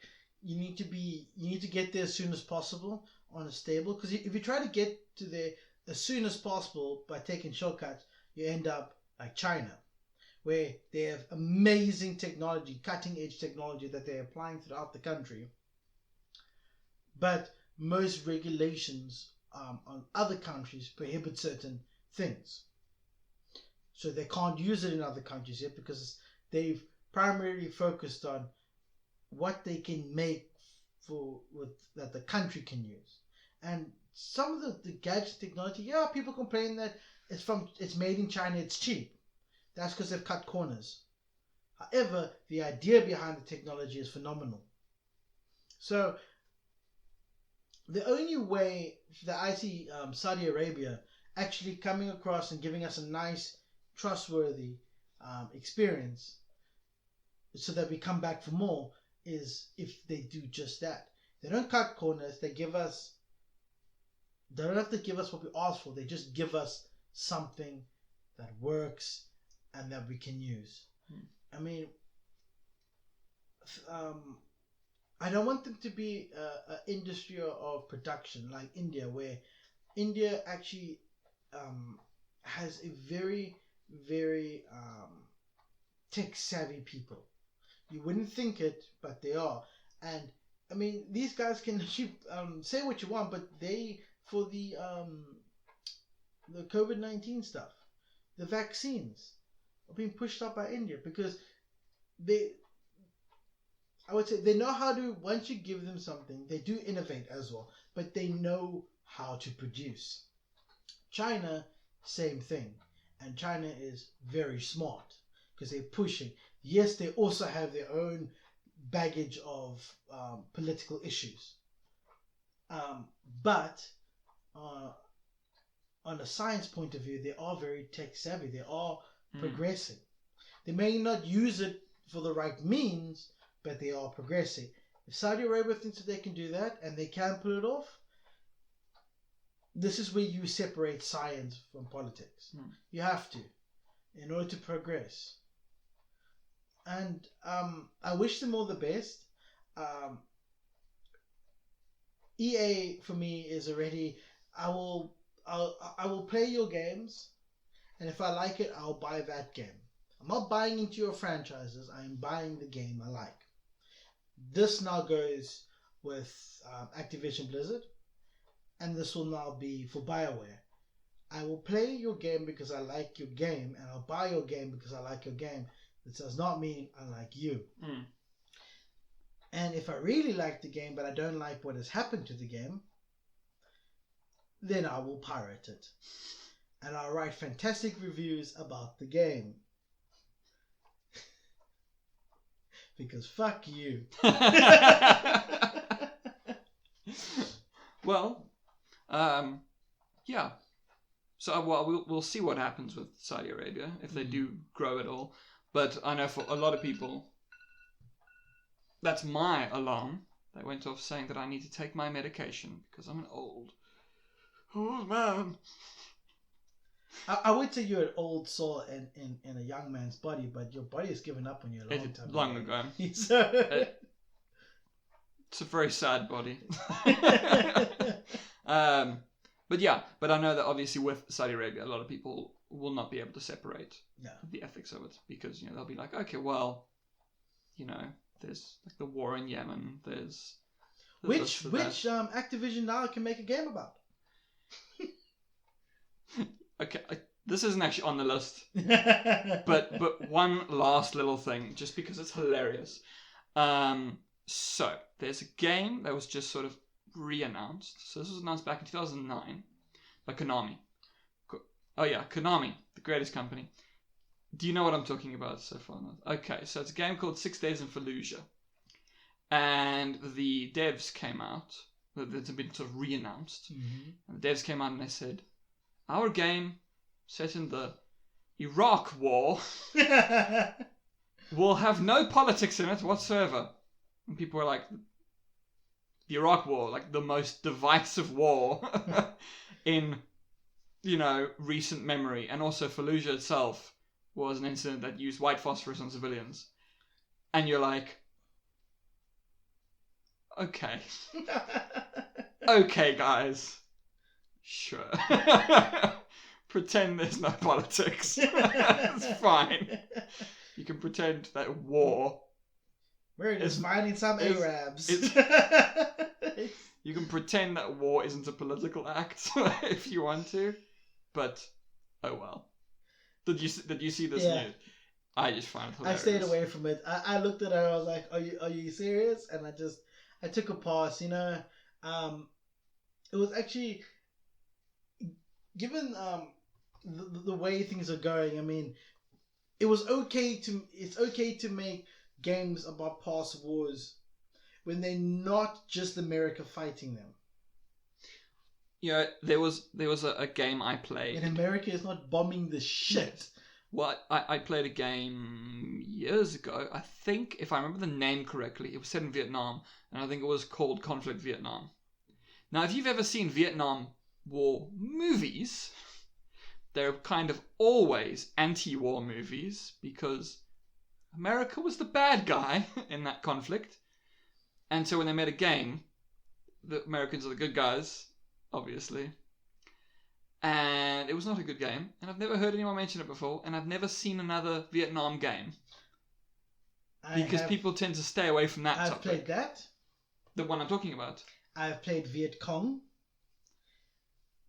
you need to get there as soon as possible on a stable, because if you try to get to there as soon as possible by taking shortcuts, you end up like China, where they have amazing technology, cutting edge technology that they're applying throughout the country, but most regulations on other countries prohibit certain things. So they can't use it in other countries yet because they've primarily focused on what they can make that the country can use. And some of the gadget technology, yeah, people complain that it's made in China, it's cheap. That's because they've cut corners. However, the idea behind the technology is phenomenal. So the only way that I see Saudi Arabia actually coming across and giving us a nice, trustworthy experience so that we come back for more is if they do just that. They don't cut corners. They don't have to give us what we ask for. They just give us something that works and that we can use. I mean, I don't want them to be an industry of production like India, where India actually has a very, very tech savvy people. You wouldn't think it, but they are. And I mean, these guys can say what you want, but for the COVID-19 stuff, the vaccines are being pushed up by India because I would say they know how to, once you give them something, they do innovate as well, but they know how to produce. China, same thing. And China is very smart because they're pushing. Yes, they also have their own baggage of political issues. But on a science point of view, they are very tech savvy. They are progressing. They may not use it for the right means, but they are progressing. If Saudi Arabia thinks that they can do that and they can pull it off, this is where you separate science from politics. You have to, in order to progress. And I wish them all the best. EA for me is already. I will play your games, and if I like it, I'll buy that game. I'm not buying into your franchises. I am buying the game I like. This now goes with Activision Blizzard, and this will now be for Bioware. I will play your game because I like your game, and I'll buy your game because I like your game. This does not mean I like you. And if I really like the game, but I don't like what has happened to the game, then I will pirate it. And I'll write fantastic reviews about the game. Because fuck you. Well, yeah. So, we'll see what happens with Saudi Arabia, if they do grow at all. But I know for a lot of people, that's my alarm. They went off saying that I need to take my medication because I'm an old man. I would say you're an old soul in a young man's body, but your body has given up on you a long time long ago. It's a very sad body. But I know that obviously with Saudi Arabia, a lot of people will not be able to separate the ethics of it because they'll be like, okay, well, there's like the war in Yemen. There's which Activision now can make a game about. Okay, this isn't actually on the list, but one last little thing, just because it's hilarious. So there's a game that was just sort of re-announced. So this was announced back in 2009 by Konami. Oh yeah, Konami, the greatest company. Do you know what I'm talking about so far? Okay, so it's a game called 6 Days in Fallujah. And the devs came out, that's been sort of re-announced. And the devs came out and they said, our game, set in the Iraq War, will have no politics in it whatsoever. And people were like, the Iraq War, like the most divisive war in, recent memory. And also Fallujah itself was an incident that used white phosphorus on civilians. And you're like, okay. Okay, guys. Sure. Pretend there's no politics. It's fine. You can pretend that war... We're just finding some Arabs. You can pretend that war isn't a political act if you want to, but oh well. Did you see this news? I just find it hilarious. I stayed away from it. I looked at her. I was like, "Are you serious?" And I took a pass. It was actually given the way things are going. I mean, it's okay to make games about past wars when they're not just America fighting them. There was a game I played. And America is not bombing the shit. Well, I played a game years ago. I think, if I remember the name correctly, it was set in Vietnam, and I think it was called Conflict Vietnam. Now, if you've ever seen Vietnam War movies, they're kind of always anti-war movies because America was the bad guy in that conflict. And so when they made a game, the Americans are the good guys, obviously. And it was not a good game. And I've never heard anyone mention it before. And I've never seen another Vietnam game. Because people tend to stay away from that I've topic. played that. The one I'm talking about. I've played Viet Cong,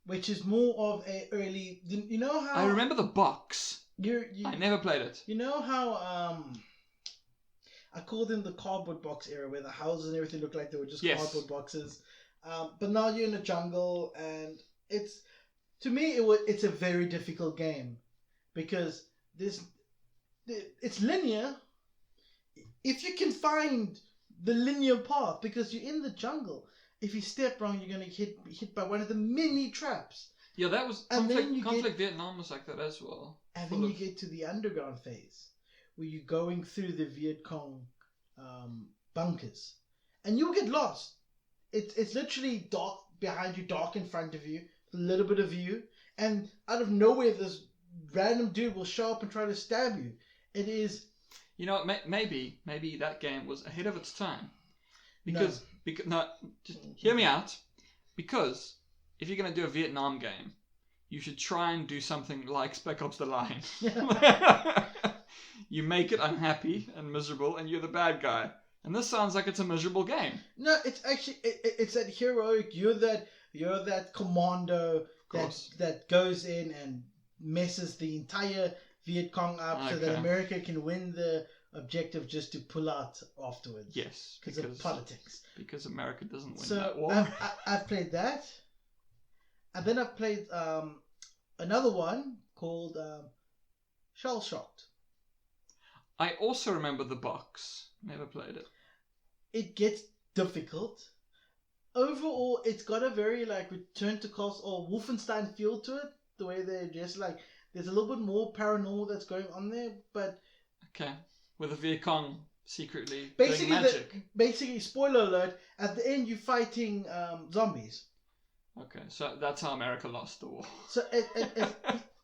which is more of a early. You know how I remember the box. You I never played it. You know how I call them the cardboard box era, where the houses and everything look like they were just cardboard boxes. But now you're in a jungle, and it's it's a very difficult game because it's linear. If you can find the linear path, because you're in the jungle, if you step wrong, you're gonna get hit by one of the many traps. Yeah, that was Conflict Vietnam was like that as well. And then you get to the underground phase, where you're going through the Viet Cong bunkers, and you'll get lost. It's literally dark behind you, dark in front of you, a little bit of view, and out of nowhere, this random dude will show up and try to stab you. It is. You know, maybe that game was ahead of its time, because just hear me out. Because if you're gonna do a Vietnam game, you should try and do something like Spec Ops: The Line. You make it unhappy and miserable, and you're the bad guy. And this sounds like it's a miserable game. No, it's actually it's that heroic. You're that commando that goes in and messes the entire Viet Cong up, so that America can win the objective just to pull out afterwards. Yes, because of politics. Because America doesn't win that war. I've played that, and then I've played another one called Shell Shocked. I also remember the box. Never played it. It gets difficult. Overall, it's got a very Return to Castle or Wolfenstein feel to it. The way they're just there's a little bit more paranormal that's going on there, but okay, with the Viet Cong secretly doing magic. Basically, spoiler alert: at the end, you're fighting zombies. Okay, so that's how America lost the war. So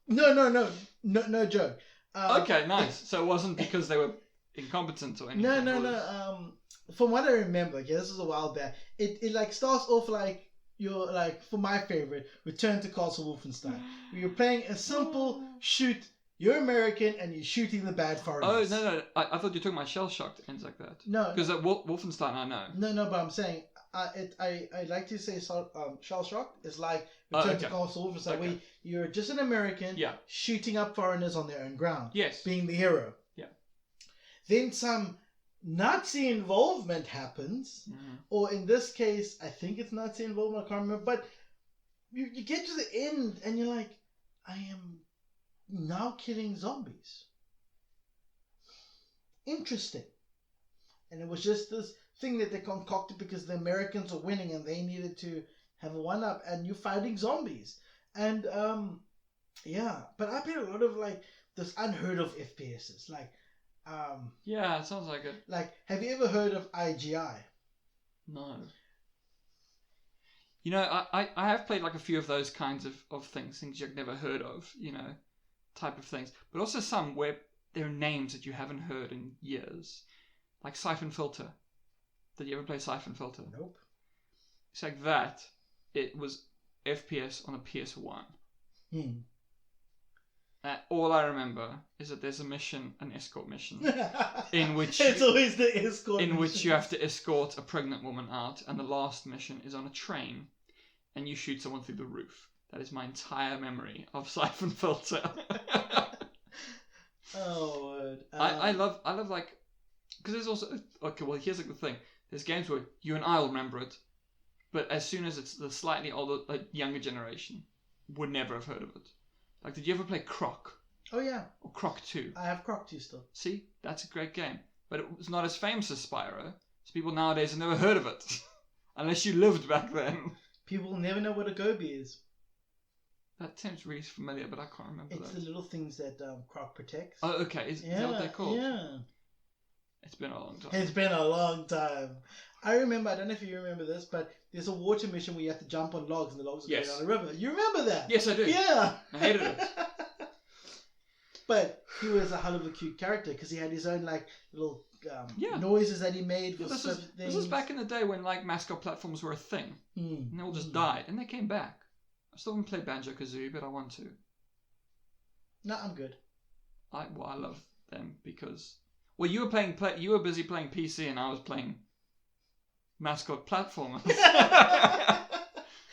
no joke. Okay, nice. So it wasn't because they were incompetent or anything. No. From what I remember, this was a while back. It starts off you're for my favorite, Return to Castle Wolfenstein. Where you're playing a simple shoot. You're American and you're shooting the bad foreigners. Oh no! I thought you were talking about Shell Shocked ends like that. No, because Wolfenstein I know. No, but I'm saying I like to say Shell Shocked is like Return to Castle Wolfenstein, where you're just an American shooting up foreigners on their own ground. Yes, being the hero. Yeah. Then some Nazi involvement happens, or in this case, I think it's Nazi involvement. I can't remember, but you get to the end and you're like, I am now killing zombies. Interesting. And it was just this thing that they concocted because the Americans were winning and they needed to have a one-up, and you're fighting zombies. And but I played a lot of this unheard of FPSs. Yeah, it sounds like it. Have you ever heard of IGI? No. You know, I have played a few of those kinds of things you've never heard of, type of things. But also some where there are names that you haven't heard in years. Like Siphon Filter. Did you ever play Siphon Filter? Nope. It's like that. It was FPS on a PS1. All I remember is that there's an escort mission, in which it's always the escort. In which you have to escort a pregnant woman out, and the last mission is on a train, and you shoot someone through the roof. That is my entire memory of Siphon Filter. Oh, word. I love because there's also here's the thing. There's games where you and I will remember it, but as soon as it's the slightly older, younger generation, would never have heard of it. Did you ever play Croc? Oh, yeah. Or Croc 2? I have Croc 2 still. See? That's a great game. But it was not as famous as Spyro. So people nowadays have never heard of it. Unless you lived back then. People never know what a Gobi is. That sounds really familiar, but I can't remember It's the little things that Croc protects. Oh, okay. Is that what they're called? Yeah. It's been a long time. It's been a long time. I remember, I don't know if you remember this, but there's a water mission where you have to jump on logs and the logs are going down a river. You remember that? Yes, I do. Yeah. I hated it. But he was a hell of a cute character because he had his own little noises that he made for certain things. This was back in the day when mascot platforms were a thing. And they all just died. And they came back. I still haven't played Banjo-Kazooie, but I want to. No, I'm good. I love them because... Well, you were busy playing PC, and I was playing mascot platformers.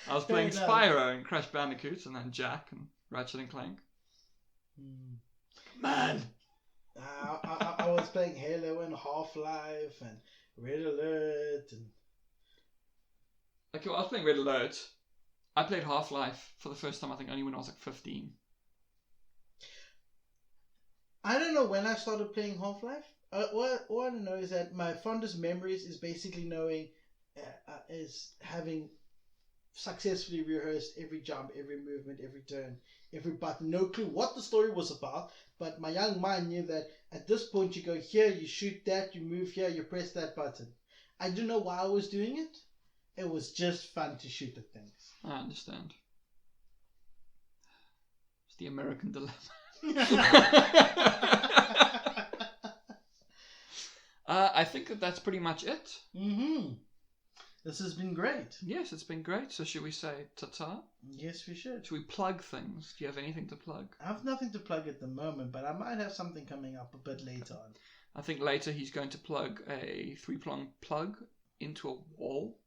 I was playing Spyro and Crash Bandicoot, and then Jack and Ratchet and Clank. Man. I was playing Halo and Half-Life and Red Alert and. Okay, well, I was playing Red Alert. I played Half-Life for the first time, I think, only when I was like 15. I don't know when I started playing Half-Life. All I know is that my fondest memories is basically knowing, is having successfully rehearsed every jump, every movement, every turn, every button. No clue what the story was about, but my young mind knew that at this point you go here, you shoot that, you move here, you press that button. I don't know why I was doing it. It was just fun to shoot at things. I understand. It's the American dilemma. I think that's pretty much it. Mm-hmm. This has been great. Yes, it's been great. So should we say ta-ta? Yes, we should. Should we plug things? Do you have anything to plug? I have nothing to plug at the moment, but I might have something coming up a bit later on. I think later he's going to plug a 3-prong plug into a wall.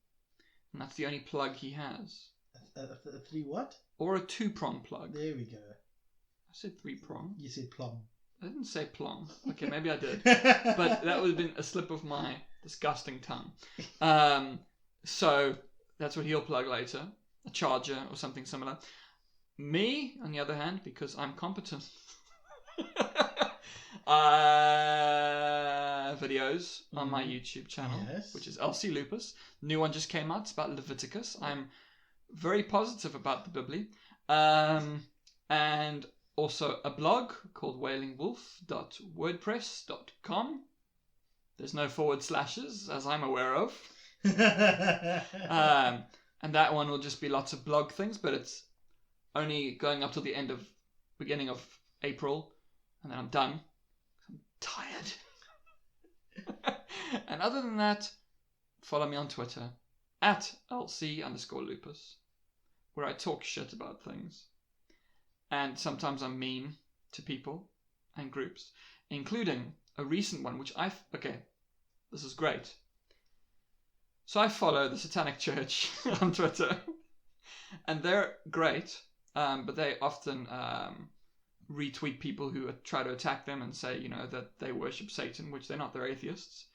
And that's the only plug he has. A 3 what? Or a 2-prong plug. There we go. I said 3-prong. You said plum. I didn't say plong. Okay, maybe I did. But that would have been a slip of my disgusting tongue. So that's what he'll plug later. A charger or something similar. Me, on the other hand, because I'm competent. Videos on my YouTube channel, yes. Which is LC Lupus. New one just came out. It's about Leviticus. I'm very positive about the Bibli. And also a blog called wailingwolf.wordpress.com. There's no /, as I'm aware of. And that one will just be lots of blog things, but it's only going up till the beginning of April, and then I'm done. I'm tired. And other than that, follow me on Twitter at @LC_Lupus, where I talk shit about things. And sometimes I'm mean to people and groups, including a recent one, which okay, this is great. So I follow the Satanic Church on Twitter, and they're great, but they often retweet people who try to attack them and say, that they worship Satan, which they're not, they're atheists.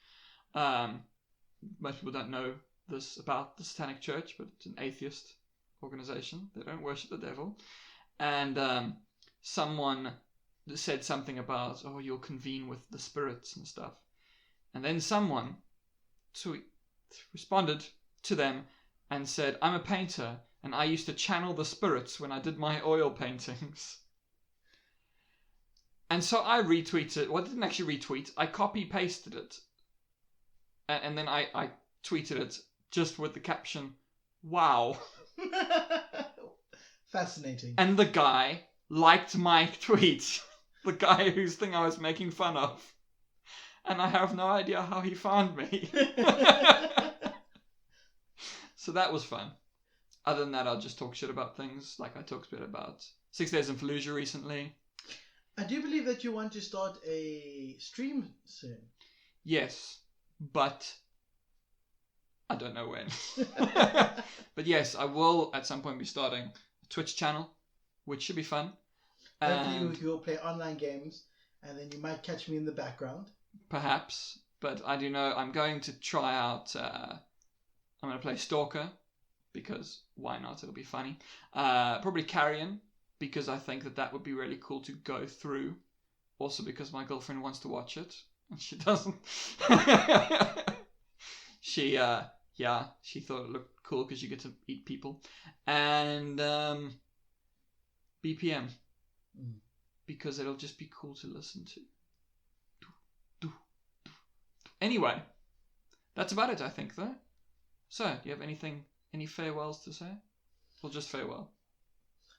Most people don't know this about the Satanic Church, but it's an atheist organization. They don't worship the devil. And someone said something about, you'll convene with the spirits and stuff. And then someone responded to them and said, I'm a painter, and I used to channel the spirits when I did my oil paintings. And so I retweeted, well, I didn't actually retweet, I copy-pasted it. And then I tweeted it just with the caption, wow. Fascinating. And the guy liked my tweet. The guy whose thing I was making fun of. And I have no idea how he found me. So that was fun. Other than that, I'll just talk shit about things. Like I talked a bit about 6 Days in Fallujah recently. I do believe that you want to start a stream soon. Yes, but I don't know when. But yes, I will at some point be starting a Twitch channel, which should be fun. Hopefully you will play online games, and then you might catch me in the background. Perhaps, but I do know I'm going to try out. I'm going to play Stalker because why not? It'll be funny. Probably Carrion because I think that would be really cool to go through. Also because my girlfriend wants to watch it and she doesn't. She thought it looked cool because you get to eat people, and BPM because it'll just be cool to listen to. Anyway, that's about it, I think, though. So, do you have any farewells to say? Or just farewell?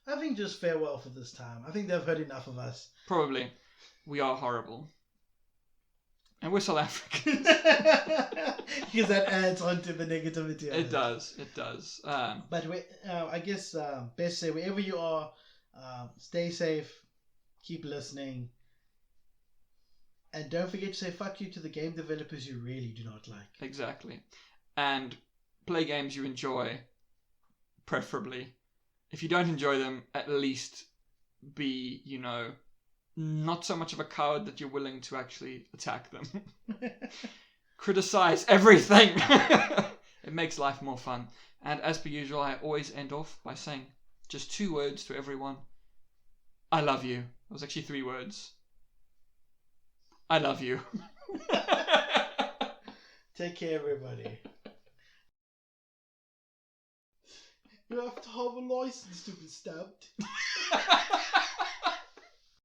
I think just farewell for this time. I think they've heard enough of us. Probably. We are horrible. And we're South Africans. Because that adds on to the negativity of it. It does. But I guess best say, wherever you are, stay safe, keep listening, And don't forget to say fuck you to the game developers you really do not like. Exactly. And play games you enjoy, preferably. If you don't enjoy them, at least be, not so much of a coward that you're willing to actually attack them. Criticize everything. It makes life more fun. And as per usual, I always end off by saying just 2 words to everyone. I love you. It was actually 3 words. I love you. Take care, everybody. You have to have a license to be stabbed.